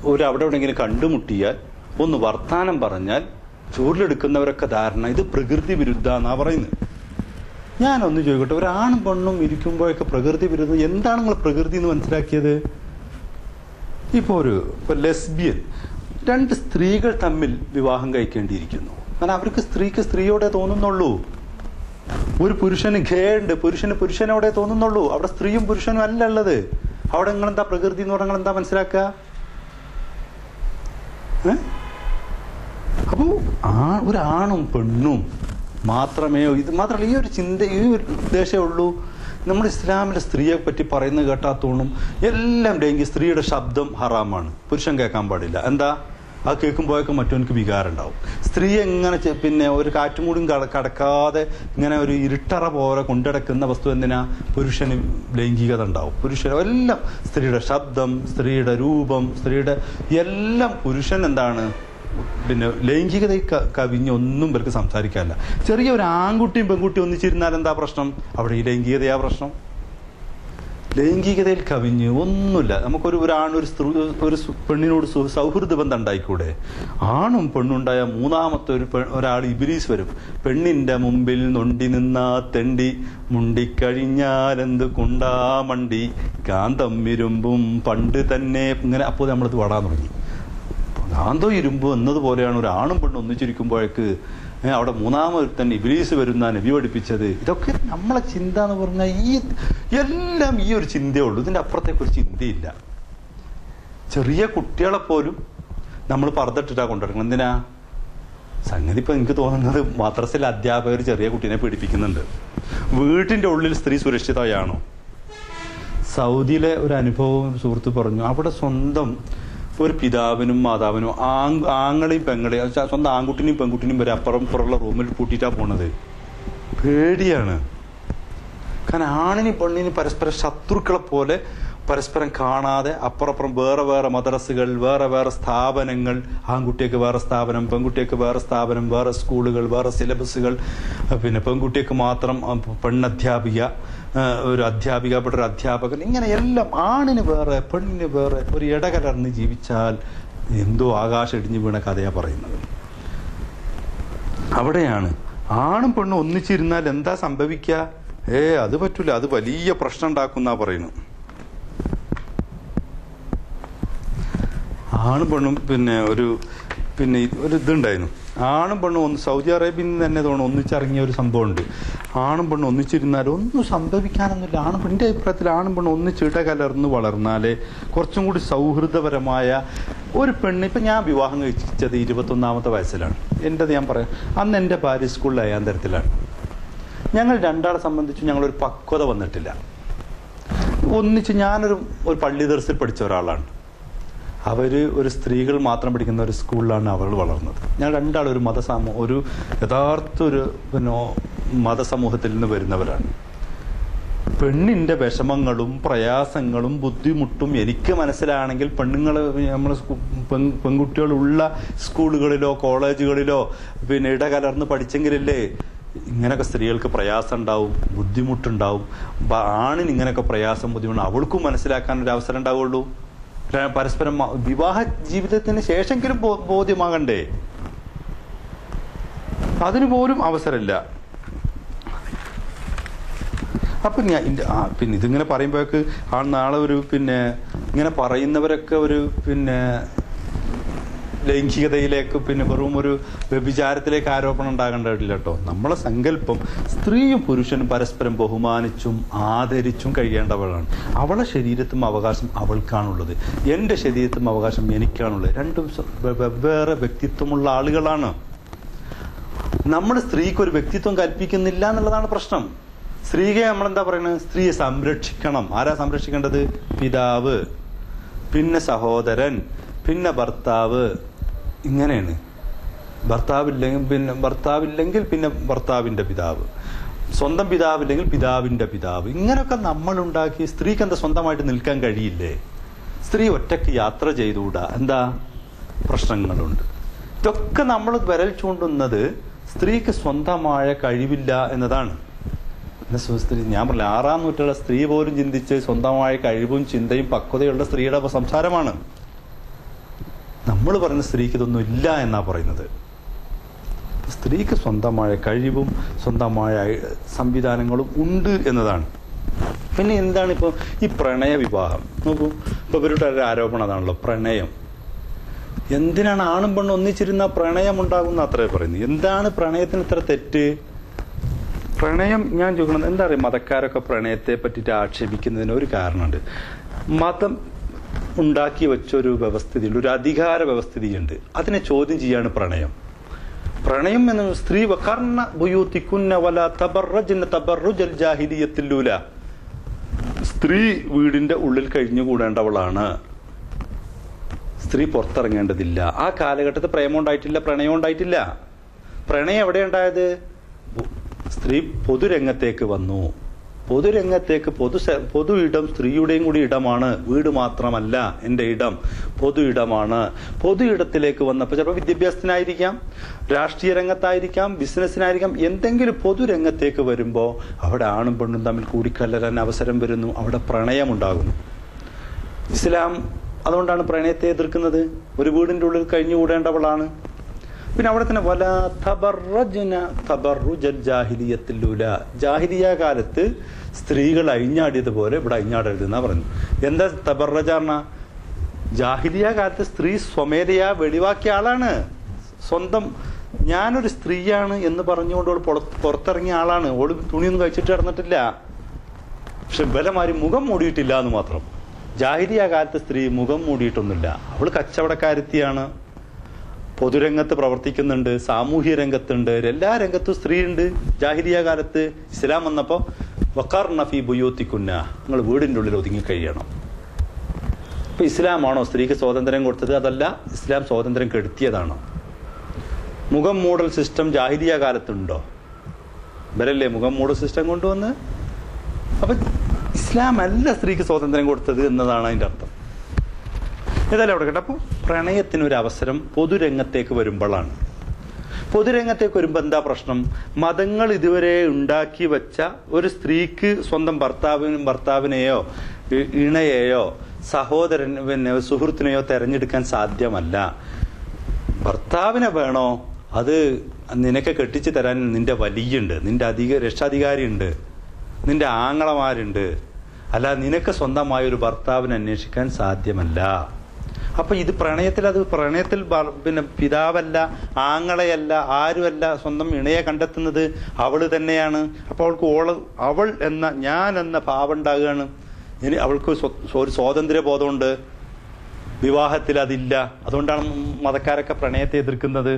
അവിടെ എവിടെയെങ്കിലും കണ്ടുമുട്ടിയാൽ ഒന്ന് വർത്താനം പറഞ്ഞാൽ ചൂരിലെടുക്കുന്നവരൊക്കെ ധാരണ ഇത് പ്രകൃതി വിരുദ്ധ എന്നാ പറയുന്നത്. ഞാനൊന്ന് ചോദിക്കട്ടെ, ഒരാണും പെണ്ണും ഇരിക്കുമ്പോഴൊക്കെ പ്രകൃതി വിരുദ്ധം എന്താണ് നിങ്ങൾ പ്രകൃതി എന്ന് മനസ്സിലാക്കിയത്? ഇപ്പൊ ലെസ്ബിയൻ, രണ്ട് സ്ത്രീകൾ തമ്മിൽ വിവാഹം കഴിക്കേണ്ടിയിരിക്കുന്നു. കാരണം അവർക്ക് സ്ത്രീയോടെ തോന്നുന്നുള്ളൂ. ഒരു പുരുഷന് ഗേ ഉണ്ട്, പുരുഷനോടെ തോന്നുന്നുള്ളൂ. അവിടെ സ്ത്രീയും പുരുഷനും അല്ല ഉള്ളത്. അവിടെ നിങ്ങളെന്താ പ്രകൃതി എന്ന് പറഞ്ഞാൽ എന്താ മനസ്സിലാക്കുക? അപ്പോ ഒരാണും പെണ്ണും മാത്രമേ ഇത് മാത്രമല്ല, ഈ ഒരു ചിന്ത, ഈ ഒരു ഉദ്ദേശമേ ഉള്ളൂ. നമ്മുടെ ഇസ്ലാമിലെ സ്ത്രീയെ പറ്റി പറയുന്നത് കേട്ടാത്തോണ്ടും എല്ലാം ഡെങ്കി സ്ത്രീയുടെ ശബ്ദം ഹറാമാണ്, പുരുഷൻ കേൾക്കാൻ പാടില്ല. എന്താ? ആ കേൾക്കുമ്പോഴൊക്കെ മറ്റവനക്ക് വികാരം ഉണ്ടാവും. സ്ത്രീ എങ്ങനെ പിന്നെ ഒരു കാറ്റും കൂടി കടക്കാതെ ഇങ്ങനെ ഒരു ഇരുട്ടറ പോലെ കൊണ്ടടക്കുന്ന വസ്തു എന്തിനാ? പുരുഷന് ലൈംഗികത ഉണ്ടാവും. പുരുഷൻ എല്ലാം സ്ത്രീയുടെ ശബ്ദം, സ്ത്രീയുടെ രൂപം, സ്ത്രീയുടെ എല്ലാം പുരുഷൻ എന്താണ് പിന്നെ ലൈംഗികത കവിഞ്ഞ് ഒന്നും ഇവർക്ക് സംസാരിക്കാനില്ല. ചെറിയ ഒരു ആൺകുട്ടിയും പെൺകുട്ടിയും ഒന്നിച്ചിരുന്നാൽ എന്താ പ്രശ്നം? അവിടെ ഈ ലൈംഗികതയാ പ്രശ്നം. ലൈംഗികതയിൽ കവിഞ്ഞ് ഒന്നുമില്ല. നമുക്കൊരു ഒരു പെണ്ണിനോട് സൗഹൃദ ബന്ധം ഉണ്ടായിക്കൂടെ? ആണും പെണ്ണുണ്ടായ മൂന്നാമത്തെ ഒരാൾ ഇബ്ലീസ് വരും. പെണ്ണിന്റെ മുമ്പിൽ നൊണ്ടി നിന്നാ തെണ്ടി, മുണ്ടിക്കഴിഞ്ഞാലെന്ത് കുണ്ടാമണ്ടി, കാന്തം ഇരുമ്പും പണ്ട് തന്നെ ഇങ്ങനെ. അപ്പോൾ നമ്മളത് പാടാൻ തുടങ്ങി. കാന്തോ ഇരുമ്പ് എന്നതുപോലെയാണ് ഒരു ആണും പെണ്ണും ഒന്നിച്ചിരിക്കുമ്പോഴേക്ക് അവിടെ മൂന്നാമൊരുത്തൻ ഇബ്ലീസ് വരുന്ന നബി പഠിപ്പിച്ചത്. ഇതൊക്കെ നമ്മളെ ചിന്ത എന്ന് പറഞ്ഞാൽ എല്ലാം ഈ ഒരു ചിന്തയേ ഉള്ളൂ. ഇതിന്റെ അപ്പുറത്തേക്ക് ഒരു ചിന്തയില്ല. ചെറിയ കുട്ടികളെ പോലും നമ്മൾ പറഞ്ഞിട്ടാ കൊണ്ടുവരണം. എന്തിനാ? സംഗതി ഇപ്പൊ എനിക്ക് തോന്നുന്നത് മദ്രസയിലെ അധ്യാപകർ ചെറിയ കുട്ടീനെ പീഡിപ്പിക്കുന്നുണ്ട്. വീട്ടിന്റെ ഉള്ളിൽ സ്ത്രീ സുരക്ഷിതയാണോ? സൗദിയിലെ ഒരു അനുഭവം സുഹൃത്ത് പറഞ്ഞു. അവിടെ സ്വന്തം ഒരു പിതാവിനും മാതാവിനും ആങ്ങളെയും പെങ്ങളെയും സ്വന്തം ആൺകുട്ടിനെയും പെൺകുട്ടിനെയും വരെ അപ്പുറം പുറമുള്ള റൂമിൽ കൂട്ടിയിട്ടാ പോണത്. പേടിയാണ്. കാരണം ആണിനും പെണ്ണിനും പരസ്പരം ശത്രുക്കളെ പോലെ പരസ്പരം കാണാതെ അപ്പുറപ്പുറം വേറെ മദ്രസകൾ, വേറെ സ്ഥാപനങ്ങൾ, ആൺകുട്ടിയൊക്കെ വേറെ സ്ഥാപനം, പെൺകുട്ടിയൊക്കെ വേറെ സ്ഥാപനം, വേറെ സ്കൂളുകൾ, വേറെ സിലബസുകൾ, പിന്നെ പെൺകുട്ടിയൊക്കെ മാത്രം പെണ്ണധ്യാപിക, ഒരു അധ്യാപിക, ഒരു അധ്യാപകൻ, ഇങ്ങനെ എല്ലാം ആണിന് വേറെ പെണ്ണിന് വേറെ ഒരു ഇടകലർന്ന് ജീവിച്ചാൽ എന്തോ ആകാശം ഇടിഞ്ഞു വീണ കഥയാ പറയുന്നത്. അവിടെയാണ് ആണും പെണ്ണും ഒന്നിച്ചിരുന്നാൽ എന്താ സംഭവിക്കുക? അത് പറ്റൂല, അത് വലിയ പ്രശ്നം ഉണ്ടാക്കുന്നാ പറയുന്നു. ആണും പെണ്ണും പിന്നെ ഒരു ഇതുണ്ടായിരുന്നു. ആണും പെണ്ണും സൗദി അറേബ്യയിൽ നിന്ന് തന്നെ തോന്നുന്നു ഒന്നിച്ചിറങ്ങിയ ഒരു സംഭവമുണ്ട്. ആണും പെണ്ണും ഒന്നിച്ചിരുന്നാലും ഒന്നും സംഭവിക്കാനൊന്നുമില്ല. എൻ്റെ അഭിപ്രായത്തിൽ ആണും പെണ്ണും ഒന്നിച്ചിട കലർന്ന് വളർന്നാലേ കുറച്ചും കൂടി സൗഹൃദപരമായ ഒരു പെണ്ണ്. ഇപ്പം ഞാൻ വിവാഹം കഴിച്ചത് 21ാമത്തെ വയസ്സിലാണ്. എൻ്റെത് ഞാൻ പറയാം. അന്ന് എൻ്റെ ഭാര്യ സ്കൂളിൽ 5ാം തരത്തിലാണ്. ഞങ്ങൾ രണ്ടാളെ സംബന്ധിച്ച് ഞങ്ങളൊരു പക്വത വന്നിട്ടില്ല. ഒന്നിച്ച് ഞാനൊരു പള്ളി ദർസിൽ പഠിച്ച ഒരാളാണ്. ഒരു സ്ത്രീകൾ മാത്രം പഠിക്കുന്ന ഒരു സ്കൂളിലാണ് അവൾ വളർന്നത്. ഞാൻ രണ്ടാളും ഒരു യഥാർത്ഥ മതസമൂഹത്തിൽ നിന്ന് വരുന്നവരാണ്. പെണ്ണിന്റെ വിഷമങ്ങളും പ്രയാസങ്ങളും ബുദ്ധിമുട്ടും എനിക്ക് മനസ്സിലാണെങ്കിൽ നമ്മൾ പെൺകുട്ടികളുള്ള സ്കൂളുകളിലോ കോളേജുകളിലോ ഇടകലർന്ന് പഠിച്ചെങ്കിലല്ലേ ഇങ്ങനെയൊക്കെ സ്ത്രീകൾക്ക് പ്രയാസം ഉണ്ടാവും, ബുദ്ധിമുട്ടുണ്ടാവും. ആണിന് ഇങ്ങനെയൊക്കെ പ്രയാസം ബുദ്ധിമുട്ട് അവൾക്കും മനസ്സിലാക്കാൻ ഒരു അവസരം ഉണ്ടാവുള്ളൂ. പരസ്പരം വിവാഹ ജീവിതത്തിന് ശേഷമെങ്കിലും ബോധ്യമാകണ്ടേ? അതിന് പോലും അവസരമില്ല. അപ്പൊ പിന്നെ ഇതിങ്ങനെ പറയുമ്പോഴേക്ക് നാളെ ഇങ്ങനെ പറയുന്നവരൊക്കെ ലൈംഗികതയിലേക്ക് വെറും ഒരു വ്യഭിചാരത്തിലേക്ക് ആരോപണം ഉണ്ടാകേണ്ടതില്ല കേട്ടോ. നമ്മളെ സങ്കല്പം സ്ത്രീയും പുരുഷനും പരസ്പരം ബഹുമാനിച്ചും ആദരിച്ചും കഴിയേണ്ടവളാണ്. അവളെ ശരീരത്തും അവകാശം അവൾക്കാണുള്ളത്, എൻ്റെ ശരീരത്തും അവകാശം എനിക്കാണുള്ളത്. രണ്ടും വെവ്വേറെ വ്യക്തിത്വമുള്ള ആളുകളാണ്. നമ്മുടെ സ്ത്രീക്ക് ഒരു വ്യക്തിത്വം കൽപ്പിക്കുന്നില്ല എന്നുള്ളതാണ് പ്രശ്നം. സ്ത്രീയെ നമ്മളെന്താ പറയുന്നത്? സ്ത്രീയെ സംരക്ഷിക്കണം. ആരാ സംരക്ഷിക്കേണ്ടത്? പിതാവ്, പിന്നെ സഹോദരൻ, പിന്നെ ഭർത്താവ്. ഇങ്ങനെയാണ്. ഭർത്താവില്ലെങ്കിൽ പിന്നെ ഭർത്താവിന്റെ പിതാവ്, സ്വന്തം പിതാവില്ലെങ്കിൽ പിതാവിന്റെ പിതാവ്. ഇങ്ങനെയൊക്കെ നമ്മളുണ്ടാക്കി. സ്ത്രീക്ക് എന്താ സ്വന്തമായിട്ട് നിൽക്കാൻ കഴിയില്ലേ? സ്ത്രീ ഒറ്റയ്ക്ക് യാത്ര ചെയ്തുകൂടാ. എന്താ? പ്രശ്നങ്ങളുണ്ട്. ഇതൊക്കെ നമ്മൾ വിരൽ ചൂണ്ടുന്നത് സ്ത്രീക്ക് സ്വന്തമായ കഴിവില്ല എന്നതാണ്. സ്ത്രീ ഞാൻ പറഞ്ഞില്ല 6-ാം നൂറ്റാണ്ടിലെ സ്ത്രീ പോലും ചിന്തിച്ച് സ്വന്തമായ കഴിവും ചിന്തയും പക്വതയുള്ള സ്ത്രീയുടെ സംസാരമാണ്. നമ്മൾ പറയുന്ന സ്ത്രീക്ക് ഇതൊന്നും ഇല്ല എന്നാ പറയുന്നത്. സ്ത്രീക്ക് സ്വന്തമായ കഴിവും സ്വന്തമായ സംവിധാനങ്ങളും ഉണ്ട് എന്നതാണ്. പിന്നെ എന്താണ് ഇപ്പോൾ ഈ പ്രണയ വിവാഹം? നോക്കൂ, ഇപ്പൊ ഇവരുടെ ഒരു ആരോപണം അതാണല്ലോ, പ്രണയം. എന്തിനാണ് ആണും പെണ്ണും ഒന്നിച്ചിരുന്ന പ്രണയം ഉണ്ടാകുന്ന അത്രേ പറയുന്നത്. എന്താണ് പ്രണയത്തിന് ഇത്ര തെറ്റ്? പ്രണയം ഞാൻ ചോദിക്കുന്നത് എന്താ പറയുക, മതക്കാരൊക്കെ പ്രണയത്തെ പറ്റിയിട്ട് ആക്ഷേപിക്കുന്നതിന് ഒരു കാരണമുണ്ട്. മതം ഉണ്ടാക്കി വെച്ചൊരു വ്യവസ്ഥിതിയുണ്ട്, ഒരു അധികാര വ്യവസ്ഥിതിയുണ്ട്. അതിനെ ചോദ്യം ചെയ്യാണ് പ്രണയം. പ്രണയം എന്ന സ്ത്രീ വഖർന ബുയൂതികുന്ന വലാ തബറജ്ന തബറുജൽ ജാഹിലിയ്യത്തിൽ ഊല. സ്ത്രീ വീടിന്റെ ഉള്ളിൽ കഴിഞ്ഞുകൂടേണ്ടവളാണ്, സ്ത്രീ പുറത്തിറങ്ങേണ്ടതില്ല. ആ കാലഘട്ടത്തിൽ പ്രേമം ഉണ്ടായിട്ടില്ല, പ്രണയം ഉണ്ടായിട്ടില്ല. പ്രണയം എവിടെ ഉണ്ടായത്? സ്ത്രീ പൊതുരംഗത്തേക്ക് വന്നു. പൊതുരംഗത്തേക്ക് പൊതു ഇടം സ്ത്രീയുടെയും കൂടി ഇടമാണ്. വീട് മാത്രമല്ല എൻ്റെ ഇടം, പൊതു ഇടമാണ്. പൊതു ഇടത്തിലേക്ക് വന്നപ്പോൾ ചിലപ്പോൾ വിദ്യാഭ്യാസത്തിനായിരിക്കാം, രാഷ്ട്രീയ രംഗത്തായിരിക്കാം, ബിസിനസ്സിനായിരിക്കാം, എന്തെങ്കിലും പൊതുരംഗത്തേക്ക് വരുമ്പോൾ അവിടെ ആണും പെണ്ണും തമ്മിൽ കൂടിക്കലരാൻ അവസരം വരുന്നു, അവിടെ പ്രണയമുണ്ടാകുന്നു. ഇസ്ലാം അതുകൊണ്ടാണ് പ്രണയത്തെ എതിർക്കുന്നത്. ഒരു വീടിൻ്റെ ഉള്ളിൽ കഴിഞ്ഞുകൂടേണ്ടവളാണ്. പിന്നെ അവിടെ തന്നെ വലാ തബറജ്ന തബറുജൽ ജാഹിലിയ്യത്തിൽ ഊല. ജാഹിലിയ കാലത്ത് സ്ത്രീകൾ അഴിഞ്ഞാടിയതുപോലെ ഇവിടെ അഴിഞ്ഞാടരുതെന്നാ പറഞ്ഞു. എന്താ തബറജ പറഞ്ഞ? ജാഹിലിയ കാലത്ത് സ്ത്രീ സ്വമേധയാ വെളിവാക്കിയ ആളാണ്. സ്വന്തം ഞാനൊരു സ്ത്രീയാണ് എന്ന് പറഞ്ഞുകൊണ്ട് ഓൾ പുറത്തിറങ്ങിയ ആളാണ്. ഓള് തുണിയൊന്നും കഴിച്ചിട്ട് കിടന്നിട്ടില്ല. പക്ഷെ ബലമാരി മുഖം മൂടിയിട്ടില്ല എന്ന് മാത്രം. ജാഹിലിയ കാലത്ത് സ്ത്രീ മുഖം മൂടിയിട്ടൊന്നുമില്ല. അവൾ കച്ചവടക്കാരത്തിയാണ്, പൊതുരംഗത്ത് പ്രവർത്തിക്കുന്നുണ്ട്, സാമൂഹ്യ രംഗത്തുണ്ട്, എല്ലാ രംഗത്തും സ്ത്രീ ഉണ്ട്. ജാഹിലിയ കാലത്ത് ഇസ്ലാം വന്നപ്പോൾ വഖർന ഫീ ബുയൂതികുന്ന, നിങ്ങൾ വീടിൻ്റെ ഉള്ളിൽ ഒതുങ്ങി കഴിയണം. ഇപ്പൊ ഇസ്ലാമാണോ സ്ത്രീക്ക് സ്വാതന്ത്ര്യം കൊടുത്തത്? അതല്ല, ഇസ്ലാം സ്വാതന്ത്ര്യം കെടുത്തിയതാണോ? മുഖം മൂടൽ സിസ്റ്റം ജാഹിലിയ കാലത്തുണ്ടോ? ഇവരല്ലേ മുഖം മൂടൽ സിസ്റ്റം കൊണ്ടുവന്ന്. അപ്പൊ ഇസ്ലാം അല്ല സ്ത്രീക്ക് സ്വാതന്ത്ര്യം കൊടുത്തത് എന്നതാണ് അതിന്റെ അർത്ഥം. ഏതായാലും അവിടെ കേട്ടോ. അപ്പോൾ പ്രണയത്തിനൊരു അവസരം പൊതുരംഗത്തേക്ക് വരുമ്പോഴാണ്. പൊതുരംഗത്തേക്ക് വരുമ്പോൾ എന്താ പ്രശ്നം? മതങ്ങൾ ഇതുവരെ ഉണ്ടാക്കി വെച്ച ഒരു സ്ത്രീക്ക് സ്വന്തം ഭർത്താവിനെയോ ഇണയെയോ സഹോദരൻ സുഹൃത്തിനെയോ തെരഞ്ഞെടുക്കാൻ സാധ്യമല്ല. ഭർത്താവിനെ വേണോ? അത് നിനക്ക് കെട്ടിച്ചു തരാൻ നിന്റെ വലിയുണ്ട്, നിന്റെ രക്ഷാധികാരി ഉണ്ട്, നിന്റെ ആങ്ങളമാരുണ്ട്. അല്ല, നിനക്ക് സ്വന്തമായ ഒരു ഭർത്താവിനെ അന്വേഷിക്കാൻ സാധ്യമല്ല. അപ്പൊ ഇത് പ്രണയത്തിൽ പിന്നെ പിതാവല്ല, ആങ്ങളയല്ല, ആരുമല്ല, സ്വന്തം ഇണയെ കണ്ടെത്തുന്നത് അവള് തന്നെയാണ്. അപ്പൊ അവൾ എന്ന ഞാൻ എന്ന ഭാവം ഉണ്ടാകുകയാണ്. ഇനി അവൾക്ക് ഒരു സ്വാതന്ത്ര്യ ബോധമുണ്ട്, വിവാഹത്തിൽ അതില്ല. അതുകൊണ്ടാണ് മതക്കാരൊക്കെ പ്രണയത്തെ എതിർക്കുന്നത്.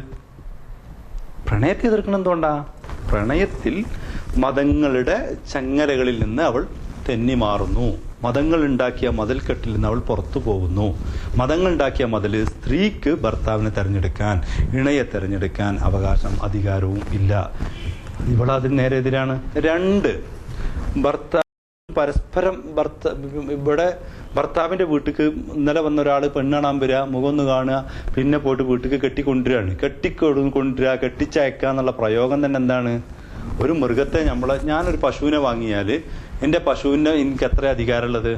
പ്രണയത്തെ എതിർക്കുന്നത് എന്തുകൊണ്ടാ? പ്രണയത്തിൽ മതങ്ങളുടെ ചങ്ങലകളിൽ നിന്ന് അവൾ തെന്നി മാറുന്നു. മതങ്ങൾ ഉണ്ടാക്കിയ മതിൽക്കെട്ടിൽ നിന്ന് അവൾ പുറത്തു പോകുന്നു. മതങ്ങൾ ഉണ്ടാക്കിയ മതിൽ സ്ത്രീക്ക് ഭർത്താവിനെ തെരഞ്ഞെടുക്കാൻ, ഇണയെ തെരഞ്ഞെടുക്കാൻ അവകാശം അധികാരവും ഇല്ല. ഇവളതിന് നേരെ എതിരാണ്. 2, ഭർത്താവ് പരസ്പരം ഇവിടെ ഭർത്താവിന്റെ വീട്ടിക്ക് ഇന്നലെ വന്ന ഒരാൾ പെണ്ണ് കാണാൻ വരിക, മുഖമൊന്ന് കാണുക, പിന്നെ പോയിട്ട് വീട്ടിക്ക് കെട്ടിക്കൊണ്ടുവരികയാണ്. കെട്ടിക്കൊണ്ടുവരിക, കെട്ടിച്ചയക്കുക എന്നുള്ള പ്രയോഗം തന്നെ എന്താണ്? ഒരു മൃഗത്തെ ഞാനൊരു പശുവിനെ വാങ്ങിയാൽ എൻ്റെ പശുവിന് എനിക്ക് എത്ര അധികാരമുള്ളത്?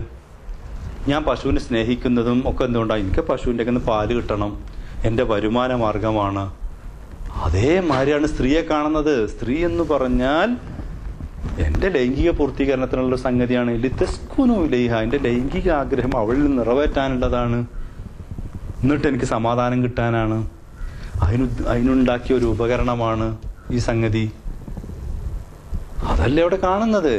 ഞാൻ പശുവിനെ സ്നേഹിക്കുന്നതും ഒക്കെ എന്തുകൊണ്ടാണ്? എനിക്ക് പശുവിൻ്റെ ഒക്കെ പാല് കിട്ടണം, എൻ്റെ വരുമാന മാർഗമാണ്. അതേമാതിരിയാണ് സ്ത്രീയെ കാണുന്നത്. സ്ത്രീ എന്ന് പറഞ്ഞാൽ എൻ്റെ ലൈംഗിക പൂർത്തീകരണത്തിനുള്ള സംഗതിയാണ്. ലിതസ്കുനു ഇലൈഹ, എൻ്റെ ലൈംഗിക ആഗ്രഹം അവളിൽ നിറവേറ്റാനുള്ളതാണ്. എന്നിട്ട് എനിക്ക് സമാധാനം കിട്ടാനാണ്. അതിനുണ്ടാക്കിയ ഒരു ഉപകരണമാണ് ഈ സംഗതി. അതല്ലേ അവിടെ കാണുന്നത്.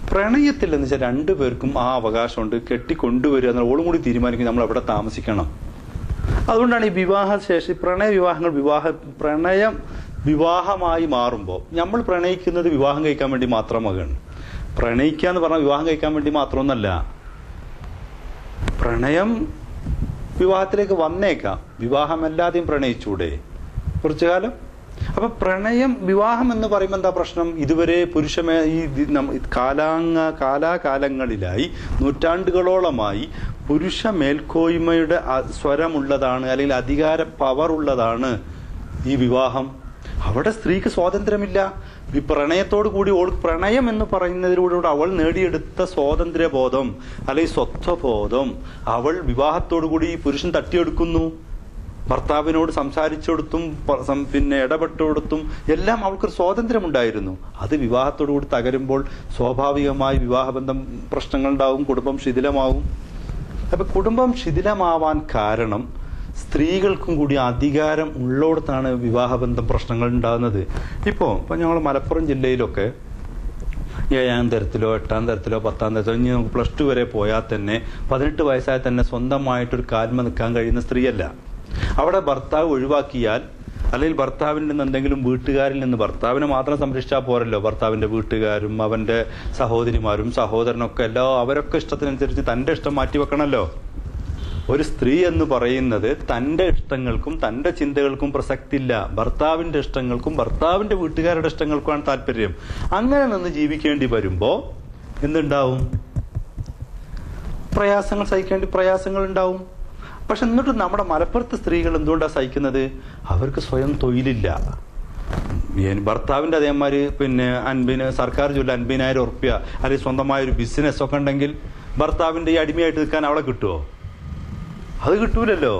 പ്രണയത്തിൽ എന്ന് വെച്ചാൽ 2 പേർക്കും ആ അവകാശമുണ്ട്. കെട്ടിക്കൊണ്ടുവരിക എന്നാൽ ഓളും കൂടി തീരുമാനിക്കും നമ്മൾ എവിടെ താമസിക്കണം. അതുകൊണ്ടാണ് ഈ വിവാഹശേഷി പ്രണയം വിവാഹമായി മാറുമ്പോൾ നമ്മൾ പ്രണയിക്കുന്നത് വിവാഹം കഴിക്കാൻ വേണ്ടി മാത്രമാകാണ്. പ്രണയിക്കുക എന്ന് പറഞ്ഞാൽ വിവാഹം കഴിക്കാൻ വേണ്ടി മാത്രമൊന്നല്ല. പ്രണയം വിവാഹത്തിലേക്ക് വന്നേക്കാം, വിവാഹമല്ലാതെയും പ്രണയിച്ചൂടെ കുറച്ചു കാലം? അപ്പൊ പ്രണയം വിവാഹം എന്ന് പറയുമ്പോൾ എന്താ പ്രശ്നം? ഇതുവരെ കാലാകാലങ്ങളിലായി നൂറ്റാണ്ടുകളോളമായി പുരുഷ മേൽക്കോയ്മയുടെ സ്വരമുള്ളതാണ്, അല്ലെങ്കിൽ അധികാര പവർ ഉള്ളതാണ് ഈ വിവാഹം. അവിടെ സ്ത്രീക്ക് സ്വാതന്ത്ര്യമില്ല. ഈ പ്രണയത്തോടു കൂടി പ്രണയം എന്ന് പറയുന്നതിലൂടെ അവൾ നേടിയെടുത്ത സ്വാതന്ത്ര്യബോധം അല്ലെങ്കിൽ സ്വത്വബോധം അവൾ വിവാഹത്തോടു കൂടി ഈ പുരുഷൻ തട്ടിയെടുക്കുന്നു. ഭർത്താവിനോട് സംസാരിച്ചെടുത്തും പിന്നെ ഇടപെട്ടുകൊടുത്തും എല്ലാം അവൾക്കൊരു സ്വാതന്ത്ര്യമുണ്ടായിരുന്നു. അത് വിവാഹത്തോടു കൂടി തകരുമ്പോൾ സ്വാഭാവികമായി വിവാഹബന്ധം പ്രശ്നങ്ങളുണ്ടാവും, കുടുംബം ശിഥിലമാവും. അപ്പൊ കുടുംബം ശിഥിലമാവാൻ കാരണം സ്ത്രീകൾക്കും കൂടി അധികാരം ഉള്ളിടത്താണ് വിവാഹബന്ധം പ്രശ്നങ്ങൾ ഉണ്ടാകുന്നത്. ഇപ്പൊ ഞങ്ങൾ മലപ്പുറം ജില്ലയിലൊക്കെ 7ാം തരത്തിലോ 8ാം തരത്തിലോ 10ാം തരത്തിലോ ഇനി നമുക്ക് +2 വരെ പോയാൽ തന്നെ 18 വയസ്സായ തന്നെ സ്വന്തമായിട്ടൊരു കാൽമ നിൽക്കാൻ കഴിയുന്ന സ്ത്രീയല്ല. അവിടെ ഭർത്താവ് ഒഴിവാക്കിയാൽ അല്ലെങ്കിൽ ഭർത്താവിൽ നിന്ന് എന്തെങ്കിലും വീട്ടുകാരിൽ നിന്ന് ഭർത്താവിനെ മാത്രം സംരക്ഷിച്ചാൽ പോരല്ലോ, ഭർത്താവിന്റെ വീട്ടുകാരും അവന്റെ സഹോദരിമാരും സഹോദരനൊക്കെ അവരൊക്കെ ഇഷ്ടത്തിനനുസരിച്ച് തന്റെ ഇഷ്ടം മാറ്റി വെക്കണമല്ലോ. ഒരു സ്ത്രീ എന്ന് പറയുന്നത് തന്റെ ഇഷ്ടങ്ങൾക്കും തന്റെ ചിന്തകൾക്കും പ്രസക്തിയില്ല. ഭർത്താവിന്റെ ഇഷ്ടങ്ങൾക്കും ഭർത്താവിന്റെ വീട്ടുകാരുടെ ഇഷ്ടങ്ങൾക്കുമാണ് താല്പര്യം. അങ്ങനെ നിന്ന് ജീവിക്കേണ്ടി വരുമ്പോ എന്തുണ്ടാവും? പ്രയാസങ്ങൾ ഉണ്ടാവും. പക്ഷെ എന്നിട്ട് നമ്മുടെ മലപ്പുറത്ത് സ്ത്രീകൾ എന്തുകൊണ്ടാണ് സഹിക്കുന്നത്? അവർക്ക് സ്വയം തൊഴിലില്ല. ഭർത്താവിന്റെ അതേമാതിരി പിന്നെ സർക്കാർ ജോലി 50,000 ഉറുപ്പ്യ അല്ലെങ്കിൽ സ്വന്തമായൊരു ബിസിനസ് ഒക്കെ ഉണ്ടെങ്കിൽ ഭർത്താവിന്റെ ഈ അടിമയായിട്ട് നിൽക്കാൻ അവളെ കിട്ടുമോ? അത് കിട്ടൂലല്ലോ.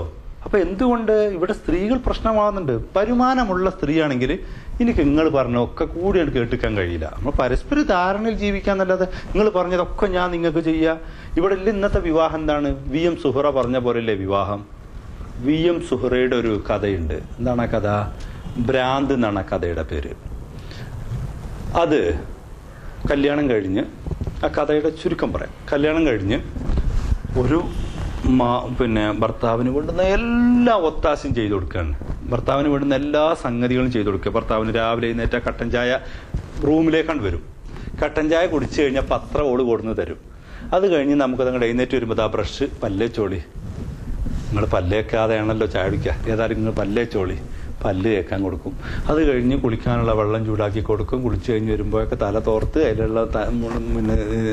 അപ്പൊ എന്തുകൊണ്ട് ഇവിടെ സ്ത്രീകൾ പ്രശ്നമാകുന്നുണ്ട്? വരുമാനമുള്ള സ്ത്രീയാണെങ്കിൽ എനിക്ക് നിങ്ങൾ പറഞ്ഞ ഒക്കെ കൂടി കേട്ടിക്കാൻ കഴിയില്ല. നമ്മൾ പരസ്പര ധാരണയിൽ ജീവിക്കാന്നല്ലാതെ നിങ്ങൾ പറഞ്ഞതൊക്കെ ഞാൻ നിങ്ങൾക്ക് ചെയ്യാം. ഇവിടെ ഇന്നത്തെ വിവാഹം എന്താണ്? VM സുഹറ പറഞ്ഞ പോലെയല്ലേ വിവാഹം? VM സുഹറയുടെ ഒരു കഥയുണ്ട്. എന്താണ് ആ കഥ? ഭ്രാന്ത് എന്നാണ് ആ കഥയുടെ പേര്. അത് കല്യാണം കഴിഞ്ഞ്, ആ കഥയുടെ ചുരുക്കം പറയാം. കല്യാണം കഴിഞ്ഞ് ഒരു ഭർത്താവിന് വേണ്ടുന്ന എല്ലാ ഒത്താശയും ചെയ്തു കൊടുക്കുകയാണ്. ഭർത്താവിന് വേണ്ടുന്ന എല്ലാ സംഗതികളും ചെയ്തു കൊടുക്കുക. ഭർത്താവിന് രാവിലെ എഴുന്നേറ്റ കട്ടൻ ചായ റൂമിലേക്കാണ് വരും. കട്ടൻ ചായ കുടിച്ചു കഴിഞ്ഞാൽ പത്രം ഓട് കൊടുന്ന് തരും. അത് കഴിഞ്ഞ് നമുക്കത് അങ്ങോട്ട് എഴുന്നേറ്റ് വരുമ്പോൾ ആ ബ്രഷ് പല്ലേച്ചോളി, നിങ്ങൾ പല്ലേക്കാതെയാണല്ലോ ചായ കുടിക്കുക, ഏതായാലും നിങ്ങൾ പല്ലേച്ചോളി, പല്ല് കേൾക്കാൻ കൊടുക്കും. അത് കഴിഞ്ഞ് കുളിക്കാനുള്ള വെള്ളം ചൂടാക്കി കൊടുക്കും. കുളിച്ചു കഴിഞ്ഞ് വരുമ്പോഴൊക്കെ തല തോർത്ത് അതിലുള്ള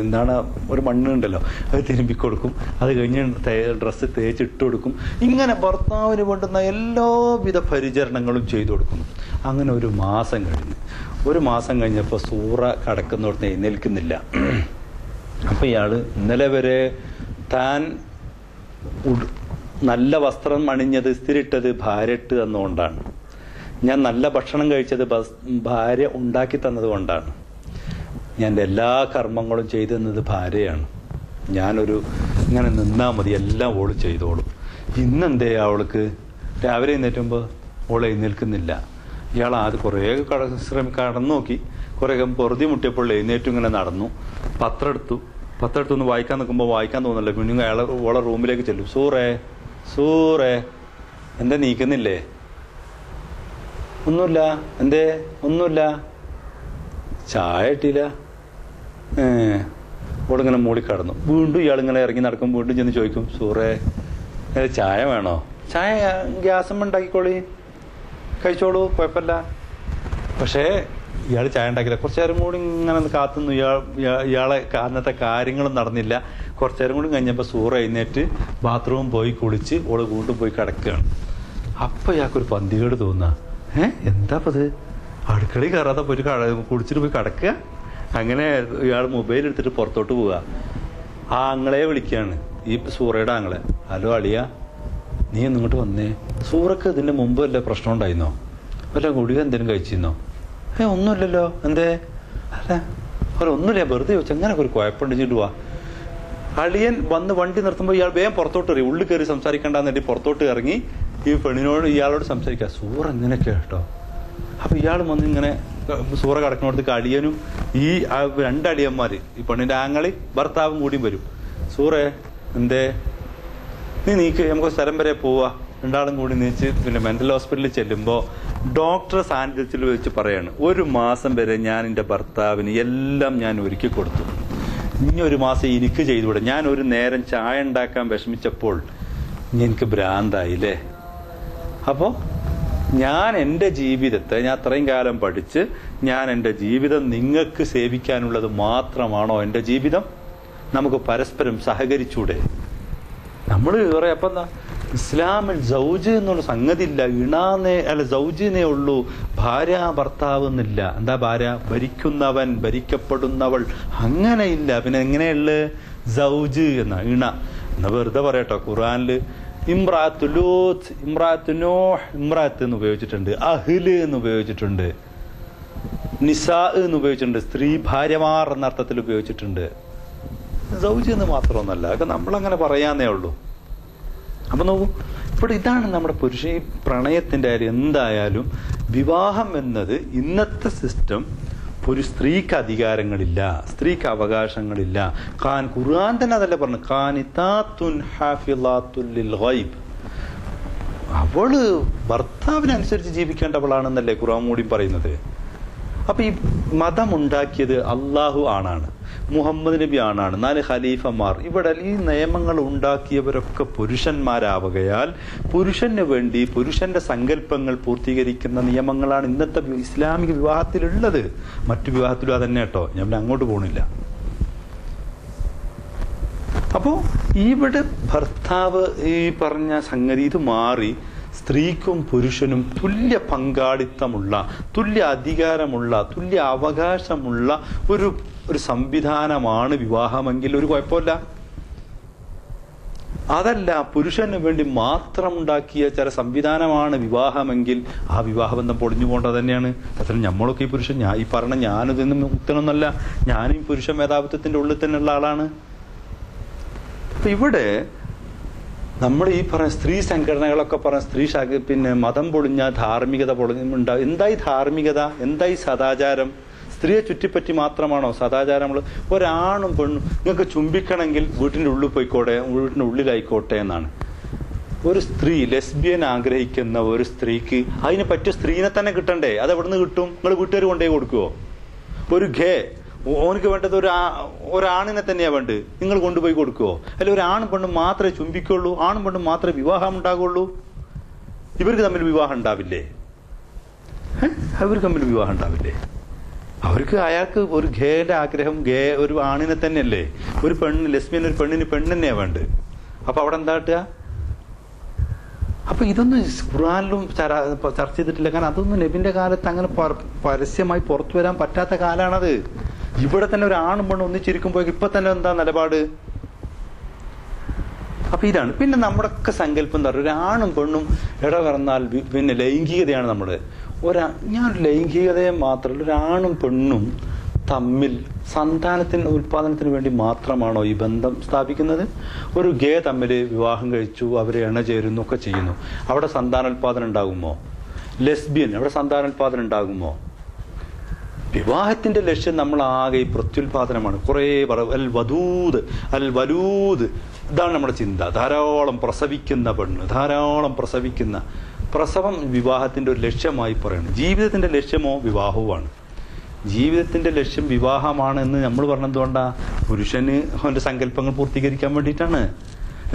എന്താണ് ഒരു മണ്ണുണ്ടല്ലോ അത് തിരുമ്പിക്കൊടുക്കും. അത് കഴിഞ്ഞ് ഡ്രസ്സ് തേച്ചിട്ട് കൊടുക്കും. ഇങ്ങനെ ഭർത്താവിന് വേണ്ടുന്ന എല്ലാവിധ പരിചരണങ്ങളും ചെയ്തു കൊടുക്കും. അങ്ങനെ ഒരു മാസം കഴിഞ്ഞപ്പോൾ സൂറ കടക്കുന്നിടത്ത് എഴുന്നേൽക്കുന്നില്ല. അപ്പൊ ഇയാള് ഇന്നലെ വരെ താൻ നല്ല വസ്ത്രം അണിഞ്ഞത് ഇസ്തിരിട്ടത് ഭാര്യ ഇട്ട് തന്നുകൊണ്ടാണ്, ഞാൻ നല്ല ഭക്ഷണം കഴിച്ചത് ഭാര്യ ഉണ്ടാക്കി തന്നത് കൊണ്ടാണ്, ഞാൻ എല്ലാ കർമ്മങ്ങളും ചെയ്തു തന്നത് ഭാര്യയാണ്, ഞാനൊരു ഇങ്ങനെ നിന്നാ മതി എല്ലാം ഓള് ചെയ്തോളും. ഇന്നെന്തേ അവൾക്ക് രാവിലെ എഴുന്നേറ്റുമ്പോൾ ഓള് എഴുന്നേൽക്കുന്നില്ല. ഇയാൾ ആദ്യം കുറേ കടന്നു നോക്കി, കുറെ പൊറുതി മുട്ടിയപ്പോൾ എഴുന്നേറ്റും ഇങ്ങനെ നടന്നു. പത്രം എടുത്തൊന്ന് വായിക്കാൻ നിൽക്കുമ്പോൾ വായിക്കാൻ തോന്നില്ല. പിന്നെ അയാൾ ഓളെ റൂമിലേക്ക് ചെല്ലും. സൂറേ എന്താ നീക്കുന്നില്ലേ? ഒന്നുമില്ല. എന്തേ? ഒന്നുമില്ല. ചായ ഇട്ടില്ല. ഓളിങ്ങനെ മൂളിക്കടന്നു. വീണ്ടും ഇയാളിങ്ങനെ ഇറങ്ങി നടക്കും. വീണ്ടും ചെന്ന് ചോദിക്കും, സൂറേ ചായ വേണോ? ചായ ഗ്യാസും ഉണ്ടാക്കിക്കോളി, കഴിച്ചോളൂ, കുഴപ്പമില്ല. പക്ഷേ ഇയാൾ ചായ ഉണ്ടാക്കില്ല. കുറച്ചു നേരം കൂടി ഇങ്ങനെ കാത്തുനിന്നു. ഇയാളെ അന്നത്തെ കാര്യങ്ങളും നടന്നില്ല. കുറച്ചു നേരം കൂടി കഴിഞ്ഞപ്പോൾ സൂറ എഴുന്നേറ്റ് ബാത്റൂമിൽ പോയി കുളിച്ച് ഓള് വീണ്ടും പോയി കിടക്കുകയാണ്. അപ്പൊ ഇയാൾക്കൊരു പന്തികേട് തോന്നുക. എന്താ അത്? അടുക്കളയിൽ കയറാതെ പോയിട്ട് കുളിച്ചിട്ട് പോയി കിടക്കുക. അങ്ങനെ ഇയാൾ മൊബൈൽ എടുത്തിട്ട് പുറത്തോട്ട് പോവുക. ആ ആങ്ങളെ വിളിക്കുകയാണ്, ഈ സൂറയുടെ ആങ്ങളെ. ഹലോ അളിയ, നീ എന്നിങ്ങോട്ട് വന്നേ. സൂറക്ക് ഇതിന്റെ മുമ്പ് വല്ല പ്രശ്നം ഉണ്ടായിരുന്നോ? വല്ല ഗുളിക എന്തെങ്കിലും കഴിച്ചിരുന്നോ? ഒന്നുമില്ലല്ലോ. എന്തേ? അല്ല ഒന്നുമില്ല, വെറുതെ ചോദിച്ചു. അങ്ങനെ ഒരു കുഴപ്പമുണ്ടെച്ചിട്ട് പോവാ. അളിയൻ വന്ന് വണ്ടി നിർത്തുമ്പോൾ ഇയാൾ വേഗം പുറത്തോട്ട് ഇറങ്ങി. ഉള്ളിൽ കയറി സംസാരിക്കണ്ടെന്ന് വേണ്ടി പുറത്തോട്ട് ഇറങ്ങി ഈ പെണ്ണിനോട് ഇയാളോട് സംസാരിക്കുക. സൂറ ഇങ്ങനെയൊക്കെ കേട്ടോ. അപ്പൊ ഇയാൾ വന്ന് ഇങ്ങനെ സൂറ കിടക്കുന്നിടത്തേക്ക് അളിയനും ഈ 2 അളിയന്മാര്, ഈ പെണ്ണിന്റെ ആങ്ങളി ഭർത്താവും കൂടിയും വരും. സൂറേ എന്തേ? നീക്ക് നമുക്ക് സ്ഥലം വരെ പോവാ. 2 കൂടി നീച്ച് മെന്റൽ ഹോസ്പിറ്റലിൽ ചെല്ലുമ്പോ ഡോക്ടറെ സാന്നിധ്യത്തിൽ വെച്ച് പറയാണ്, 1 മാസം വരെ ഞാൻ എൻ്റെ ഭർത്താവിന് എല്ലാം ഞാൻ ഒരുക്കി കൊടുത്തു. ഇനി 1 മാസം എനിക്ക് ചെയ്തുകൂടെ? ഞാൻ ഒരു നേരം ചായ ഉണ്ടാക്കാൻ വിഷമിച്ചപ്പോൾ എനിക്ക് ഭ്രാന്തായില്ലേ? അപ്പോ ഞാൻ എൻ്റെ ജീവിതത്തെ, ഞാൻ അത്രയും കാലം പഠിച്ച് ഞാൻ എൻ്റെ ജീവിതം നിങ്ങൾക്ക് സേവിക്കാനുള്ളത് മാത്രമാണോ എൻ്റെ ജീവിതം? നമുക്ക് പരസ്പരം സഹകരിച്ചൂടെ? നമ്മൾ പറയാം. അപ്പം എന്താ ഇസ്ലാമിൽ സൗജ് എന്നുള്ള സംഗതി ഇല്ല. ഇണാന്നേ അല്ല സൗജിനേ ഉള്ളൂ, ഭാര്യ ഭർത്താവ് എന്നില്ല. എന്താ ഭാര്യ? ഭരിക്കുന്നവൻ, ഭരിക്കപ്പെടുന്നവൾ, അങ്ങനെയില്ല. പിന്നെ എങ്ങനെയുള്ള സൗജ് എന്ന ഇണ എന്നാ വെറുതെ പറയട്ടോ. ഖുർആനില് ഇമ്രാത്തു ലൂത്ത്, ഇമ്രാത്തു നോഹ്, ഇമ്രാത്ത് എന്ന് ഉപയോഗിച്ചിട്ടുണ്ട്, അഹ്ല് എന്ന് ഉപയോഗിച്ചിട്ടുണ്ട്, നിസാ എന്ന് ഉപയോഗിച്ചിട്ടുണ്ട്, സ്ത്രീ ഭാര്യമാർ എന്ന അർത്ഥത്തിൽ ഉപയോഗിച്ചിട്ടുണ്ട്. സൗജ് എന്ന് മാത്രമൊന്നല്ല, അതൊക്കെ നമ്മളങ്ങനെ പറയാന്നേ ഉള്ളൂ. അപ്പൊ നോക്കൂ, ഇവിടെ ഇതാണ് നമ്മുടെ പുരുഷ ഈ പ്രണയത്തിന്റെ കാര്യം. എന്തായാലും വിവാഹം എന്നത് ഇന്നത്തെ സിസ്റ്റം, സ്ത്രീക്ക് അധികാരങ്ങളില്ല, സ്ത്രീക്ക് അവകാശങ്ങളില്ല. ഖുർആൻ തന്നെ അതല്ലേ പറഞ്ഞു, ഖാനിതാത്തുൻ ഹാഫിളാത്തുൽ ലിൽ ഗൈബ്. അവള് ഭർത്താവിനനുസരിച്ച് ജീവിക്കേണ്ടവളാണെന്നല്ലേ ഖുർആൻ കൂടി പറയുന്നത്. അപ്പൊ ഈ മതം ഉണ്ടാക്കിയത് അള്ളാഹു ആണാണ്, മുഹമ്മദ് നബി ആണാണ്, 4 ഖലീഫമാർ. ഇവിടെ ഈ നിയമങ്ങൾ ഉണ്ടാക്കിയവരൊക്കെ പുരുഷന്മാരാവുകയാൽ പുരുഷന് വേണ്ടി പുരുഷന്റെ സങ്കല്പങ്ങൾ പൂർത്തീകരിക്കുന്ന നിയമങ്ങളാണ് ഇന്നത്തെ ഇസ്ലാമിക വിവാഹത്തിലുള്ളത്. മറ്റു വിവാഹത്തിലും അതന്നെ കേട്ടോ, ഞാൻ അങ്ങോട്ട് പോണില്ല. അപ്പോ ഇവിടെ ഭർത്താവ് ഈ പറഞ്ഞ സംഗതി ഇത് മാറി സ്ത്രീക്കും പുരുഷനും തുല്യ പങ്കാളിത്തമുള്ള, തുല്യ അധികാരമുള്ള, തുല്യ അവകാശമുള്ള ഒരു സംവിധാനമാണ് വിവാഹമെങ്കിൽ ഒരു കുഴപ്പമില്ല. അതല്ല പുരുഷന് വേണ്ടി മാത്രം ഉണ്ടാക്കിയ ചില സംവിധാനമാണ് വിവാഹമെങ്കിൽ ആ വിവാഹബന്ധം പൊളിഞ്ഞു പോകേണ്ടത് തന്നെയാണ്. അത്ര നമ്മളൊക്കെ ഈ പുരുഷൻ, ഈ പറഞ്ഞ ഞാനിതൊന്നും മുക്തനൊന്നല്ല, ഞാനും പുരുഷ മേധാവിത്വത്തിന്റെ ഉള്ളിൽ തന്നെയുള്ള ആളാണ്. അപ്പൊ ഇവിടെ നമ്മൾ ഈ പറഞ്ഞ സ്ത്രീ സംഘടനകളൊക്കെ പറഞ്ഞ സ്ത്രീ പിന്നെ മതം പൊളിഞ്ഞ ധാർമ്മികത പൊളിഞ്ഞുണ്ടാകും. എന്തായി ധാർമ്മികത? എന്തായി സദാചാരം? സ്ത്രീയെ ചുറ്റിപ്പറ്റി മാത്രമാണോ സദാചാരം? ഒരാണും പെണ്ണും നിങ്ങൾക്ക് ചുംബിക്കണമെങ്കിൽ വീട്ടിന്റെ ഉള്ളിൽ പോയിക്കോട്ടെ, വീട്ടിന്റെ ഉള്ളിലായിക്കോട്ടെ എന്നാണ്. ഒരു സ്ത്രീ ലെസ്ബിയൻ ആഗ്രഹിക്കുന്ന ഒരു സ്ത്രീക്ക് അതിന് പറ്റിയ സ്ത്രീനെ തന്നെ കിട്ടണ്ടേ? അത് എവിടുന്ന് കിട്ടും? നിങ്ങൾ വീട്ടുകാർ കൊണ്ടുപോയി കൊടുക്കുവോ? ഒരു ഘേ ഓനക്ക് വേണ്ടത് ഒരാണിനെ തന്നെയാ വേണ്ടത്, നിങ്ങൾ കൊണ്ടുപോയി കൊടുക്കുവോ? അല്ല ഒരാണും പെണ്ണും മാത്രമേ ചുംബിക്കുള്ളൂ, ആണും പെണ്ണും മാത്രമേ വിവാഹം ഉണ്ടാകുള്ളൂ? ഇവർക്ക് തമ്മിൽ വിവാഹം ഉണ്ടാവില്ലേ? അവർക്ക് തമ്മിൽ വിവാഹം ഉണ്ടാവില്ലേ? അവർക്ക് അയാൾക്ക് ഒരു ഘേയുടെ ആഗ്രഹം, ഒരു ആണിനെ തന്നെയല്ലേ? ഒരു പെണ്ണ് ലെസ്ബിയൻ, ഒരു പെണ്ണിന് പെണ്ണെന്നെയാ വേണ്ടത്. അപ്പൊ അവിടെ എന്താ കിട്ടുക? അപ്പൊ ഇതൊന്നും ഖുർആനിലും ചർച്ച ചെയ്തിട്ടില്ല. കാരണം അതൊന്നും നബിന്റെ കാലത്ത് അങ്ങനെ പരസ്യമായി പുറത്തു വരാൻ പറ്റാത്ത കാലാണത്. ഇവിടെ തന്നെ ഒരു ആണും പെണ്ണും ഒന്നിച്ചിരിക്കുമ്പോ ഇപ്പൊ തന്നെ എന്താ നിലപാട്? അപ്പൊ ഇതാണ്. പിന്നെ നമ്മുടെ ഒക്കെ സങ്കല്പം എന്താ പറയുക, ഒരു ആണും പെണ്ണും ഇടകലർന്നാൽ പിന്നെ ലൈംഗികതയാണ് നമ്മുടെ. ഞാൻ ലൈംഗികതയെ മാത്രമല്ല, ഒരു ആണും പെണ്ണും തമ്മിൽ സന്താനത്തിന് ഉൽപാദനത്തിന് വേണ്ടി മാത്രമാണോ ഈ ബന്ധം സ്ഥാപിക്കുന്നത്? ഒരു ഗേ തമ്മിൽ വിവാഹം കഴിച്ചു, അവരെ ഇണചേരുന്നു ഒക്കെ ചെയ്യുന്നു, അവിടെ സന്താനോൽപാദനം ഉണ്ടാകുമോ? ലെസ്ബിയൻ, അവിടെ സന്താനോൽപാദനം ഉണ്ടാകുമോ? വിവാഹത്തിന്റെ ലക്ഷ്യം നമ്മൾ ആകെ ഈ പ്രത്യുൽപാദനമാണ്. കുറെ അൽ വദൂദ് അൽ വലൂദ്, ഇതാണ് നമ്മുടെ ചിന്ത. ധാരാളം പ്രസവിക്കുന്ന പെണ്ണ്, ധാരാളം പ്രസവം വിവാഹത്തിന്റെ ഒരു ലക്ഷ്യമായി പറയുന്നു. ജീവിതത്തിന്റെ ലക്ഷ്യമോ വിവാഹവുമാണ്. ജീവിതത്തിന്റെ ലക്ഷ്യം വിവാഹമാണ് എന്ന് നമ്മൾ പറഞ്ഞതുകൊണ്ടാ? പുരുഷന് അവന്റെ സങ്കല്പങ്ങൾ പൂർത്തീകരിക്കാൻ വേണ്ടിയിട്ടാണ്.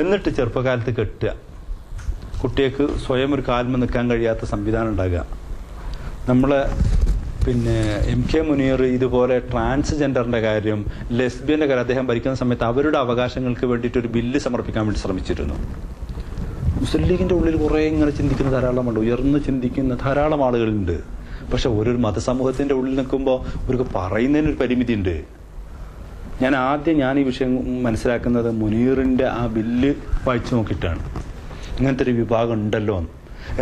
എന്നിട്ട് ചെറുപ്പകാലത്ത് കെട്ടുക, കുട്ടികൾക്ക് സ്വയം ഒരു കാൽമ നിൽക്കാൻ കഴിയാത്ത സംവിധാനം ഉണ്ടാകുക. നമ്മളെ പിന്നെ MK മുനീർ ഇതുപോലെ ട്രാൻസ്ജെൻഡറിന്റെ കാര്യം, ലെസ്ബിയന്റെ കാര്യം അദ്ദേഹം ഭരിക്കുന്ന സമയത്ത് അവരുടെ അവകാശങ്ങൾക്ക് വേണ്ടിയിട്ട് ഒരു ബില്ല് സമർപ്പിക്കാൻ വേണ്ടി ശ്രമിച്ചിരുന്നു. മുസ്ലിം ലീഗിന്റെ ഉള്ളിൽ കുറെ ഇങ്ങനെ ചിന്തിക്കുന്ന ധാരാളമുണ്ട്, ഉയർന്ന് ചിന്തിക്കുന്ന ധാരാളം ആളുകളുണ്ട്. പക്ഷെ ഓരോ മതസമൂഹത്തിന്റെ ഉള്ളിൽ നിൽക്കുമ്പോൾ അവർക്ക് പറയുന്നതിനൊരു പരിമിതി ഉണ്ട്. ഞാൻ ഈ വിഷയം മനസ്സിലാക്കുന്നത് മുനീറിന്റെ ആ ബില്ല് വായിച്ചു നോക്കിയിട്ടാണ്. ഇങ്ങനത്തെ ഒരു വിഭാഗം ഉണ്ടല്ലോ എന്ന്.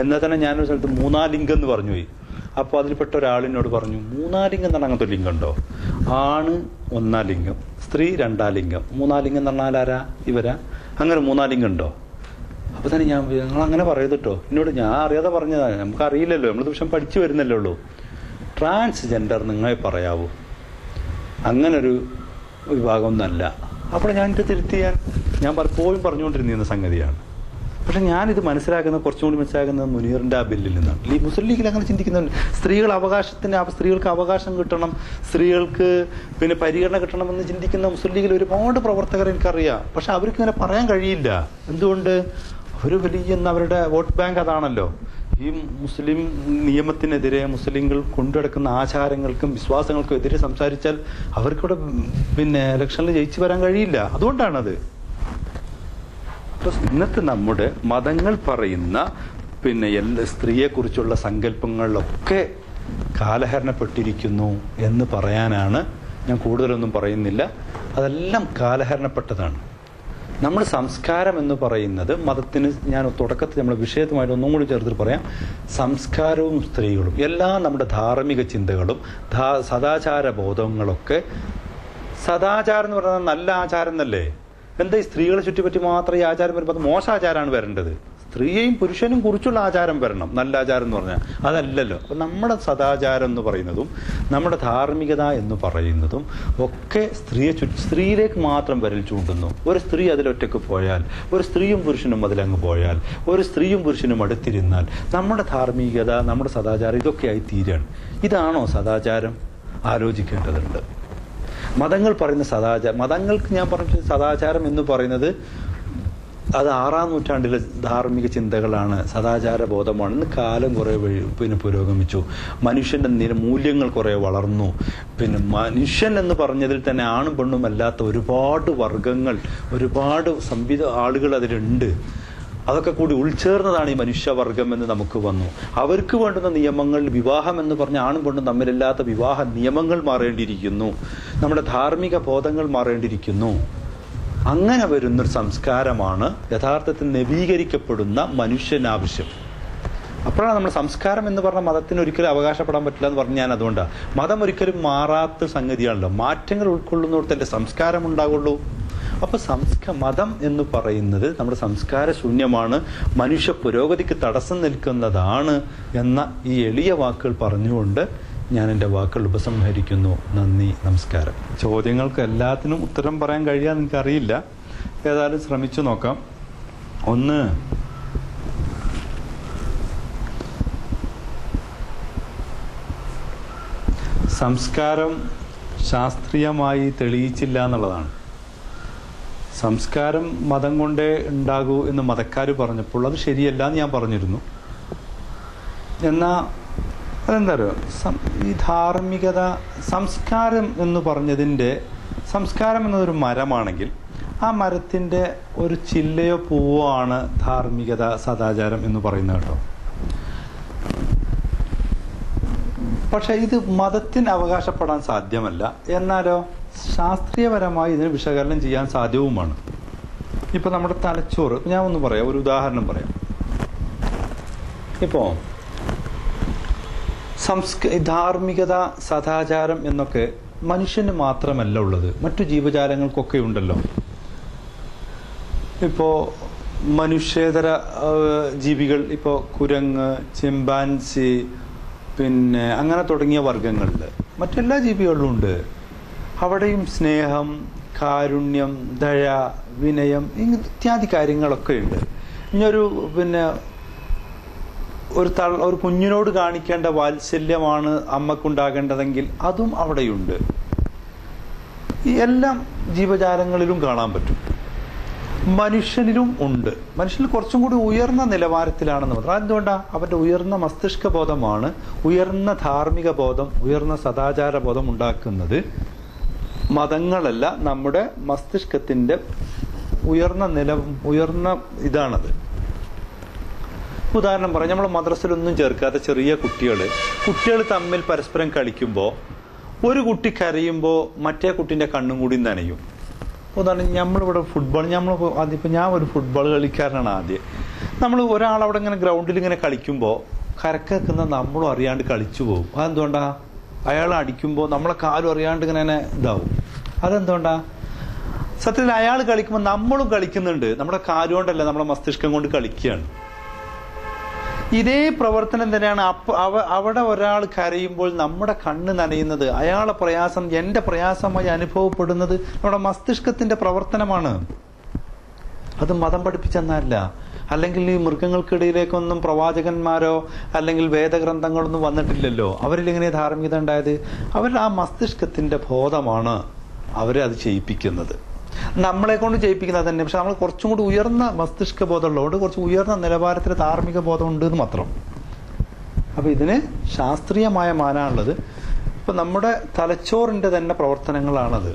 എന്നാൽ തന്നെ ഞാനൊരു സ്ഥലത്ത് 3 ലിംഗം എന്ന് പറഞ്ഞു പോയി. അപ്പോൾ അതിൽപ്പെട്ട ഒരാളിനോട് പറഞ്ഞു, 3 ലിംഗം എന്ന് പറഞ്ഞാൽ അങ്ങനത്തെ ഒരു ലിംഗം ഉണ്ടോ? ആണ് 1 ലിംഗം, സ്ത്രീ 2 ലിംഗം, 3 ലിംഗം എന്ന് പറഞ്ഞാൽ ആരാ? ഇവരാ? അങ്ങനെ 3 ലിംഗം ഉണ്ടോ? അപ്പൊ തന്നെ ഞങ്ങൾ അങ്ങനെ പറയട്ടോ. എന്നോട് ഞാൻ അറിയാതെ പറഞ്ഞതാണ്, നമുക്ക് അറിയില്ലല്ലോ, നമ്മൾ ദിവസം പഠിച്ചു വരുന്നല്ലേ ഉള്ളൂ. ട്രാൻസ്ജെൻഡർ നിങ്ങളെ പറയാവൂ, അങ്ങനൊരു വിഭാഗം ഒന്നല്ല. അപ്പോൾ ഞാനിത് തിരുത്തിയാൽ ഞാൻ പലപ്പോഴും പറഞ്ഞുകൊണ്ടിരുന്ന സംഗതിയാണ്. പക്ഷെ ഞാനിത് കുറച്ചുകൂടി മനസ്സിലാക്കുന്നത് മുനീറിന്റെ ആ ബില്ലിൽ നിന്നാണ്. ഈ മുസ്ലിം ലീഗിൽ അങ്ങനെ ചിന്തിക്കുന്നുണ്ട്. സ്ത്രീകൾക്ക് അവകാശം കിട്ടണം, സ്ത്രീകൾക്ക് പിന്നെ പരിഗണന കിട്ടണമെന്ന് ചിന്തിക്കുന്ന മുസ്ലിം ലീഗിൽ ഒരുപാട് പ്രവർത്തകർ എനിക്കറിയാം. പക്ഷെ അവർക്ക് ഇങ്ങനെ പറയാൻ കഴിയില്ല. എന്തുകൊണ്ട്? അവർ വലിയ അവരുടെ വോട്ട് ബാങ്ക് അതാണല്ലോ. ഈ മുസ്ലിം നിയമത്തിനെതിരെ, മുസ്ലിങ്ങൾ കൊണ്ടുനടക്കുന്ന ആചാരങ്ങൾക്കും വിശ്വാസങ്ങൾക്കും എതിരെ സംസാരിച്ചാൽ അവർക്കിവിടെ പിന്നെ ഇലക്ഷനിൽ ജയിച്ചു വരാൻ കഴിയില്ല. അതുകൊണ്ടാണത്. ഇന്നത്തെ നമ്മുടെ മതങ്ങൾ പറയുന്ന എല്ലാ സ്ത്രീയെക്കുറിച്ചുള്ള സങ്കല്പങ്ങളിലൊക്കെ കാലഹരണപ്പെട്ടിരിക്കുന്നു എന്ന് പറയാനാണ് ഞാൻ കൂടുതലൊന്നും പറയുന്നില്ല. അതെല്ലാം കാലഹരണപ്പെട്ടതാണ്. നമ്മുടെ സംസ്കാരം എന്ന് പറയുന്നത് മതത്തിന്, ഞാൻ തുടക്കത്തിൽ നമ്മുടെ വിഷയത്തുമായിട്ട് ഒന്നും കൂടി ചേർത്തിട്ട് പറയാം, സംസ്കാരവും സ്ത്രീകളും എല്ലാം നമ്മുടെ ധാർമ്മിക ചിന്തകളും സദാചാര ബോധങ്ങളൊക്കെ. സദാചാരം എന്ന് പറയുന്നത് നല്ല ആചാരം എന്നല്ലേ? എന്താ ഈ സ്ത്രീകളെ ചുറ്റിപ്പറ്റി മാത്രം ഈ ആചാരം വരുമ്പോൾ അത് മോശാചാരമാണ് വരേണ്ടത്. സ്ത്രീയെയും പുരുഷനും കുറിച്ചുള്ള ആചാരം വരണം, നല്ല ആചാരം എന്ന് പറഞ്ഞാൽ. അതല്ലല്ലോ. അപ്പം നമ്മുടെ സദാചാരം എന്ന് പറയുന്നതും നമ്മുടെ ധാർമ്മികത എന്ന് പറയുന്നതും ഒക്കെ സ്ത്രീയിലേക്ക് മാത്രം വിരൽ ചൂണ്ടുന്നു. ഒരു സ്ത്രീ അതിലൊറ്റക്ക് പോയാൽ, ഒരു സ്ത്രീയും പുരുഷനും അതിലങ്ങ് പോയാൽ, ഒരു സ്ത്രീയും പുരുഷനും അടുത്തിരുന്നാൽ നമ്മുടെ ധാർമ്മികത, നമ്മുടെ സദാചാരം ഇതൊക്കെയായി തീരാണ്. ഇതാണോ സദാചാരം? ആലോചിക്കേണ്ടതുണ്ട്. മതങ്ങൾ പറയുന്ന മതങ്ങൾക്ക് ഞാൻ പറഞ്ഞ സദാചാരം എന്ന് പറയുന്നത് അത് 6-ാം നൂറ്റാണ്ടിലെ ധാർമ്മിക ചിന്തകളാണ്, സദാചാര ബോധമാണ്. ഇന്ന് കാലം കുറെ പുരോഗമിച്ചു, മനുഷ്യന്റെ മൂല്യങ്ങൾ കുറെ വളർന്നു. മനുഷ്യൻ എന്ന് പറഞ്ഞതിൽ തന്നെ ആണും പെണ്ണും അല്ലാത്ത ഒരുപാട് വർഗങ്ങൾ, ഒരുപാട് ആളുകൾ അതിലുണ്ട്. അതൊക്കെ കൂടി ഉൾച്ചേർന്നതാണ് ഈ മനുഷ്യവർഗം എന്ന് നമുക്ക് വന്നു. അവർക്ക് വേണ്ടുന്ന നിയമങ്ങൾ, വിവാഹം എന്ന് പറഞ്ഞ ആണും പെണ്ണും തമ്മിലില്ലാത്ത വിവാഹ നിയമങ്ങൾ മാറേണ്ടിയിരിക്കുന്നു. നമ്മുടെ ധാർമ്മിക ബോധങ്ങൾ മാറേണ്ടിയിരിക്കുന്നു. അങ്ങനെ വരുന്നൊരു സംസ്കാരമാണ് യഥാർത്ഥത്തിൽ നവീകരിക്കപ്പെടുന്ന മനുഷ്യനാവശ്യം. അപ്പോഴാണ് നമ്മൾ സംസ്കാരം എന്ന് പറഞ്ഞ മതത്തിന് ഒരിക്കലും അവകാശപ്പെടാൻ പറ്റില്ല എന്ന് പറഞ്ഞ് ഞാൻ അതുകൊണ്ടാണ്. മതം ഒരിക്കലും മാറാത്ത സംഗതിയാണല്ലോ. മാറ്റങ്ങൾ ഉൾക്കൊള്ളുന്നിടത്തല്ലേ സംസ്കാരം ഉണ്ടാകുള്ളൂ. അപ്പൊ മതം എന്ന് പറയുന്നത് നമ്മുടെ സംസ്കാര ശൂന്യമാണ്, മനുഷ്യ പുരോഗതിക്ക് തടസ്സം നിൽക്കുന്നതാണ് എന്ന ഈ എളിയ വാക്കുകൾ പറഞ്ഞുകൊണ്ട് ഞാൻ എൻ്റെ വാക്കുകൾ ഉപസംഹരിക്കുന്നു. നന്ദി, നമസ്കാരം. ചോദ്യങ്ങൾക്ക് എല്ലാത്തിനും ഉത്തരം പറയാൻ കഴിയാന്ന് എനിക്കറിയില്ല. ഏതായാലും ശ്രമിച്ചു നോക്കാം. ഒന്ന്, സംസ്കാരം ശാസ്ത്രീയമായി തെളിയിച്ചില്ല എന്നുള്ളതാണ്. സംസ്കാരം മതം കൊണ്ടേ ഉണ്ടാകൂ എന്ന് മതക്കാർ പറഞ്ഞപ്പോൾ അത് ശരിയല്ല എന്ന് ഞാൻ പറഞ്ഞിരുന്നു. എന്നാൽ അതെന്താ പറയുക, ഈ ധാർമ്മികത, സംസ്കാരം എന്ന് പറഞ്ഞതിൻ്റെ, സംസ്കാരം എന്നതൊരു മരമാണെങ്കിൽ ആ മരത്തിൻ്റെ ഒരു ചില്ലയോ പൂവോ ആണ് ധാർമ്മികത, സദാചാരം എന്ന് പറയുന്നത് കേട്ടോ. പക്ഷെ ഇത് മതത്തിന് അവകാശപ്പെടാൻ സാധ്യമല്ല. എന്നാലോ ശാസ്ത്രീയപരമായി ഇതിന് വിശകലനം ചെയ്യാൻ സാധ്യവുമാണ്. ഇപ്പൊ നമ്മുടെ തലച്ചോറ്, ഞാൻ ഒന്ന് പറയാം, ഒരു ഉദാഹരണം പറയാം. ഇപ്പോ ധാർമ്മികത, സദാചാരം എന്നൊക്കെ മനുഷ്യന് മാത്രമല്ല ഉള്ളത്, മറ്റു ജീവജാലങ്ങൾക്കൊക്കെ ഉണ്ടല്ലോ. ഇപ്പോ മനുഷ്യേതര ജീവികൾ, ഇപ്പോ കുരങ്ങ്, ചിമ്പാൻസി, അങ്ങനെ തുടങ്ങിയ വർഗങ്ങളിൽ മറ്റെല്ലാ ജീവികളിലും ഉണ്ട്. അവിടെയും സ്നേഹം, കാരുണ്യം, ദയ, വിനയം ഇത്യാദി കാര്യങ്ങളൊക്കെ ഉണ്ട്. ഇനിയൊരു ഒരു കുഞ്ഞിനോട് കാണിക്കേണ്ട വാത്സല്യമാണ് അമ്മക്കുണ്ടാകേണ്ടതെങ്കിൽ അതും അവിടെയുണ്ട്. ഈ എല്ലാം ജീവജാലങ്ങളിലും കാണാൻ പറ്റും. മനുഷ്യനിലും ഉണ്ട്. മനുഷ്യനിൽ കുറച്ചും കൂടി ഉയർന്ന നിലവാരത്തിലാണെന്ന് പറഞ്ഞാൽ എന്തുകൊണ്ടാണ്? അവന്റെ ഉയർന്ന മസ്തിഷ്ക ബോധമാണ്, ഉയർന്ന ധാർമ്മിക ബോധം, ഉയർന്ന സദാചാര ബോധം ഉണ്ടാക്കുന്നത് മതങ്ങളല്ല, നമ്മുടെ മസ്തിഷ്കത്തിന്റെ ഉയർന്ന ഇതാണത്. ഉദാഹരണം പറയാം, നമ്മൾ മദ്രസയിലൊന്നും ചേർക്കാത്ത ചെറിയ കുട്ടികൾ തമ്മിൽ പരസ്പരം കളിക്കുമ്പോൾ ഒരു കുട്ടി കരയുമ്പോൾ മറ്റേ കുട്ടിന്റെ കണ്ണും കൂടി നനയും. ഉദാഹരണം, നമ്മളിവിടെ ഫുട്ബോൾ, അതിപ്പോൾ ഞാൻ ഒരു ഫുട്ബോൾ കളിക്കാരനാണ്. ആദ്യം നമ്മൾ ഒരാളവിടെ ഇങ്ങനെ ഗ്രൗണ്ടിൽ ഇങ്ങനെ കളിക്കുമ്പോൾ കരക്ക് നിൽക്കുന്ന നമ്മളും അറിയാണ്ട് കളിച്ചു പോകും. അതെന്തുകൊണ്ടാ? അയാൾ അടിക്കുമ്പോൾ നമ്മളെ കാലും അറിയാണ്ട് ഇങ്ങനെ ഇതാവും. അതെന്തുകൊണ്ടാ? സത്യത്തിൽ അയാൾ കളിക്കുമ്പോൾ നമ്മളും കളിക്കുന്നുണ്ട്, നമ്മുടെ കാലുകൊണ്ടല്ല, നമ്മുടെ മസ്തിഷ്കം കൊണ്ട് കളിക്കുകയാണ്. ഇതേ പ്രവർത്തനം തന്നെയാണ് അവിടെ ഒരാൾ കരയുമ്പോൾ നമ്മുടെ കണ്ണ് നനയുന്നത്, അയാളെ പ്രയാസം എന്റെ പ്രയാസമായി അനുഭവപ്പെടുന്നത് നമ്മുടെ മസ്തിഷ്കത്തിന്റെ പ്രവർത്തനമാണ്. അത് മതം പഠിപ്പിച്ചെന്നല്ല. അല്ലെങ്കിൽ ഈ മൃഗങ്ങൾക്കിടയിലേക്കൊന്നും പ്രവാചകന്മാരോ അല്ലെങ്കിൽ വേദഗ്രന്ഥങ്ങളൊന്നും വന്നിട്ടില്ലല്ലോ. അവരിലെങ്ങനെ ധാർമ്മികത ഉണ്ടായത്? അവരുടെ ആ മസ്തിഷ്കത്തിന്റെ ബോധമാണ് അവരെ അത് ചെയ്യിപ്പിക്കുന്നത്. നമ്മളെ കൊണ്ട് ചെയ്യിപ്പിക്കുന്നത് തന്നെ. പക്ഷെ നമ്മൾ കുറച്ചും കൂടി ഉയർന്ന മസ്തിഷ്ക ബോധമുള്ളതുകൊണ്ട് കുറച്ച് ഉയർന്ന നിലവാരത്തിൽ ധാർമ്മിക ബോധം ഉണ്ട് എന്ന് മാത്രം. അപ്പൊ ഇതിന് ശാസ്ത്രീയമായ മാനാണുള്ളത്. ഇപ്പൊ നമ്മുടെ തലച്ചോറിന്റെ തന്നെ പ്രവർത്തനങ്ങളാണത്.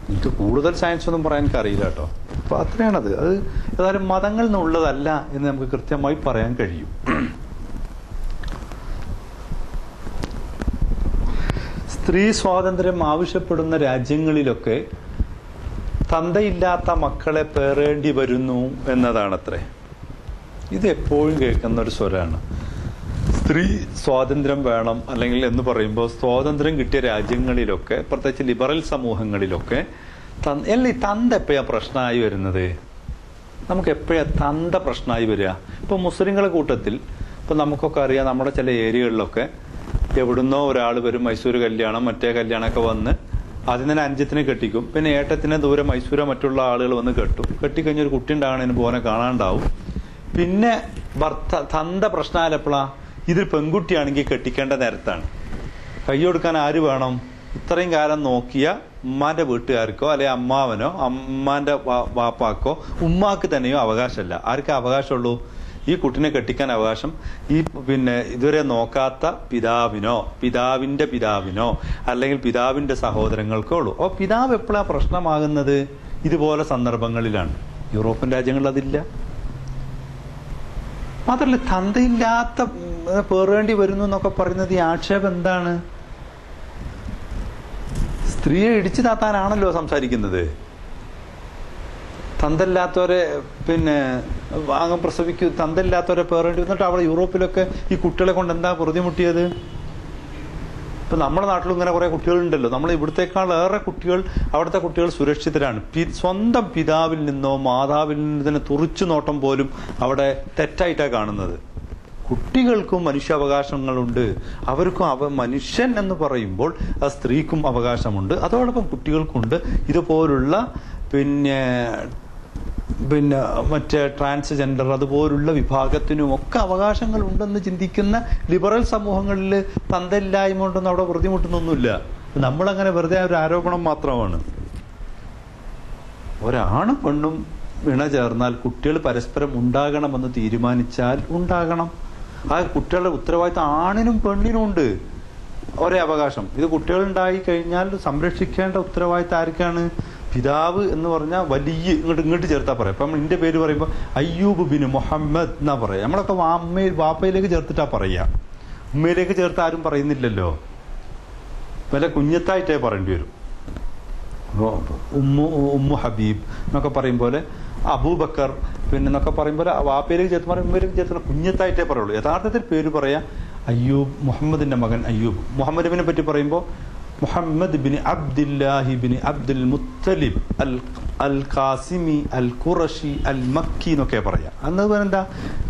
എനിക്ക് കൂടുതൽ സയൻസ് ഒന്നും പറയാൻ എനിക്ക് അറിയില്ല കേട്ടോ. അപ്പൊ അത്രയാണത്. അത് ഏതായാലും മതങ്ങളിൽ നിന്നുള്ളതല്ല എന്ന് നമുക്ക് കൃത്യമായി പറയാൻ കഴിയും. സ്ത്രീ സ്വാതന്ത്ര്യം ആവശ്യപ്പെടുന്ന രാജ്യങ്ങളിലൊക്കെ തന്തയില്ലാത്ത മക്കളെ പേറേണ്ടി വരുന്നു എന്നതാണത്രേ. ഇത് എപ്പോഴും കേൾക്കുന്ന ഒരു സ്വരമാണ്. സ്ത്രീ സ്വാതന്ത്ര്യം വേണം അല്ലെങ്കിൽ എന്ന് പറയുമ്പോൾ സ്വാതന്ത്ര്യം കിട്ടിയ രാജ്യങ്ങളിലൊക്കെ, പ്രത്യേകിച്ച് ലിബറൽ സമൂഹങ്ങളിലൊക്കെ തന്ത എപ്പോഴാ പ്രശ്നമായി വരുന്നത്? നമുക്ക് എപ്പോഴാ തന്ത പ്രശ്നമായി വരിക? ഇപ്പൊ മുസ്ലിങ്ങളുടെ കൂട്ടത്തിൽ ഇപ്പൊ നമുക്കൊക്കെ അറിയാം, നമ്മുടെ ചില ഏരിയകളിലൊക്കെ എവിടുന്നോ ഒരാൾ വരും, മൈസൂർ കല്യാണം മറ്റേ കല്യാണമൊക്കെ വന്ന് ആദ്യം തന്നെ അഞ്ചത്തിന് കെട്ടിക്കും, പിന്നെ ഏട്ടത്തിന് ദൂരെ മൈസൂരോ മറ്റുള്ള ആളുകൾ വന്ന് കെട്ടിക്കഴിഞ്ഞ ഒരു കുട്ടി ഉണ്ടാകണതിന് പോനെ കാണാണ്ടാവും. പിന്നെ തന്ത പ്രശ്നമായപ്പോഴാ ഇതൊരു പെൺകുട്ടിയാണെങ്കിൽ കെട്ടിക്കേണ്ട നേരത്താണ്. കൈ കൊടുക്കാൻ ആര് വേണം? ഇത്രയും കാലം നോക്കിയ ഉമ്മാന്റെ വീട്ടുകാർക്കോ അല്ലെ അമ്മാവനോ അമ്മാന്റെ വാപ്പാക്കോ ഉമ്മാക്ക് തന്നെയോ അവകാശമല്ല. ആർക്കാ അവകാശമുള്ളൂ? ഈ കുട്ടിനെ കെട്ടിക്കാൻ അവകാശം ഈ ഇതുവരെ നോക്കാത്ത പിതാവിനോ പിതാവിന്റെ പിതാവിനോ അല്ലെങ്കിൽ പിതാവിന്റെ സഹോദരങ്ങൾക്കോ ഉള്ളൂ. അപ്പോൾ പിതാവ് എപ്പോഴാണ് പ്രശ്നമാകുന്നത്? ഇതുപോലെ സന്ദർഭങ്ങളിലാണ്. യൂറോപ്യൻ രാജ്യങ്ങളിൽ അതില്ല. മാത്രമല്ല, തന്തയില്ലാത്ത പേറേണ്ടി വരുന്നു എന്നൊക്കെ പറയുന്നത് ഈ ആക്ഷേപം എന്താണ്? സ്ത്രീയെ ഇടിച്ചു താത്താനാണല്ലോ സംസാരിക്കുന്നത്. തന്തല്ലാത്തവരെ അങ്ങ് പ്രസവിക്കൂ, തന്തല്ലാത്തവരെ പേറേണ്ടി വന്നിട്ട് അവിടെ യൂറോപ്പിലൊക്കെ ഈ കുട്ടികളെ കൊണ്ട് എന്താ പ്രതിമുട്ടിയത്? ഇപ്പൊ നമ്മുടെ നാട്ടിലും ഇങ്ങനെ കുറെ കുട്ടികളുണ്ടല്ലോ. നമ്മൾ ഇവിടത്തേക്കാൾ ഏറെ കുട്ടികൾ, അവിടുത്തെ കുട്ടികൾ സുരക്ഷിതരാണ്. സ്വന്തം പിതാവിൽ നിന്നോ മാതാവിൽ നിന്നോ തന്നെ തുറിച്ചു നോട്ടം പോലും അവിടെ തെറ്റായിട്ടാണ് കാണുന്നത്. കുട്ടികൾക്കും മനുഷ്യാവകാശങ്ങളുണ്ട്. അവർക്കും മനുഷ്യൻ എന്ന് പറയുമ്പോൾ ആ സ്ത്രീക്കും അവകാശമുണ്ട്, അതോടൊപ്പം കുട്ടികൾക്കുണ്ട്. ഇതുപോലുള്ള മറ്റേ ട്രാൻസ്ജെൻഡർ അതുപോലുള്ള വിഭാഗത്തിനും ഒക്കെ അവകാശങ്ങൾ ഉണ്ടെന്ന് ചിന്തിക്കുന്ന ലിബറൽ സമൂഹങ്ങളിൽ തന്തയില്ലായ്മ കൊണ്ടൊന്നും അവിടെ പ്രതിമുട്ടുന്നൊന്നുമില്ല. നമ്മളങ്ങനെ വെറുതെ ഒരു ആരോപണം മാത്രമാണ്. ഒരാണും പെണ്ണും ഇണ ചേർന്നാൽ കുട്ടികൾ പരസ്പരം ഉണ്ടാകണമെന്ന് തീരുമാനിച്ചാൽ ഉണ്ടാകണം. ആ കുട്ടികളുടെ ഉത്തരവാദിത്തം ആണിനും പെണ്ണിനും ഉണ്ട് ഒരേ അവകാശം. ഇത് കുട്ടികളുണ്ടായി കഴിഞ്ഞാൽ സംരക്ഷിക്കേണ്ട ഉത്തരവാദിത്തം ആർക്കാണ്? പിതാവ് എന്ന് പറഞ്ഞാൽ വലിയ ഇങ്ങോട്ട് ചേർത്താ പറയാം. ഇപ്പം എന്റെ പേര് പറയുമ്പോൾ അയ്യൂബ് ബിൻ മുഹമ്മദ് എന്നാ പറയാ. നമ്മളൊക്കെ വാപ്പയിലേക്ക് ചേർത്തിട്ടാ പറയാ. ഉമ്മയിലേക്ക് ചേർത്ത് ആരും പറയുന്നില്ലല്ലോ. വല്ല കുഞ്ഞത്തായിട്ടേ പറയേണ്ടി വരും. ഉമ്മു ഹബീബ് എന്നൊക്കെ പറയും പോലെ, അബൂബക്കർ എന്നൊക്കെ പറയും പോലെ വാപ്പയിലേക്ക് ചേർത്ത് പറയും, ഉമ്മയിലേക്ക് ചേർത്ത് കുഞ്ഞത്തായിട്ടേ പറയുള്ളൂ. യഥാർത്ഥത്തിൽ പേര് പറയാ അയ്യൂബ്, മുഹമ്മദിന്റെ മകൻ അയ്യൂബ്. മുഹമ്മദിനെ പറ്റി പറയുമ്പോൾ Muhammad bin Abdullahi bin Abdul Muttalib al Qasimi al Qurashi al Makki എന്നൊക്കെ പറയാം. അന്ന് എന്താ?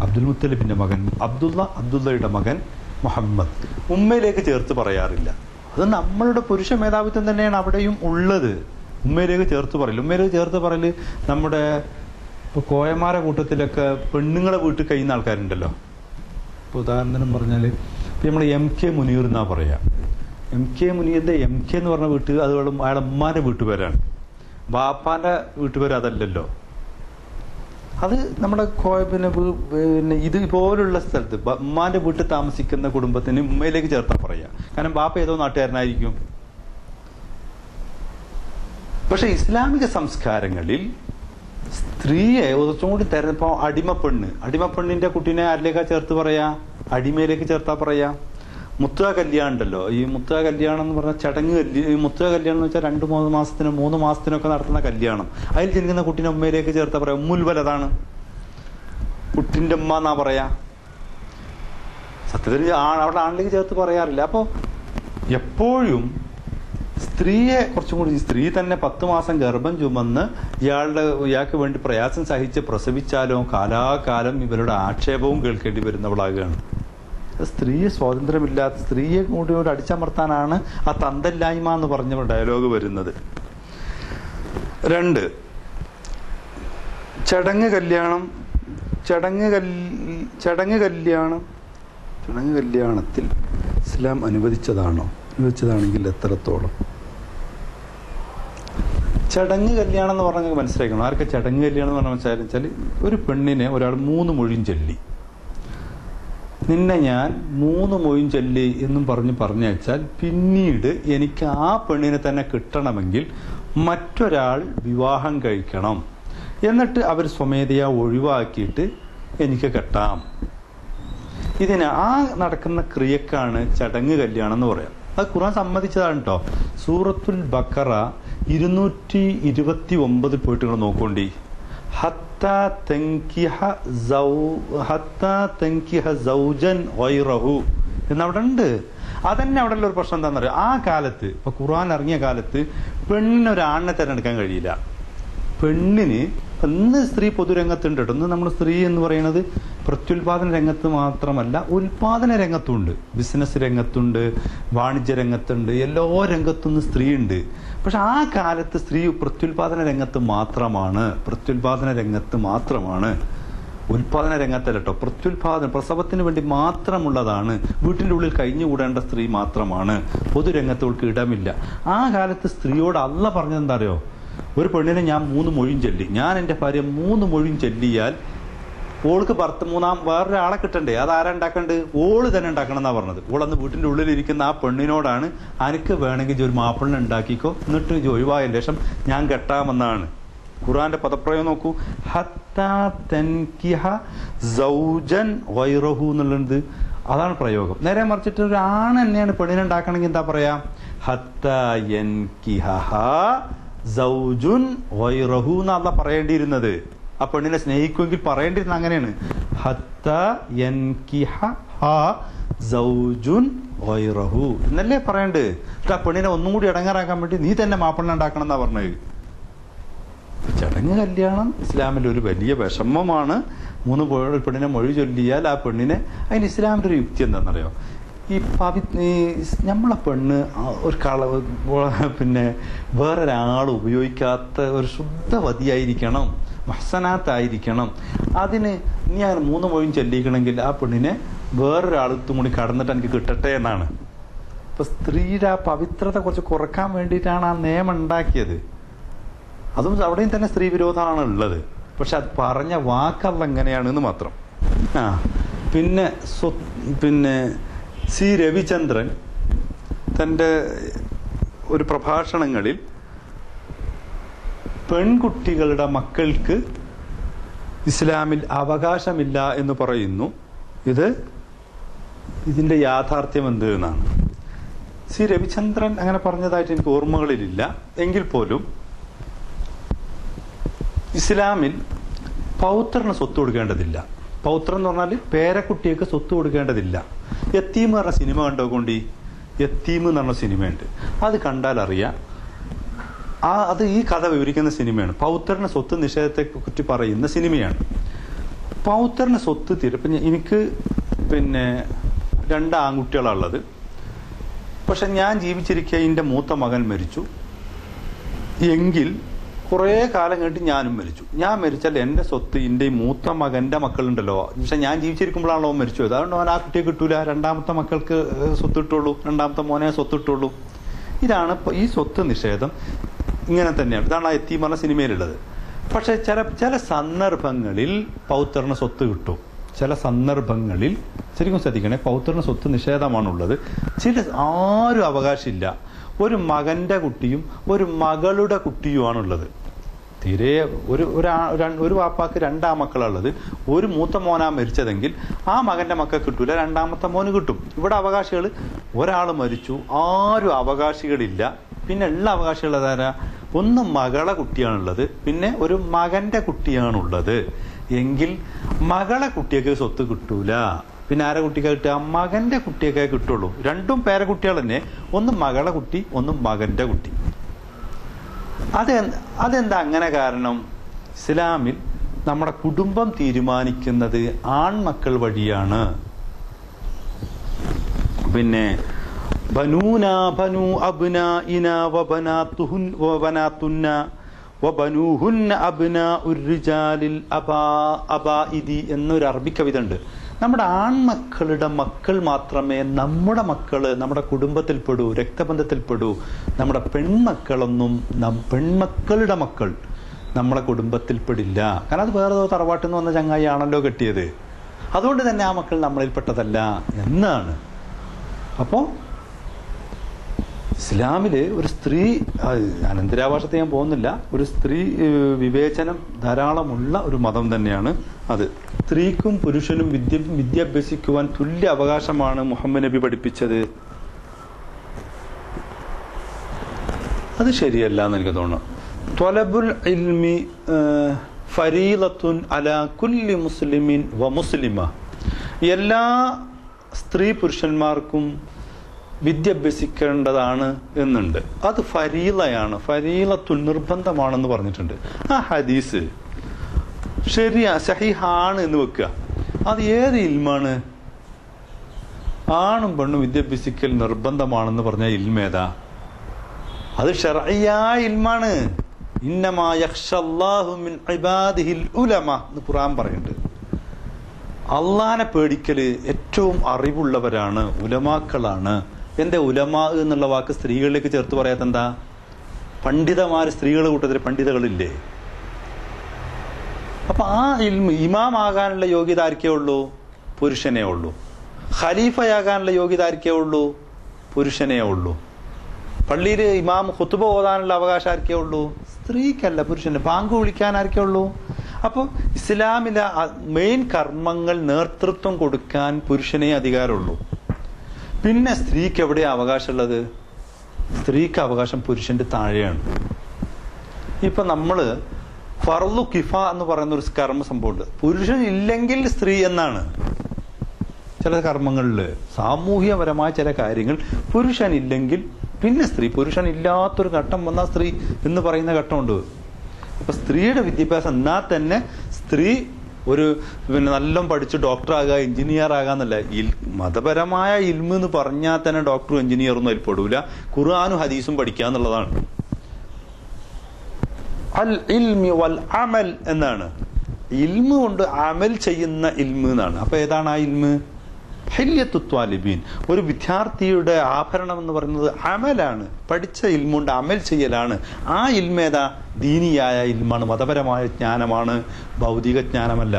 അബ്ദുൽ മുത്തലിബിന്റെ മകൻ അബ്ദുള്ള, അബ്ദുള്ളയുടെ മകൻ മുഹമ്മദ്. ഉമ്മയിലേക്ക് ചേർത്ത് പറയാറില്ല. അത് നമ്മളുടെ പുരുഷ മേധാവിത്വം തന്നെയാണ് അവിടെയും ഉള്ളത്. ഉമ്മയിലേക്ക് ചേർത്ത് പറയില്ല. ഉമ്മയിലേക്ക് ചേർത്ത് പറയല് നമ്മുടെ കോയമാരെ കൂട്ടത്തിലൊക്കെ പെണ്ണുങ്ങളെ വീട്ടിൽ കഴിയുന്ന ആൾക്കാരുണ്ടല്ലോ. ഇപ്പൊ ഉദാഹരണം പറഞ്ഞാല് നമ്മൾ MK മുനീർ എന്നാ പറയാ. MK മുനീറിന്റെ MK എന്ന് പറഞ്ഞ വീട്ടുകാർ അതുപോലെ അയാളെ ഉമ്മാന്റെ വീട്ടുപേരാണ്. ബാപ്പാന്റെ വീട്ടുപേര് അതല്ലല്ലോ. അത് നമ്മുടെ ഇതുപോലുള്ള സ്ഥലത്ത് ഉമ്മാന്റെ വീട്ടിൽ താമസിക്കുന്ന കുടുംബത്തിന് ഉമ്മയിലേക്ക് ചേർത്താ പറയാ. കാരണം ബാപ്പ ഏതോ നാട്ടുകാരനായിരിക്കും. പക്ഷെ ഇസ്ലാമിക സംസ്കാരങ്ങളിൽ സ്ത്രീയെ കുറച്ചും കൂടി തെരഞ്ഞെടുപ്പോ അടിമപ്പെണ്ണിന്റെ കുട്ടീനെ ആരിലേക്കാ ചേർത്ത് പറയാ? അടിമയിലേക്ക് ചേർത്താ പറയാ. മുത്തുക കല്യാണം ഉണ്ടല്ലോ. ഈ മുത്തുക കല്യാണം എന്ന് പറഞ്ഞ ചടങ്ങ്, ഈ മുത്തുക കല്യാണം എന്ന് വെച്ചാൽ 2-3 മാസത്തിനും 3 മാസത്തിനൊക്കെ നടത്തുന്ന കല്യാണം. അതിൽ ജനിക്കുന്ന കുട്ടീനെ ഉമ്മയിലേക്ക് ചേർത്താ പറയാ ഉമ്മുൽ വലതാണ്, കുട്ടിന്റെ ഉമ്മ എന്നാ പറയാ. സത്യത്തിൽ അവിടെ ആണിലേക്ക് ചേർത്ത് പറയാറില്ല. അപ്പൊ എപ്പോഴും സ്ത്രീയെ കുറച്ചും കൂടി, സ്ത്രീ തന്നെ 10 മാസം ഗർഭം ചുമന്ന് ഇയാൾക്ക് വേണ്ടി പ്രയാസം സഹിച്ച് പ്രസവിച്ചാലോ കാലാകാലം ഇവരുടെ ആക്ഷേപവും കേൾക്കേണ്ടി വരുന്നവളാകുകയാണ്. സ്ത്രീയെ സ്വാതന്ത്ര്യമില്ലാത്ത സ്ത്രീയെ കൂടി അടിച്ചമർത്താനാണ് ആ തന്തല്ലായ്മ എന്ന് പറഞ്ഞ ഡയലോഗ് വരുന്നത്. 2, ചടങ്ങ് കല്യാണത്തിൽ ഇസ്ലാം അനുവദിച്ചതാണെങ്കിൽ എത്രത്തോളം? ചടങ്ങ് കല്യാണം എന്ന് പറഞ്ഞാൽ മനസ്സിലാക്കണം. ആർക്ക് ചടങ്ങ് കല്യാണം എന്ന് പറഞ്ഞാൽ വെച്ചാൽ ഒരു പെണ്ണിനെ ഒരാൾ 3 മൊഴിയും ചൊല്ലി, നിന്നെ ഞാൻ 3 മൊഴിയും ചൊല്ലി എന്നും പറഞ്ഞയച്ചാൽ പിന്നീട് എനിക്ക് ആ പെണ്ണിനെ തന്നെ കിട്ടണമെങ്കിൽ മറ്റൊരാൾ വിവാഹം കഴിക്കണം എന്നിട്ട് അവർ സ്വമേധയാ ഒഴിവാക്കിയിട്ട് എനിക്ക് കെട്ടാം. ഇതിന് ആ നടക്കുന്ന ക്രിയക്കാണ് ചടങ്ങ് കല്യാണം എന്ന് പറയാം. അത് ഖുർആൻ സമ്മതിച്ചതാണ് കേട്ടോ. സൂറത്തുൽ ബഖറ 229 പോയിട്ട് നിങ്ങൾ നോക്കോണ്ടി. ഹത്താ തൻകിഹ സൗജൻ ഗൈറഹു എന്നവിടെ ഉണ്ട്. അതന്നെ അവിടെ ഉള്ള ഒരു പ്രശ്നം എന്താണെന്ന് അറിയാം. ആ കാലത്ത്, ഇപ്പൊ ഖുർആൻ ഇറങ്ങിയ കാലത്ത് പെണ്ണിന് ഒരാണിനെ തിരഞ്ഞെടുക്കാൻ കഴിയില്ല. പെണ്ണിന് ഇന്ന് സ്ത്രീ പൊതുരംഗത്തുണ്ട് കേട്ടോ. ഇന്ന് നമ്മൾ സ്ത്രീ എന്ന് പറയുന്നത് പ്രത്യുൽപാദന രംഗത്ത് മാത്രമല്ല, ഉൽപാദന രംഗത്തുണ്ട്, ബിസിനസ് രംഗത്തുണ്ട്, വാണിജ്യ രംഗത്തുണ്ട്, എല്ലാ രംഗത്തും സ്ത്രീ ഉണ്ട്. പക്ഷെ ആ കാലത്ത് സ്ത്രീ പ്രത്യുൽപാദന രംഗത്ത് മാത്രമാണ്. ഉൽപാദന രംഗത്തല്ല കേട്ടോ. പ്രത്യുൽപാദന, പ്രസവത്തിന് വേണ്ടി മാത്രമുള്ളതാണ്. വീട്ടിൻ്റെ ഉള്ളിൽ കഴിഞ്ഞുകൂടേണ്ട സ്ത്രീ മാത്രമാണ്. പൊതുരംഗത്തോൾക്ക് ഇടമില്ല. ആ കാലത്ത് സ്ത്രീയോട് അള്ള പറഞ്ഞത് എന്താ അറിയോ? ഒരു പെണ്ണിനെ ഞാൻ 3 മൊഴിയും ചൊല്ലി, ഞാൻ എൻ്റെ ഭാര്യ 3 മൊഴിയും ചൊല്ലിയാൽ ഓൾക്ക് വേറൊരാളെ കിട്ടണ്ടേ? അത് ആരാ ഉണ്ടാക്കണ്ട്? ഓള് തന്നെ ഉണ്ടാക്കണം എന്നാ പറഞ്ഞത്. ഓളന്ന് വീട്ടിൻ്റെ ഉള്ളിലിരിക്കുന്ന ആ പെണ്ണിനോടാണ് അനക്ക് വേണമെങ്കിൽ ഒരു മാപ്പിളിനെ ഉണ്ടാക്കിക്കോ, എന്നിട്ട് ഒഴിവായ ശേഷം ഞാൻ കെട്ടാമെന്നാണ്. ഖുർആന്റെ പദപ്രയോഗം നോക്കൂ. ഹത്താ തൻകിഹ സൗജൻ ഗൈറഹു എന്നുള്ളത് അതാണ് പ്രയോഗം. നേരെ മറിച്ചിട്ട് ഒരു ആണ് തന്നെയാണ് പെണ്ണിനെ ഉണ്ടാക്കണമെങ്കിൽ എന്താ പറയാ? ഹത്താ യൻകിഹ സൗജുൻ ഗൈറഹു എന്നല്ല പറയേണ്ടിയിരുന്നത്. ആ പെണ്ണിനെ സ്നേഹിക്കുമെങ്കിൽ പറയേണ്ടിരുന്നത് അങ്ങനെയാണ്. ഹത്താ യൻകിഹ സൗജുൻ ഗൈറഹു എന്നല്ലേ പറയണ്ട്. ആ പെണ്ണിനെ ഒന്നും കൂടി ഇടങ്ങാറാക്കാൻ വേണ്ടി നീ തന്നെ മാപ്പിളിനെ ഉണ്ടാക്കണം എന്നാ പറഞ്ഞത്. ചടങ്ങ് കല്യാണം ഇസ്ലാമിൽ ഒരു വലിയ വിഷമമാണ്. 3 പെണ്ണിനെ മൊഴി ചൊല്ലിയാൽ ആ പെണ്ണിനെ, അതിന് ഇസ്ലാമിൻ്റെ ഒരു യുക്തി എന്താണെന്നറിയോ? ഈ നമ്മളെ പെണ്ണ് ഒരു പിന്നെ വേറൊരാൾ ഉപയോഗിക്കാത്ത ഒരു ശുദ്ധവതിയായിരിക്കണം, മഹ്സനാത്തായിരിക്കണം. അതിന് നീ അങ്ങനെ 3 മൊഴിയും ചൊല്ലിക്കണമെങ്കിൽ ആ പെണ്ണിനെ വേറൊരാളത്തും കൂടി കടന്നിട്ട് എനിക്ക് കിട്ടട്ടെ എന്നാണ്. ഇപ്പൊ സ്ത്രീയുടെ ആ പവിത്രത കുറച്ച് കുറക്കാൻ വേണ്ടിയിട്ടാണ് ആ നിയമം ഉണ്ടാക്കിയത്. അതും അവിടെയും തന്നെ സ്ത്രീ വിരോധമാണ് ഉള്ളത്. പക്ഷെ അത് പറഞ്ഞ വാക്കല്ല എങ്ങനെയാണെന്ന് മാത്രം. പിന്നെ സി രവിചന്ദ്രൻ തൻ്റെ ഒരു പ്രഭാഷണങ്ങളിൽ പെൺകുട്ടികളുടെ മക്കൾക്ക് ഇസ്ലാമിൽ അവകാശമില്ല എന്ന് പറയുന്നു. ഇതിന്റെ യാഥാർത്ഥ്യം എന്ത് എന്നാണ്. സി രവിചന്ദ്രൻ അങ്ങനെ പറഞ്ഞതായിട്ട് എനിക്ക് ഓർമ്മകളിലില്ല. എങ്കിൽ പോലും ഇസ്ലാമിൽ പൗത്രന് സ്വത്ത് കൊടുക്കേണ്ടതില്ല. പൗത്രൻ എന്ന് പറഞ്ഞാൽ പേരക്കുട്ടിയൊക്കെ സ്വത്ത് കൊടുക്കേണ്ടതില്ല. യത്തീം എന്ന് പറഞ്ഞ സിനിമ കണ്ടോക്കൊണ്ടി. യത്തീം എന്ന് പറഞ്ഞ സിനിമയുണ്ട്. അത് കണ്ടാൽ അറിയാം. അത് ഈ കഥ വിവരിക്കുന്ന സിനിമയാണ്. പൗത്രന് സ്വത്ത് നിഷേധത്തെ കുറിച്ച് പറയുന്ന സിനിമയാണ്. പൗത്രന് സ്വത്ത് ഇപ്പം എനിക്ക് 2 ആൺകുട്ടികളാണുള്ളത്. പക്ഷെ ഞാൻ ജീവിച്ചിരിക്കുക എൻ്റെ മൂത്ത മകൻ മരിച്ചു എങ്കിൽ കുറേ കാലം കഴിഞ്ഞിട്ട് ഞാനും മരിച്ചു. ഞാൻ മരിച്ചാൽ എൻ്റെ സ്വത്ത് എൻ്റെ മൂത്ത മകൻ്റെ മക്കളുണ്ടല്ലോ. പക്ഷെ ഞാൻ ജീവിച്ചിരിക്കുമ്പോഴാണല്ലോ അവൻ മരിച്ചു. അതുകൊണ്ട് അവൻ ആ കുട്ടിയെ കിട്ടൂല. 2ാമത്തെ മക്കൾക്ക് സ്വത്ത് കിട്ടുള്ളൂ. 2ാമത്തെ മോനെ സ്വത്ത് കിട്ടുള്ളൂ. ഇതാണ് ഈ സ്വത്ത് നിഷേധം. ഇങ്ങനെ തന്നെയാണ്. ഇതാണ് ആ യത്തീം പറഞ്ഞ സിനിമയിലുള്ളത്. പക്ഷെ ചില സന്ദർഭങ്ങളിൽ പൗത്രന് സ്വത്ത് കിട്ടും. ചില സന്ദർഭങ്ങളിൽ ശരിക്കും ശ്രദ്ധിക്കണേ, പൗത്രന് സ്വത്ത് നിഷേധമാണുള്ളത്. ആരും അവകാശമില്ല. ഒരു മകന്റെ കുട്ടിയും ഒരു മകളുടെ കുട്ടിയുമാണുള്ളത്. തീരെ ഒരു വാപ്പാക്ക് 2 ആമക്കളുള്ളത്. ഒരു മൂത്ത മോനാ മരിച്ചതെങ്കിൽ ആ മകന്റെ മക്കൾ കിട്ടൂല, 2ാമത്തെ മോന് കിട്ടും. ഇവിടെ അവകാശികൾ ഒരാൾ മരിച്ചു, ആരും അവകാശികളില്ല. പിന്നെ ഉള്ള അവകാശികൾ അതാരാ? ഒന്ന് മകളെ കുട്ടിയാണുള്ളത്, പിന്നെ ഒരു മകന്റെ കുട്ടിയാണുള്ളത്. എങ്കിൽ മകളെ കുട്ടിയൊക്കെ സ്വത്ത് കിട്ടൂല. പിന്നെ ആരെ കുട്ടിക്ക് കിട്ടുക? മകന്റെ കുട്ടിയൊക്കെ കിട്ടുള്ളൂ. 2ഉം പേരക്കുട്ടികൾ തന്നെ. ഒന്ന് മകളെ കുട്ടി, ഒന്ന് മകന്റെ കുട്ടി. അതെന്താ അങ്ങനെ കാരണം? ഇസ്ലാമിൽ നമ്മുടെ കുടുംബം തീരുമാനിക്കുന്നത് ആൺമക്കൾ വഴിയാണ്. പിന്നെ ബനൂന ബനു അബ്നാഇന വബനാതുന്ന വബനൂഹുന്ന അബ്നാഉർ റിജാലിൽ അബാഇദി എന്നൊരു അറബി കവിത ഉണ്ട്. നമ്മുടെ ആൺമക്കളുടെ മക്കൾ മാത്രമേ നമ്മുടെ മക്കള് നമ്മുടെ കുടുംബത്തിൽപ്പെടൂ, രക്തബന്ധത്തിൽപ്പെടൂ. നമ്മുടെ പെൺമക്കളൊന്നും പെൺമക്കളുടെ മക്കൾ നമ്മളെ കുടുംബത്തിൽപ്പെടില്ല. കാരണം അത് വേറെ തറവാട്ടിൽ നിന്ന് വന്ന ചങ്ങായി ആണല്ലോ കെട്ടിയത്. അതുകൊണ്ട് തന്നെ ആ മക്കൾ നമ്മളിൽപ്പെട്ടതല്ല എന്നാണ്. അപ്പോൾ ഇസ്ലാമില് ഒരു സ്ത്രീ, അനന്തരാവകാശത്തെ ഞാൻ പോകുന്നില്ല, ഒരു സ്ത്രീ വിവേചനം ധാരാളമുള്ള ഒരു മതം തന്നെയാണ് അത്. സ്ത്രീക്കും പുരുഷനും വിദ്യ അഭ്യസിക്കുവാൻ തുല്യ അവകാശമാണ് മുഹമ്മദ് നബി പഠിപ്പിച്ചത്. അത് ശരിയല്ല എന്ന് എനിക്ക് തോന്നുന്നു. ത്വലബുൽ ഇൽമി ഫരീളത്തുൻ അലാ കുല്ലി മുസ്ലിമിൻ വ മുസ്ലിമ. എല്ലാ സ്ത്രീ പുരുഷന്മാർക്കും വിദ്യ അഭ്യസിക്കേണ്ടതാണ് എന്നുണ്ട്. അത് ഫരീളയാണ്, ഫരീളത്തുൻ നിർബന്ധമാണെന്ന് പറഞ്ഞിട്ടുണ്ട്. ആ ഹദീസ് ശരിയാ, സഹിഹാണ് എന്ന് വെക്കുക. അത് ഏത് ഇൽമാണ്? ആണും പെണ്ണും വിദ്യ അഭ്യസിക്കൽ നിർബന്ധമാണെന്ന് പറഞ്ഞ ഇൽമേതാ? അത് ശർഈയായ ഇൽമാണ്. ഇന്നമാ യഖ്ശല്ലാഹു മിൻ ഇബാദിഹിൽ ഉലമ എന്ന് ഖുർആൻ പറയുന്നുണ്ട്. അള്ളാനെ പേടിക്കല് ഏറ്റവും അറിവുള്ളവരാണ്, ഉലമാക്കളാണ്. എന്റെ ഉലമാ എന്നുള്ള വാക്ക് സ്ത്രീകളിലേക്ക് ചേർത്ത് പറയാത്ത എന്താ? പണ്ഡിതമാര് സ്ത്രീകളുടെ കൂട്ടത്തിൽ പണ്ഡിതകളില്ലേ? അപ്പൊ ആ ഇമാമാകാനുള്ള യോഗ്യത ആർക്കേ ഉള്ളൂ? പുരുഷനേ ഉള്ളൂ. ഖലീഫയാകാനുള്ള യോഗ്യത ആർക്കേ ഉള്ളൂ? പുരുഷനേ ഉള്ളൂ. പള്ളിയിൽ ഇമാം ഖുതുബ ഓതാനുള്ള അവകാശം ആർക്കേ ഉള്ളൂ? സ്ത്രീക്കല്ല, പുരുഷന്. ബാങ്ക് വിളിക്കാൻ ആർക്കേ ഉള്ളൂ? അപ്പോൾ ഇസ്ലാമിലെ മെയിൻ കർമ്മങ്ങൾ നേതൃത്വം കൊടുക്കാൻ പുരുഷനേ അധികാരമുള്ളൂ. പിന്നെ സ്ത്രീക്ക് എവിടെയാ അവകാശമുള്ളത്? സ്ത്രീക്ക് അവകാശം പുരുഷന്റെ താഴെയാണ്. ഇപ്പൊ നമ്മള് ഫർളു കിഫ എന്ന് പറയുന്ന ഒരു കർമ്മ സംഭവമുണ്ട്. പുരുഷൻ ഇല്ലെങ്കിൽ സ്ത്രീ എന്നാണ്. ചില കർമ്മങ്ങളില് സാമൂഹ്യപരമായ ചില കാര്യങ്ങൾ പുരുഷൻ ഇല്ലെങ്കിൽ പിന്നെ സ്ത്രീ. പുരുഷൻ ഇല്ലാത്തൊരു ഘട്ടം വന്നാൽ സ്ത്രീ എന്ന് പറയുന്ന ഘട്ടമുണ്ട്. അപ്പൊ സ്ത്രീയുടെ വിദ്യാഭ്യാസം എന്നാൽ തന്നെ സ്ത്രീ ഒരു നല്ല പഠിച്ച് ഡോക്ടറാകുക, എഞ്ചിനീയർ ആകാന്നല്ല. മതപരമായ ഇൽമ് എന്ന് പറഞ്ഞാൽ തന്നെ ഡോക്ടറും എഞ്ചിനീയറൊന്നും അതിൽ പെടൂല. ഖുർആനും ഹദീസും പഠിക്കുക എന്നുള്ളതാണ്. അൽ ഇൽമി വൽ അമൽ എന്നാണ്. ഇൽമ് കൊണ്ട് അമൽ ചെയ്യുന്ന ഇൽമ് എന്നാണ്. അപ്പൊ ഏതാണ് ആ ഇൽമ്? ഹില്യത്തു ത്വാലിബീൻ. ഒരു വിദ്യാർത്ഥിയുടെ ആഭരണം എന്ന് പറയുന്നത് അമലാണ്. പഠിച്ച ഇൽമുണ്ട് അമൽ ചെയ്യലാണ്. ആ ഇൽമേതാ? ദീനിയായ ഇൽമാണ്, മതപരമായ ജ്ഞാനമാണ്, ഭൗതിക ജ്ഞാനമല്ല.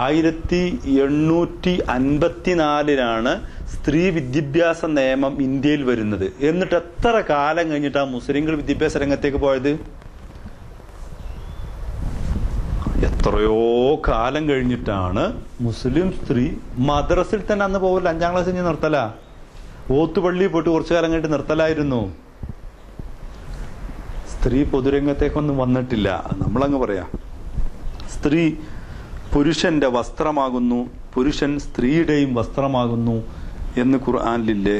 1854 സ്ത്രീ വിദ്യാഭ്യാസ നിയമം ഇന്ത്യയിൽ വരുന്നത്. എന്നിട്ട് എത്ര കാലം കഴിഞ്ഞിട്ടാ മുസ്ലിങ്ങൾ വിദ്യാഭ്യാസ രംഗത്തേക്ക് പോയത്? എത്രയോ കാലം കഴിഞ്ഞിട്ടാണ് മുസ്ലിം സ്ത്രീ മദ്രസിൽ തന്നെ അന്ന് പോകില്ല. 5ാം ക്ലാസ് കഴിഞ്ഞ് നിർത്തല. ഓത്തുപള്ളി പോയിട്ട് കുറച്ചു കാലം കഴിഞ്ഞിട്ട് നിർത്തലായിരുന്നു. സ്ത്രീ പൊതുരംഗത്തേക്കൊന്നും വന്നിട്ടില്ല. നമ്മളങ്ങ് പറയാ സ്ത്രീ പുരുഷന്റെ വസ്ത്രമാകുന്നു, പുരുഷൻ സ്ത്രീയുടെയും വസ്ത്രമാകുന്നു എന്ന് ഖുർആനിലില്ലേ?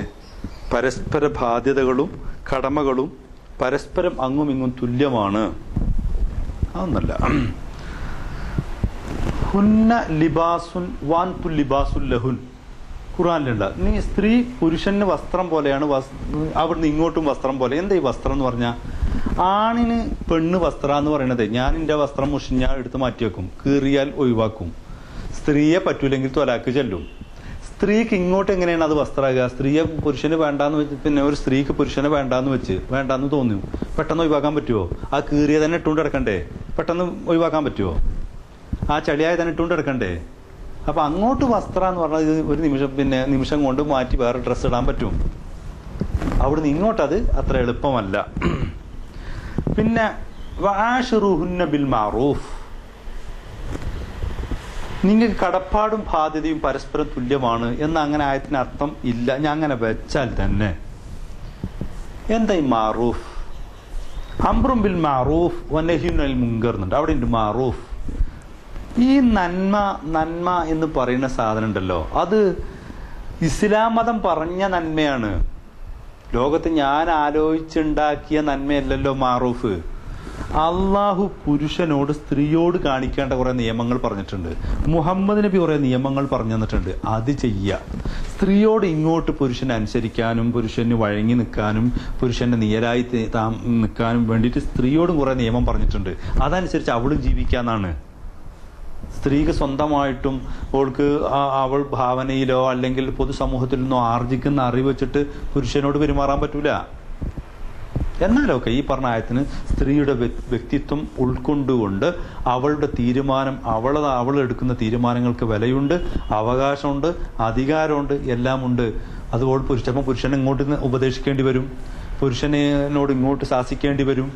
പരസ്പര ബാധ്യതകളും കടമകളും പരസ്പരം അങ്ങും ഇങ്ങും തുല്യമാണ്. അതൊന്നല്ല. ഹുന്ന ലിബാസുൻ വാൻതു ലിബാസുൽ ലഹുൻ ഖുർആനിലുണ്ട്. നീ സ്ത്രീ പുരുഷന് വസ്ത്രം പോലെയാണ്, അവിടുന്ന് ഇങ്ങോട്ടും വസ്ത്രം പോലെ. എന്താ ഈ വസ്ത്രം എന്ന് പറഞ്ഞാൽ? ആണിന് പെണ്ണ് വസ്ത്ര എന്ന് പറയണത് ഞാൻ എന്റെ വസ്ത്രം മുഷിഞ്ഞാൽ എടുത്ത് മാറ്റി വെക്കും, കീറിയാൽ ഒഴിവാക്കും. സ്ത്രീയെ പറ്റൂലെങ്കിൽ ത്വലാക്ക് ചെല്ലും. സ്ത്രീക്ക് ഇങ്ങോട്ട് എങ്ങനെയാണ് അത് വസ്ത്രമാകുക? സ്ത്രീയെ പുരുഷന് വേണ്ടാന്ന് വെച്ച്, പിന്നെ ഒരു സ്ത്രീക്ക് പുരുഷനെ വേണ്ടാന്ന് തോന്നും, പെട്ടെന്ന് ഒഴിവാക്കാൻ പറ്റുമോ? ആ കീറിയ തന്നെ ഇട്ടുകൊണ്ട് കിടക്കണ്ടേ? പെട്ടെന്ന് ഒഴിവാക്കാൻ പറ്റുമോ? ആ ചളിയായി തന്നെ ഇട്ടുകൊണ്ട് കിടക്കണ്ടേ? അപ്പൊ അങ്ങോട്ട് വസ്ത്രം എന്ന് പറഞ്ഞാൽ ഇത് ഒരു നിമിഷം കൊണ്ട് മാറ്റി വേറെ ഡ്രസ്സ് ഇടാൻ പറ്റും. അവിടുന്ന് ഇങ്ങോട്ടത് അത്ര എളുപ്പമല്ല. പിന്നെ വആശിറുഹുന്ന ബിൽ മഅറൂഫ്, നിങ്ങൾക്ക് കടപ്പാടും ബാധ്യതയും പരസ്പരം തുല്യമാണ് എന്ന അങ്ങനെ ആയത്തിന് അർത്ഥം ഇല്ല. ഞാൻ അങ്ങനെ വെച്ചാൽ തന്നെ എന്താ ഈ മഅറൂഫ്? അംറും ബിൽ മഅറൂഫ് വനഹ്യുൻ അനിൽ മുൻകർ എന്നുണ്ട്. അവിടെ ഉണ്ട് മഅറൂഫ്. ഈ നന്മ എന്ന് പറയുന്ന സാധനം ഉണ്ടല്ലോ, അത് ഇസ്ലാം മതം പറഞ്ഞ നന്മയാണ്. ലോകത്ത് ഞാൻ ആലോചിച്ചുണ്ടാക്കിയ നന്മയല്ലല്ലോ മാറൂഫ്. അള്ളാഹു പുരുഷനോട് സ്ത്രീയോട് കാണിക്കേണ്ട കുറെ നിയമങ്ങൾ പറഞ്ഞിട്ടുണ്ട്. മുഹമ്മദ് നബി കുറെ നിയമങ്ങൾ പറഞ്ഞു തന്നിട്ടുണ്ട്. അത് ചെയ്യുക. സ്ത്രീയോട് ഇങ്ങോട്ട് പുരുഷനെ അനുസരിക്കാനും പുരുഷന് വഴങ്ങി നിൽക്കാനും പുരുഷന്റെ നിയരായി നിൽക്കാനും വേണ്ടിയിട്ട് സ്ത്രീയോടും കുറെ നിയമം പറഞ്ഞിട്ടുണ്ട്. അതനുസരിച്ച് അവളും ജീവിക്കാന്നാണ്. സ്ത്രീക്ക് സ്വന്തമായിട്ടും അവൾ ഭാവനയിലോ അല്ലെങ്കിൽ പൊതുസമൂഹത്തിൽ നിന്നോ ആർജിക്കുന്ന അറിവ് വെച്ചിട്ട് പുരുഷനോട് പെരുമാറാൻ പറ്റൂല. എന്നാലൊക്കെ ഈ പറഞ്ഞ ആയത്തിന് സ്ത്രീയുടെ വ്യക്തിത്വം ഉൾക്കൊണ്ടുകൊണ്ട് അവളുടെ തീരുമാനം, അവൾ എടുക്കുന്ന തീരുമാനങ്ങൾക്ക് വിലയുണ്ട്, അവകാശമുണ്ട്, അധികാരമുണ്ട്, എല്ലാമുണ്ട്. അതുകൊണ്ട് പുരുഷനെ ഇങ്ങോട്ട് ഉപദേശിക്കേണ്ടി വരും, പുരുഷനോട് ഇങ്ങോട്ട് ശാസിക്കേണ്ടി വരും,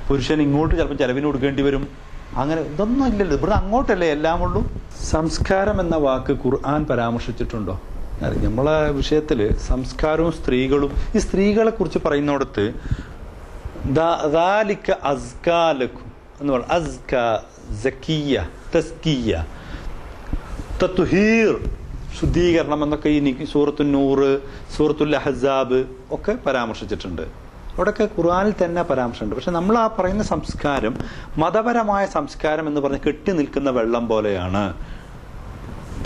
പുരുഷൻ ഇങ്ങോട്ട് ചിലപ്പോൾ ചെലവിന് കൊടുക്കേണ്ടി വരും. അങ്ങനെ ഇതൊന്നും ഇല്ലല്ലോ. ഇവിടെ അങ്ങോട്ടല്ലേ എല്ലാം ഉള്ളൂ. സംസ്കാരം എന്ന വാക്ക് ഖുർആൻ പരാമർശിച്ചിട്ടുണ്ടോ? നമ്മളെ വിഷയത്തില് സംസ്കാരവും സ്ത്രീകളും, ഈ സ്ത്രീകളെ കുറിച്ച് പറയുന്നിടത്ത് എന്ന് പറയുന്നത് അസ്ക, സക്കിയ, തസ്കിയ, തത്വഹീർ, ശുദ്ധീകരണം എന്നൊക്കെ ഈ സൂറത്തുൻ നൂർ, സൂറത്തുൽ അഹ്സാബ് ഒക്കെ പരാമർശിച്ചിട്ടുണ്ട്. അവിടെയൊക്കെ ഖുർആനിൽ തന്നെ പരാമർശമുണ്ട്. പക്ഷെ നമ്മൾ ആ പറയുന്ന സംസ്കാരം മതപരമായ സംസ്കാരം എന്ന് പറഞ്ഞ് കെട്ടി നിൽക്കുന്ന വെള്ളം പോലെയാണ്.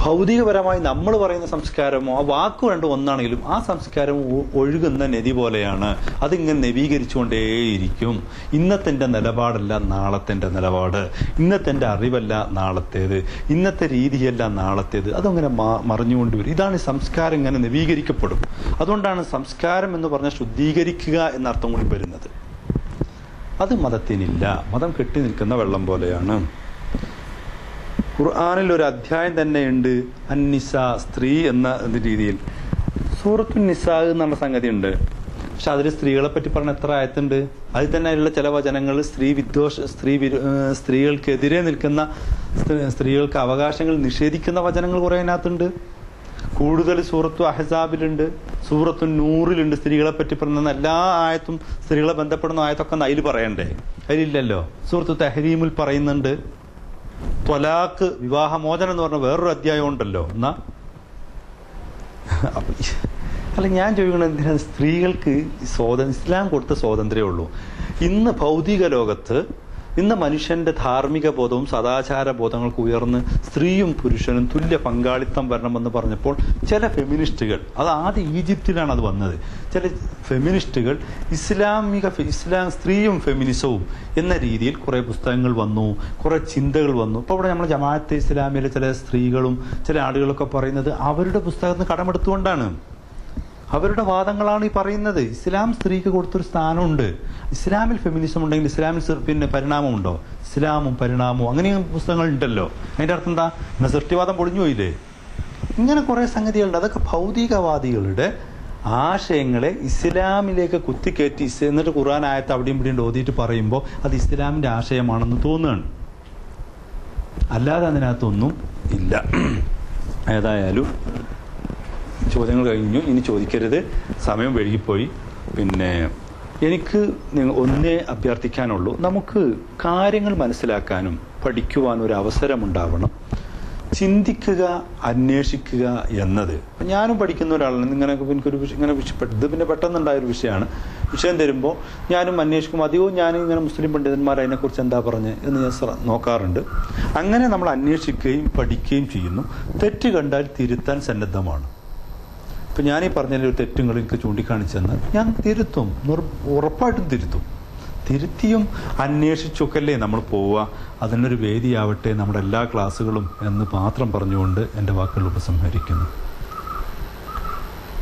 ഭൗതികപരമായി നമ്മൾ പറയുന്ന സംസ്കാരമോ ആ വാക്ക് രണ്ടും ഒന്നാണെങ്കിലും ആ സംസ്കാരം ഒഴുകുന്ന നദി പോലെയാണ്. അതിങ്ങനെ നവീകരിച്ചുകൊണ്ടേയിരിക്കും. ഇന്നത്തെ നിലപാടല്ല നാളത്തെ നിലപാട്, ഇന്നത്തെ അറിവല്ല നാളത്തേത്, ഇന്നത്തെ രീതിയല്ല നാളത്തേത്. അതങ്ങനെ മറിഞ്ഞുകൊണ്ടുവരും. ഇതാണ് സംസ്കാരം, ഇങ്ങനെ നവീകരിക്കപ്പെടും. അതുകൊണ്ടാണ് സംസ്കാരം എന്ന് പറഞ്ഞാൽ ശുദ്ധീകരിക്കുക എന്നർത്ഥം കൂടി വരുന്നത്. അത് മതത്തിനില്ല. മതം കെട്ടി നിൽക്കുന്ന വെള്ളം പോലെയാണ്. ഖുർആനിൽ ഒരു അധ്യായം തന്നെയുണ്ട് അന്നിസ, സ്ത്രീ എന്ന രീതിയിൽ. സൂറത്തുൻ നിസാ എന്നുള്ള സംഗതി ഉണ്ട്. പക്ഷെ അതിൽ സ്ത്രീകളെ പറ്റി പറഞ്ഞ എത്ര ആയത്തുണ്ട്. അതിൽ തന്നെ അതിലുള്ള ചില വചനങ്ങൾ സ്ത്രീകൾക്കെതിരെ നിൽക്കുന്ന, സ്ത്രീകൾക്ക് അവകാശങ്ങൾ നിഷേധിക്കുന്ന വചനങ്ങൾ കുറെ അതിനകത്തുണ്ട്. കൂടുതൽ സൂറത്തു അഹ്സാബിലുണ്ട്, സൂറത്തു നൂറിലുണ്ട്. സ്ത്രീകളെ പറ്റി പറയുന്ന എല്ലാ ആയത്തും, സ്ത്രീകളെ ബന്ധപ്പെടുന്ന ആയത്തൊക്കെ അതിൽ പറയണ്ടേ? അതിലില്ലല്ലോ. സൂറത്തു തഹരീമിൽ പറയുന്നുണ്ട്. ത്വലാഖ്, വിവാഹമോചനം എന്ന് പറഞ്ഞ വേറൊരു അധ്യായം ഉണ്ടല്ലോ. എന്നാ അല്ല, ഞാൻ ചോദിക്കുന്നത് എന്തിനാണ് സ്ത്രീകൾക്ക് ഇസ്ലാം കൊടുത്ത സ്വാതന്ത്ര്യമേ ഉള്ളൂ. ഇന്ന് ഭൗതിക ലോകത്ത് ഇന്ന് മനുഷ്യന്റെ ധാർമ്മിക ബോധവും സദാചാര ബോധങ്ങൾക്ക് ഉയർന്ന് സ്ത്രീയും പുരുഷനും തുല്യ പങ്കാളിത്തം വരണമെന്ന് പറഞ്ഞപ്പോൾ ചില ഫെമിനിസ്റ്റുകൾ, അത് ആദ്യം ഈജിപ്തിലാണ് അത് വന്നത്, ചില ഫെമിനിസ്റ്റുകൾ സ്ത്രീയും ഫെമിനിസവും എന്ന രീതിയിൽ കുറെ പുസ്തകങ്ങൾ വന്നു, കുറെ ചിന്തകൾ വന്നു. ഇപ്പോൾ ഇവിടെ നമ്മൾ ജമാഅത്തെ ഇസ്ലാമിയിലെ ചില സ്ത്രീകളും ചില ആളുകളൊക്കെ പറയുന്നത് അവരുടെ പുസ്തകത്തിന് കടമെടുത്തുകൊണ്ടാണ്. അവരുടെ വാദങ്ങളാണ് ഈ പറയുന്നത്. ഇസ്ലാം സ്ത്രീക്ക് കൊടുത്തൊരു സ്ഥാനമുണ്ട്. ഇസ്ലാമിൽ ഫെമിനിസം ഉണ്ടെങ്കിൽ ഇസ്ലാമിൽ പിന്നെ പരിണാമമുണ്ടോ? ഇസ്ലാമും പരിണാമവും അങ്ങനെയും പുസ്തകങ്ങൾ ഉണ്ടല്ലോ. അതിന്റെ അർത്ഥം എന്താ? സൃഷ്ടിവാദം പൊളിഞ്ഞു പോയില്ലേ? ഇങ്ങനെ കുറെ സംഗതികളുണ്ട്. അതൊക്കെ ഭൗതികവാദികളുടെ ആശയങ്ങളെ ഇസ്ലാമിലേക്ക് കുത്തിക്കയറ്റി എന്നിട്ട് ഖുർആൻ ആയത്ത് അവിടെയും ഇവിടെയും ഓതിയിട്ട് പറയുമ്പോൾ അത് ഇസ്ലാമിന്റെ ആശയമാണെന്ന് തോന്നുകയാണ്. അല്ലാതെ അതിനകത്തൊന്നും ഇല്ല. ഏതായാലും ചോദ്യങ്ങൾ കഴിഞ്ഞു, ഇനി ചോദിക്കരുത്, സമയം വൈകിപ്പോയി. പിന്നെ എനിക്ക് ഒന്നേ അഭ്യർത്ഥിക്കാനുള്ളൂ, നമുക്ക് കാര്യങ്ങൾ മനസ്സിലാക്കാനും പഠിക്കുവാനും ഒരു അവസരമുണ്ടാവണം. ചിന്തിക്കുക, അന്വേഷിക്കുക എന്നത്. ഞാനും പഠിക്കുന്ന ഒരാളാണ്. എനിക്കൊരു ഇങ്ങനെ ഇത് പിന്നെ പെട്ടെന്നുണ്ടായൊരു വിഷയമാണ്. വിഷയം തരുമ്പോൾ ഞാനും അന്വേഷിക്കും. അധികവും ഞാൻ ഇങ്ങനെ മുസ്ലിം പണ്ഡിതന്മാർ അതിനെക്കുറിച്ച് എന്താ പറഞ്ഞത് എന്ന് ഞാൻ നോക്കാറുണ്ട്. അങ്ങനെ നമ്മൾ അന്വേഷിക്കുകയും പഠിക്കുകയും ചെയ്യുന്നു. തെറ്റ് കണ്ടാൽ തിരുത്താൻ സന്നദ്ധമാണ്. ഇപ്പം ഞാനീ പറഞ്ഞതിൽ ഒരു തെറ്റുകൾ എനിക്ക് ചൂണ്ടിക്കാണിച്ചെന്ന് ഞാൻ തിരുത്തും, ഉറപ്പായിട്ടും തിരുത്തും. തിരുത്തിയും അന്വേഷിച്ചൊക്കെയല്ലേ നമ്മൾ പോവുക. അതിനൊരു വേദിയാവട്ടെ നമ്മുടെ എല്ലാ ക്ലാസ്സുകളും എന്ന് മാത്രം പറഞ്ഞുകൊണ്ട് എൻ്റെ വാക്കുകൾ ഉപസംഹരിക്കുന്നു.